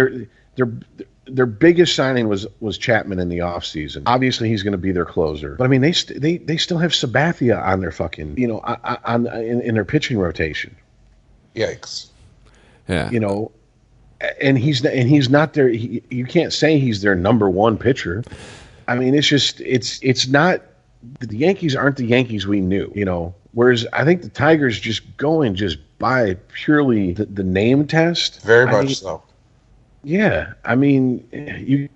G: their biggest signing was Chapman in the offseason. Obviously, he's going to be their closer. But I mean, they still have Sabathia on their fucking in their pitching rotation.
F: Yikes.
E: Yeah.
G: And he's not their. You can't say he's their number one pitcher. I mean, it's not. The Yankees aren't the Yankees we knew. Whereas I think the Tigers just by purely the name test.
F: Very much so.
G: Yeah, I mean,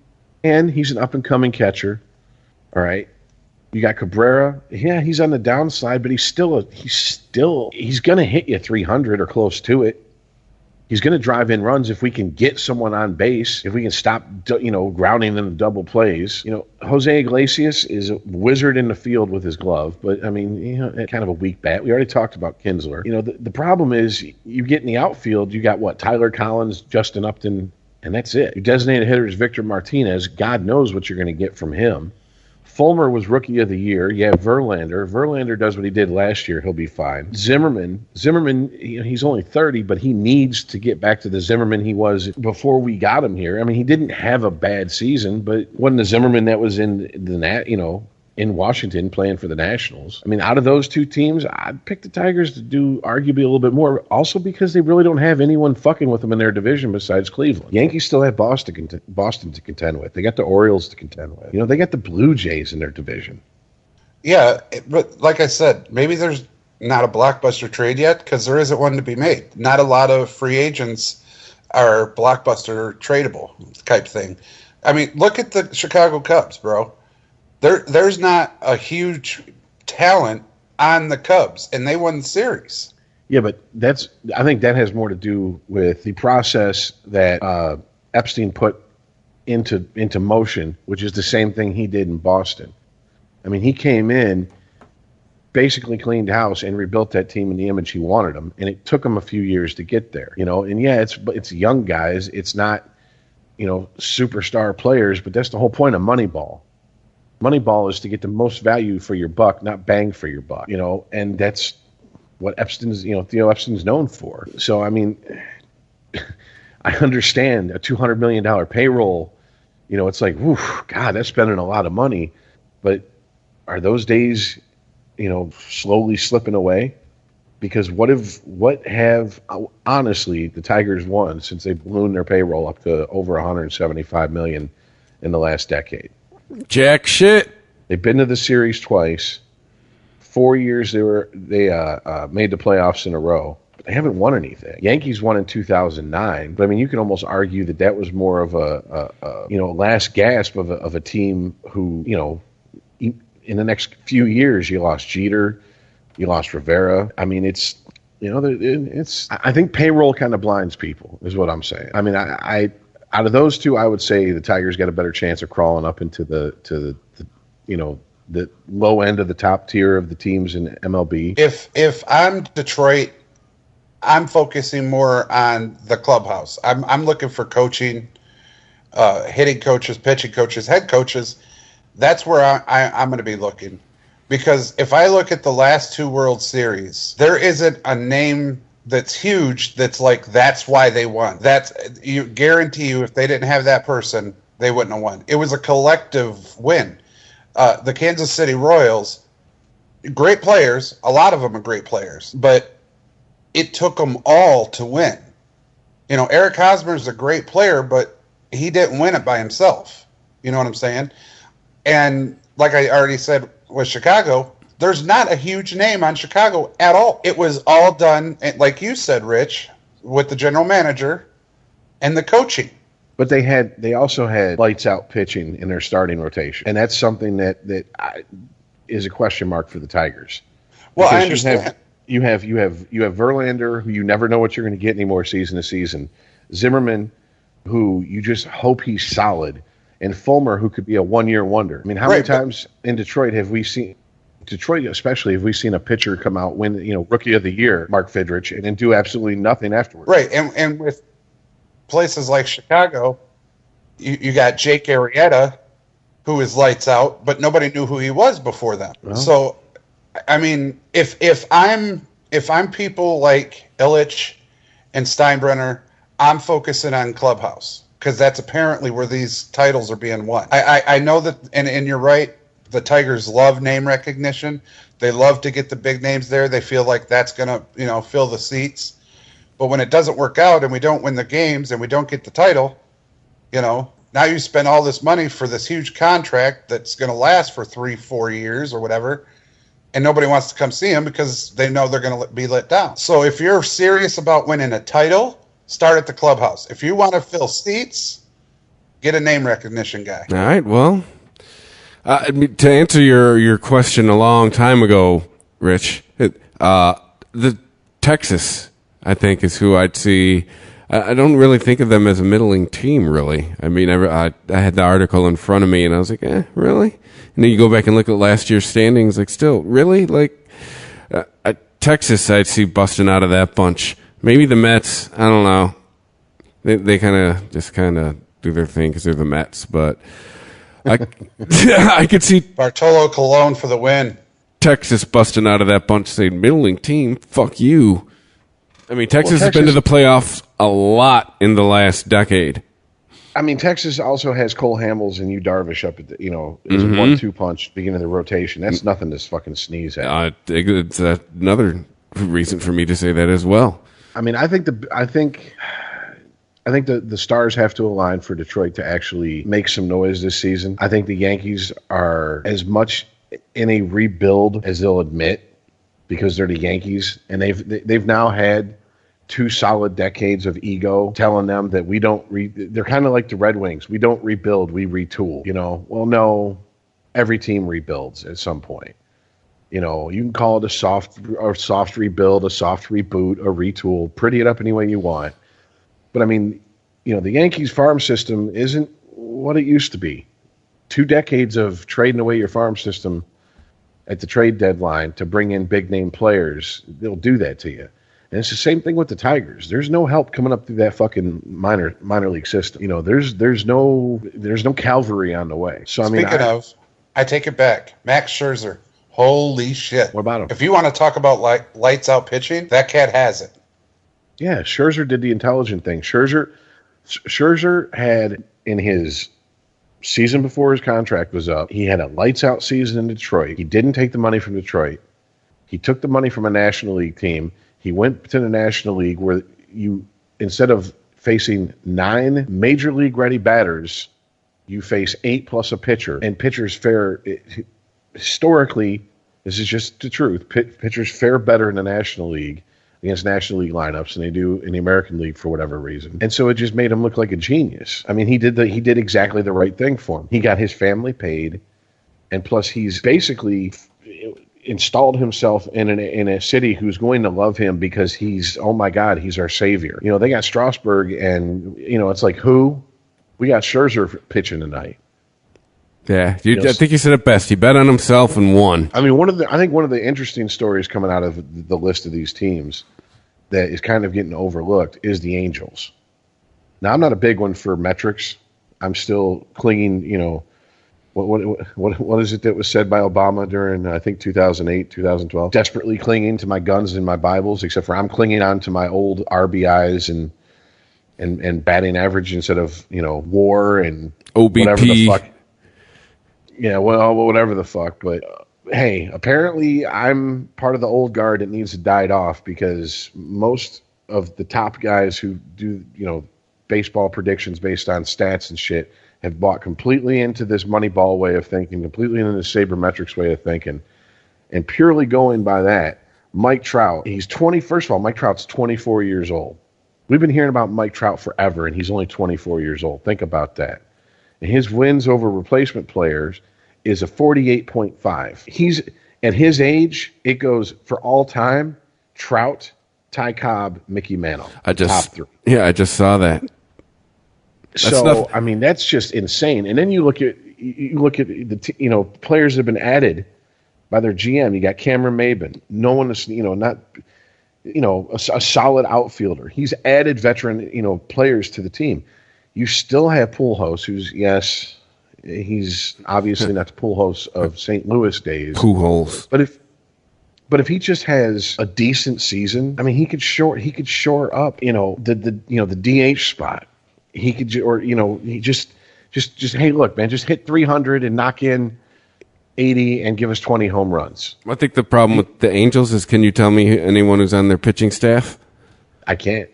G: he's an up and coming catcher. All right, you got Cabrera. Yeah, he's on the downside, but he's going to hit you 300 or close to it. He's going to drive in runs if we can get someone on base, if we can stop, grounding them in double plays. Jose Iglesias is a wizard in the field with his glove, but, I mean, kind of a weak bat. We already talked about Kinsler. The problem is you get in the outfield, you got what? Tyler Collins, Justin Upton, and that's it. Your designated hitter is Victor Martinez. God knows what you're going to get from him. Fulmer was Rookie of the Year. You have Verlander. Verlander does what he did last year. He'll be fine. Zimmerman, he's only 30, but he needs to get back to the Zimmerman he was before we got him here. I mean, he didn't have a bad season, but wasn't the Zimmerman that was in in Washington playing for the Nationals. I mean, out of those two teams, I'd pick the Tigers to do arguably a little bit more, also because they really don't have anyone fucking with them in their division besides Cleveland. Yankees still have Boston to contend with. They got the Orioles to contend with. You know, they got the Blue Jays in their division.
F: Yeah, but like I said, maybe there's not a blockbuster trade yet because there isn't one to be made. Not a lot of free agents are blockbuster tradable type thing. I mean, look at the Chicago Cubs, bro. There's not a huge talent on the Cubs, and they won the series.
G: Yeah, but I think that has more to do with the process that Epstein put into motion, which is the same thing he did in Boston. I mean, he came in, basically cleaned house, and rebuilt that team in the image he wanted them, and it took him a few years to get there. You know, and yeah, it's young guys. It's not, you know, superstar players, but that's the whole point of Moneyball. Moneyball is to get the most value for your buck, not bang for your buck, you know, and that's what Theo Epstein's known for. So, I mean, I understand a $200 million payroll, you know, it's like, whew, God, that's spending a lot of money, but are those days, you know, slowly slipping away? Because what have honestly the Tigers won since they ballooned their payroll up to over $175 million in the last decade?
E: Jack shit.
G: They've been to the series twice. 4 years they made the playoffs in a row, but they haven't won anything. Yankees won in 2009, but I mean, you can almost argue that was more of a last gasp of a team who, you know, in the next few years you lost Jeter, you lost Rivera. I mean, it's, you know, I think payroll kind of blinds people, is what I'm saying. I mean, I out of those two, I would say the Tigers got a better chance of crawling up into the you know, the low end of the top tier of the teams in MLB.
F: If I'm Detroit, I'm focusing more on the clubhouse. I'm looking for coaching, hitting coaches, pitching coaches, head coaches. That's where I'm going to be looking. Because if I look at the last two World Series, there isn't a name that's huge that's like, that's why they won. You guarantee you, if they didn't have that person, they wouldn't have won. It was a collective win. The Kansas City Royals, great players, a lot of them are great players, but it took them all to win. You know, Eric Hosmer's a great player, but he didn't win it by himself. You know what I'm saying? And like I already said with Chicago, there's not a huge name on Chicago at all. It was all done, like you said, Rich, with the general manager and the coaching.
G: But they also had lights out pitching in their starting rotation, and that's something that is a question mark for the Tigers.
F: Well, because I understand.
G: You have Verlander, who you never know what you're going to get anymore season to season. Zimmerman, who you just hope he's solid, and Fulmer, who could be a one-year wonder. I mean, how many times in Detroit have we seen? Detroit, especially, have we seen a pitcher come out, win, you know, Rookie of the Year, Mark Fidrich, and then do absolutely nothing afterwards?
F: Right, and with places like Chicago, you got Jake Arrieta, who is lights out, but nobody knew who he was before that. Well, so, I mean, if I'm people like Illich and Steinbrenner, I'm focusing on clubhouse because that's apparently where these titles are being won. I know that, and you're right. The Tigers love name recognition. They love to get the big names there. They feel like that's going to, you know, fill the seats. But when it doesn't work out and we don't win the games and we don't get the title, you know, now you spend all this money for this huge contract that's going to last for 3-4 years or whatever, and nobody wants to come see them because they know they're going to be let down. So if you're serious about winning a title, start at the clubhouse. If you want to fill seats, get a name recognition guy.
E: All right, well, to answer your question a long time ago, Rich, the Texas, I think, is who I'd see. I don't really think of them as a middling team, really. I mean, I had the article in front of me, and I was like, really? And then you go back and look at last year's standings, like, still, really? Like, Texas, I'd see busting out of that bunch. Maybe the Mets, I don't know. They kind of do their thing because they're the Mets, but I could see
F: Bartolo Colon for the win.
E: Texas busting out of that bunch, saying, middling team, fuck you. I mean, Texas has been to the playoffs a lot in the last decade.
G: I mean, Texas also has Cole Hamels and Yu Darvish up at the, as a 1-2 punch beginning of the rotation. That's nothing to fucking sneeze at.
E: It's another reason for me to say that as well.
G: I mean, I think the stars have to align for Detroit to actually make some noise this season. I think the Yankees are as much in a rebuild as they'll admit because they're the Yankees, and they've now had 2 solid decades of ego telling them that we don't they're kind of like the Red Wings. We don't rebuild, we retool. Well, no, every team rebuilds at some point. You can call it a soft rebuild, a soft reboot, a retool, pretty it up any way you want. But I mean, the Yankees farm system isn't what it used to be. 2 decades of trading away your farm system at the trade deadline to bring in big name players, they'll do that to you. And it's the same thing with the Tigers. There's no help coming up through that fucking minor league system. There's no cavalry on the way. So
F: Speaking of, I take it back. Max Scherzer. Holy shit.
G: What about him?
F: If you want to talk about lights out pitching, that cat has it.
G: Yeah, Scherzer did the intelligent thing. Scherzer had, in his season before his contract was up, he had a lights out season in Detroit. He didn't take the money from Detroit. He took the money from a National League team. He went to the National League where you, instead of facing 9 major league ready batters, you face 8 plus a pitcher. And pitchers fare, historically, this is just the truth, pitchers fare better in the National League against National League lineups than they do in the American League for whatever reason. And so it just made him look like a genius. I mean, he did exactly the right thing for him. He got his family paid, and plus he's basically installed himself in a city who's going to love him because he's, oh my God, he's our savior. They got Strasburg, and it's like, who? We got Scherzer pitching tonight.
E: Yeah, I think you said it best. He bet on himself and won.
G: I mean, I think one of the interesting stories coming out of the list of these teams that is kind of getting overlooked is the Angels. Now, I'm not a big one for metrics. I'm still clinging, what is it that was said by Obama during, I think, 2008, 2012? Desperately clinging to my guns and my Bibles, except for I'm clinging on to my old RBIs and batting average instead of, WAR and
E: OBP.
G: Whatever the fuck. Yeah, well, whatever the fuck. But hey, apparently I'm part of the old guard that needs to die off because most of the top guys who do, baseball predictions based on stats and shit have bought completely into this Moneyball way of thinking, completely into the sabermetrics way of thinking, and purely going by that. Mike Trout, first of all, Mike Trout's 24 years old. We've been hearing about Mike Trout forever, and he's only 24 years old. Think about that. And his wins over replacement players is a 48.5. He's at his age, it goes for all time, Trout, Ty Cobb, Mickey Mantle. Top 3.
E: Yeah, I just saw that.
G: I mean, that's just insane. And then you look at the players that have been added by their GM. You got Cameron Maybin. No one is a solid outfielder. He's added veteran players to the team. You still have Pujols, who's he's obviously not the Pujols of St. Louis days.
E: Pujols,
G: but if he just has a decent season, I mean, he could shore up the DH spot. He could, he just hey, look, man, just hit 300 and knock in 80 and give us 20 home runs.
E: I think the problem with the Angels is, can you tell me anyone who's on their pitching staff?
G: I can't.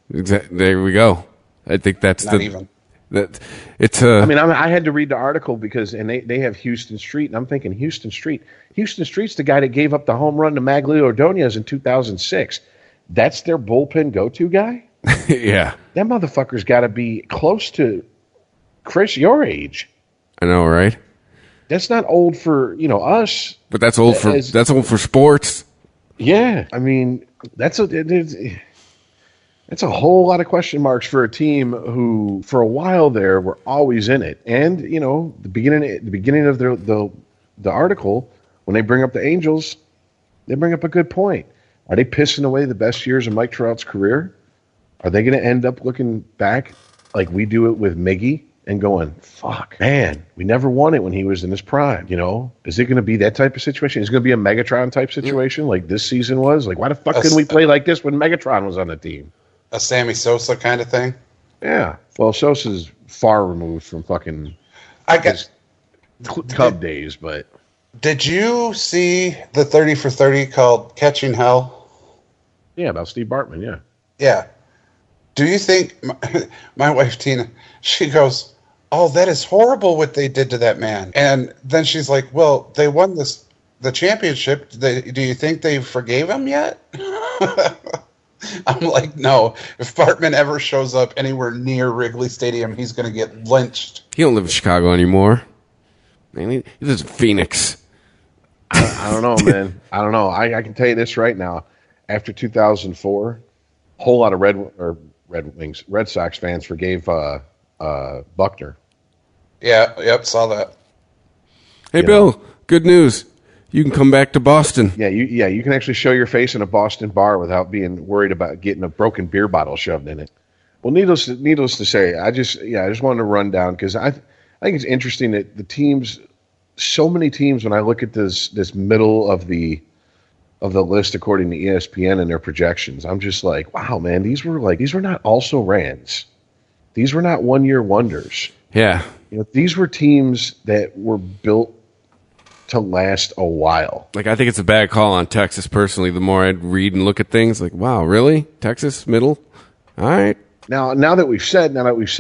E: There we go. I think that's
F: Not even.
E: That it's a.
G: I mean, I had to read the article because they have Houston Street, and I'm thinking Houston Street's the guy that gave up the home run to Maglio Ordonez in 2006. That's their bullpen go-to guy.
E: Yeah,
G: that motherfucker's got to be close to Chris, your age.
E: I know, right?
G: That's not old for us,
E: but that's old for sports.
G: Yeah, I mean that's a whole lot of question marks for a team who, for a while there, were always in it. And the beginning of the article, when they bring up the Angels, they bring up a good point. Are they pissing away the best years of Mike Trout's career? Are they going to end up looking back like we do it with Miggy and going, fuck, man, we never won it when he was in his prime, Is it going to be that type of situation? Is it going to be a Megatron type situation like this season was? Like, why the fuck couldn't we play like this when Megatron was on the team?
F: A Sammy Sosa kind of thing?
G: Yeah. Well, Sosa's far removed from fucking Cub days, but...
F: Did you see the 30 for 30 called Catching Hell?
G: Yeah, about Steve Bartman, yeah.
F: Yeah. Do you think... My wife, Tina, she goes, oh, that is horrible what they did to that man. And then she's like, well, they won the championship. Do you think they forgave him yet? I'm like, no. If Bartman ever shows up anywhere near Wrigley Stadium, he's going to get lynched.
E: He don't live in Chicago anymore. Man, he lives in Phoenix.
G: I don't know, man. I don't know. I can tell you this right now. After 2004, a whole lot of Red Sox fans forgave Buckner.
F: Yeah, yep, saw that.
E: Hey, Bill, good news. You can come back to Boston.
G: Yeah, you can actually show your face in a Boston bar without being worried about getting a broken beer bottle shoved in it. Well, needless to say, I just wanted to run down because I think it's interesting that the teams, so many teams, when I look at this middle of the list according to ESPN and their projections, I'm just like, wow, man, these were not also rans. These were not 1-year wonders.
E: Yeah.
G: These were teams that were built to last a while.
E: Like, I think it's a bad call on Texas personally. The more I read and look at things, like, wow, really? Texas, middle? All right.
G: Now that we've said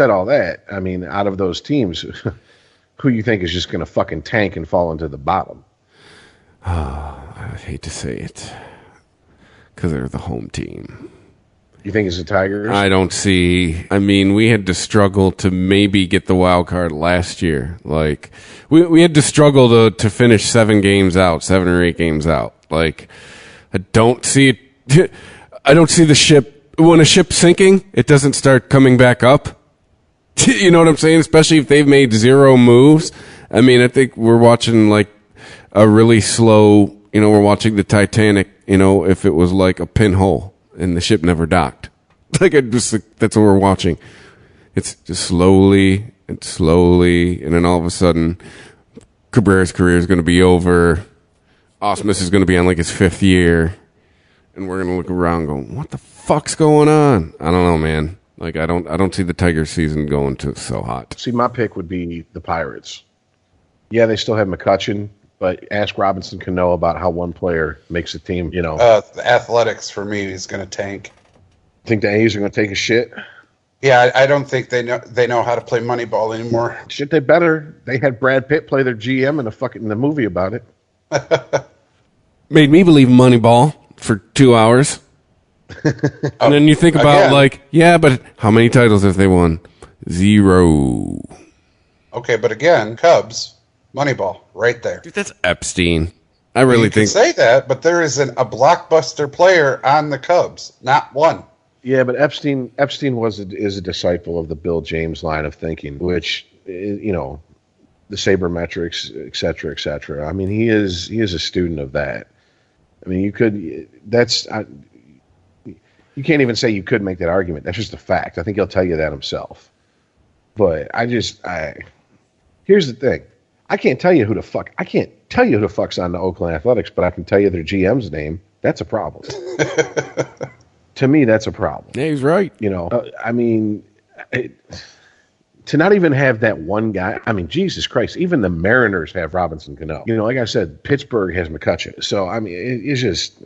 G: all that, I mean, out of those teams, who you think is just going to fucking tank and fall into the bottom?
E: Oh, I hate to say it, because they're the home team.
G: You think it's the Tigers?
E: I don't see. I mean, we had to struggle to maybe get the wild card last year. Like, we had to struggle to finish 7 or 8 games out. Like, I don't see it. I don't see the ship. When a ship's sinking, it doesn't start coming back up. You know what I'm saying? Especially if they've made 0 moves. I mean, I think we're watching like a really slow, we're watching the Titanic, if it was like a pinhole and the ship never docked. That's what we're watching. It's just slowly, and then all of a sudden, Cabrera's career is going to be over. Osmus is going to be on like his 5th year, and we're going to look around going, what the fuck's going on? I don't know, man. Like, I don't see the Tigers season going to so hot.
G: See, my pick would be the Pirates. Yeah, they still have McCutchen, but ask Robinson Cano about how one player makes a team,
F: The athletics, for me, is going to tank.
G: Think the A's are going to take a shit?
F: Yeah, I don't think they know how to play Moneyball anymore.
G: Shit, they better. They had Brad Pitt play their GM in the movie about it.
E: Made me believe Moneyball for 2 hours. And then you think about, but how many titles have they won? 0.
F: Okay, but again, Cubs, Moneyball, right there.
E: Dude, that's Epstein. I really think...
F: You can say that, but there is a blockbuster player on the Cubs, not one.
G: Yeah, but Epstein is a disciple of the Bill James line of thinking, which, the sabermetrics, et cetera, et cetera. I mean, he is a student of that. I mean, you can't even say you could make that argument. That's just a fact. I think he'll tell you that himself. But here's the thing. I can't tell you who the fuck's on the Oakland Athletics, but I can tell you their GM's name. That's a problem. To me, that's a problem.
E: Yeah, he's right.
G: To not even have that one guy. I mean, Jesus Christ, even the Mariners have Robinson Cano. Like I said, Pittsburgh has McCutchen. So, I mean, it's just,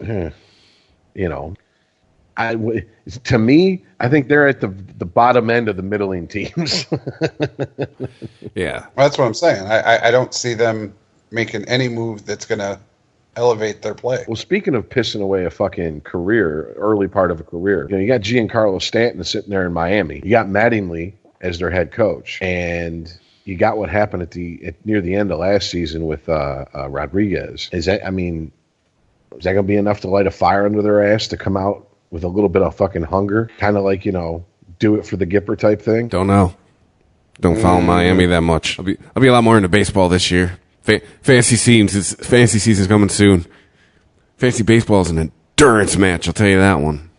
G: to me, I think they're at the bottom end of the middling teams.
E: Yeah.
F: Well, that's what I'm saying. I don't see them making any move that's going to elevate their play.
G: Well, speaking of pissing away a fucking career, early part of a career, you got Giancarlo Stanton sitting there in Miami. You got Mattingly as their head coach, and you got what happened near the end of last season with Rodriguez. Was that going to be enough to light a fire under their ass to come out with a little bit of fucking hunger, kind of like do it for the Gipper type thing?
E: Don't know. Don't follow Miami that much. I'll be a lot more into baseball this year. Fantasy season's coming soon. Fantasy baseball is an endurance match. I'll tell you that one.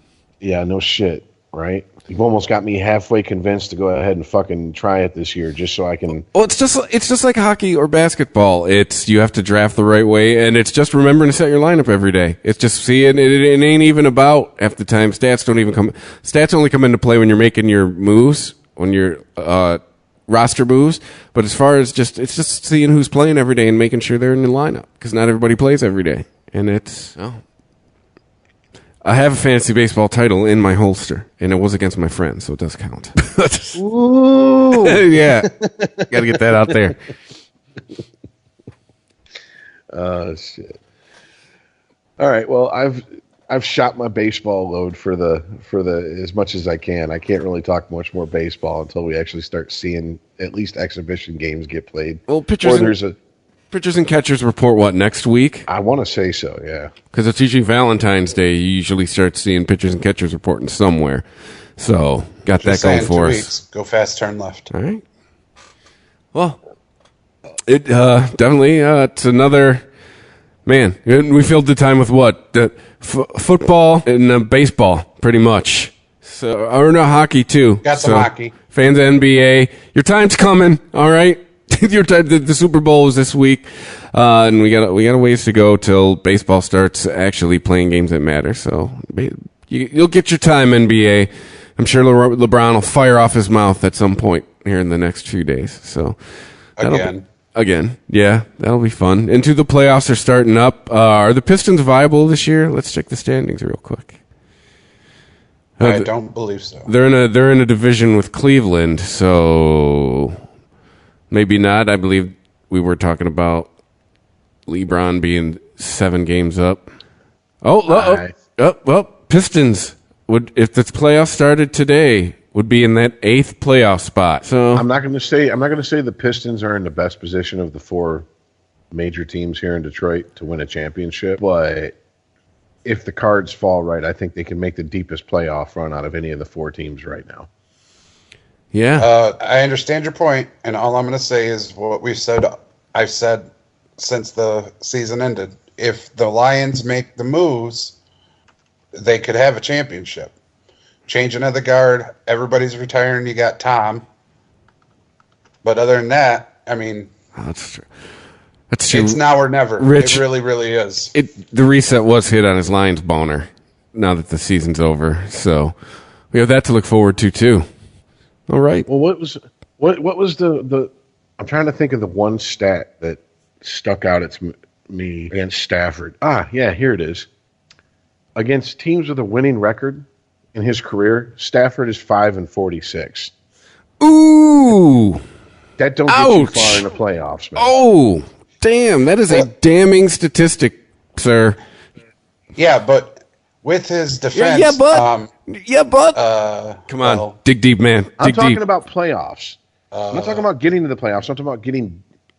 G: Yeah, no shit, right? You've almost got me halfway convinced to go ahead and fucking try it this year, just so I can.
E: Well, it's just like hockey or basketball. You have to draft the right way, and it's just remembering to set your lineup every day. It's just seeing it ain't even about half the time. Stats only come into play when you're making your moves, when you're roster moves. But as far as it's just seeing who's playing every day and making sure they're in the lineup, because not everybody plays every day. And I have a fantasy baseball title in my holster, and it was against my friend, so it does count.
G: Ooh.
E: Yeah. Got to get that out there.
G: Oh, shit. All right. Well, I've shot my baseball load for the as much as I can. I can't really talk much more baseball until we actually start seeing at least exhibition games get played.
E: Well, pitchers and catchers report what, next week?
G: I want to say so, yeah.
E: Because it's usually Valentine's Day. You usually start seeing pitchers and catchers reporting somewhere. So got
F: Just
E: that going
F: saying,
E: for
F: 2
E: us.
F: weeks. Go fast, turn left.
E: All right. Well, it definitely it's another. Man, we filled the time with what? Football and baseball, pretty much. So, or no, hockey too.
F: Got some hockey.
E: Fans of NBA, your time's coming. All right, your time. The Super Bowl is this week, and we got a ways to go till baseball starts actually playing games that matter. So, you'll get your time, NBA. I'm sure LeBron will fire off his mouth at some point here in the next few days. So, Again, yeah, that'll be fun. Into the playoffs are starting up. Are the Pistons viable this year? Let's check the standings real quick.
F: I don't believe so.
E: They're in a division with Cleveland, so maybe not. I believe we were talking about LeBron being 7 games up. Well, Pistons would, if the playoffs started today, would be in that 8th playoff spot. So
G: I'm not going to say the Pistons are in the best position of the 4 major teams here in Detroit to win a championship, but if the cards fall right, I think they can make the deepest playoff run out of any of the 4 teams right now.
E: Yeah.
F: I understand your point, and all I'm going to say is what I've said since the season ended. If the Lions make the moves, they could have a championship. Changing of the guard, everybody's retiring. You got Tom, but other than that, I mean,
E: that's true. That's true.
F: It's now or never.
E: Rich,
F: it really, really is.
E: The reset was hit on his Lions boner. Now that the season's over, so we have that to look forward to too. All right.
G: Well, what was the? I'm trying to think of the one stat that stuck out at me against Stafford. Yeah, here it is. Against teams with a winning record in his career, Stafford is 5-46.
E: Ooh,
G: that don't get you far in the playoffs, man.
E: Oh, damn, that is a damning statistic, sir.
F: Yeah, but with his defense,
E: come on, dig deep, man.
G: I'm talking about playoffs. I'm not talking about getting to the playoffs. I'm talking about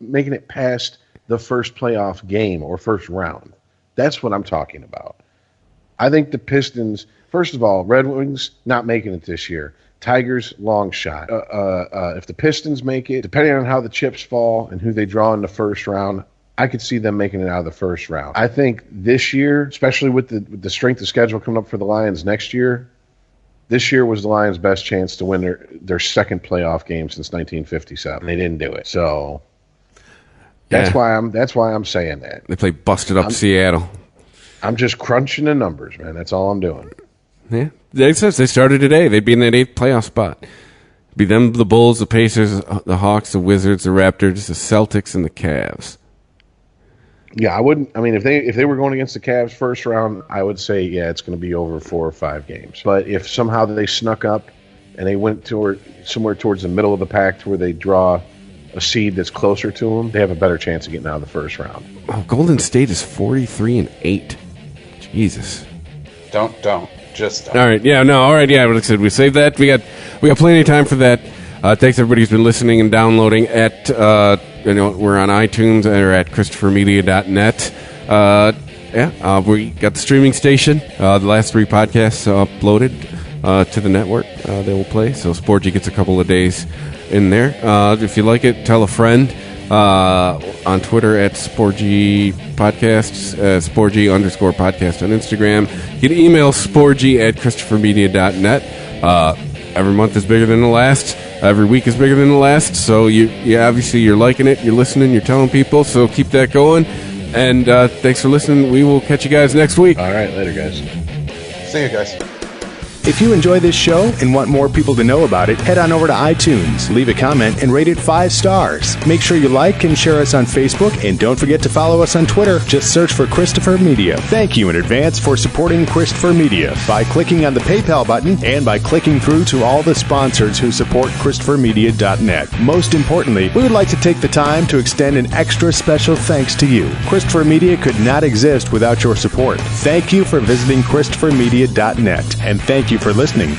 G: making it past the first playoff game or first round. That's what I'm talking about. I think the Pistons, first of all, Red Wings not making it this year. Tigers, long shot. If the Pistons make it, depending on how the chips fall and who they draw in the first round, I could see them making it out of the first round. I think this year, especially with the strength of schedule coming up for the Lions next year, this year was the Lions' best chance to win their second playoff game since 1957. They didn't do it, so that's why I'm saying that.
E: They play busted up Seattle.
G: I'm just crunching the numbers, man. That's all I'm doing.
E: Yeah, they started today. They'd be in that 8th playoff spot. It'd be them, the Bulls, the Pacers, the Hawks, the Wizards, the Raptors, the Celtics, and the Cavs.
G: Yeah, I wouldn't. I mean, if they were going against the Cavs first round, I would say it's going to be over 4 or 5 games. But if somehow they snuck up and they went somewhere towards the middle of the pack to where they draw a seed that's closer to them, they have a better chance of getting out of the first round.
E: Oh, Golden State is 43-8. Jesus.
F: Don't. Just don't.
E: All right. Yeah. No. All right. Yeah. Like I said, we saved that. We got plenty of time for that. Thanks everybody who's been listening and downloading at we're on iTunes or at ChristopherMedia.net. We got the streaming station. The last 3 podcasts uploaded to the network. They will play. So Sporgy gets a couple of days in there. If you like it, tell a friend. On Twitter at Sporgy Podcasts, Sporgy_podcast on Instagram. You can email Sporgy at ChristopherMedia.net. Every month is bigger than the last. Every week is bigger than the last. So you obviously you're liking it, you're listening, you're telling people. So keep that going. And thanks for listening. We will catch you guys next week.
G: All right, later, guys.
F: See you guys.
D: If you enjoy this show and want more people to know about it, head on over to iTunes, leave a comment, and rate it 5 stars. Make sure you like and share us on Facebook, and don't forget to follow us on Twitter. Just search for Christopher Media. Thank you in advance for supporting Christopher Media by clicking on the PayPal button and by clicking through to all the sponsors who support ChristopherMedia.net. Most importantly, we would like to take the time to extend an extra special thanks to you. Christopher Media could not exist without your support. Thank you for visiting ChristopherMedia.net, and thank you for listening.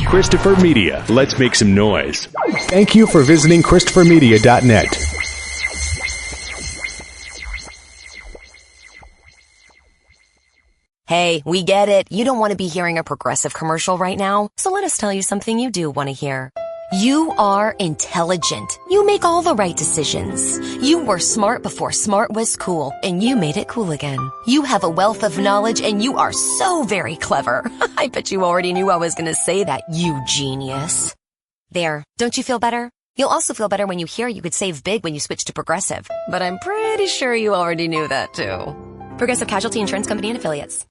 D: Christopher Media. Let's make some noise. Thank you for visiting ChristopherMedia.net.
J: Hey, we get it. You don't want to be hearing a Progressive commercial right now, so let us tell you something you do want to hear. You are intelligent. You make all the right decisions. You were smart before smart was cool, and you made it cool again. You have a wealth of knowledge, and you are so very clever. I bet you already knew I was going to say that, you genius. There, don't you feel better? You'll also feel better when you hear you could save big when you switch to Progressive. But I'm pretty sure you already knew that, too. Progressive Casualty Insurance Company and Affiliates.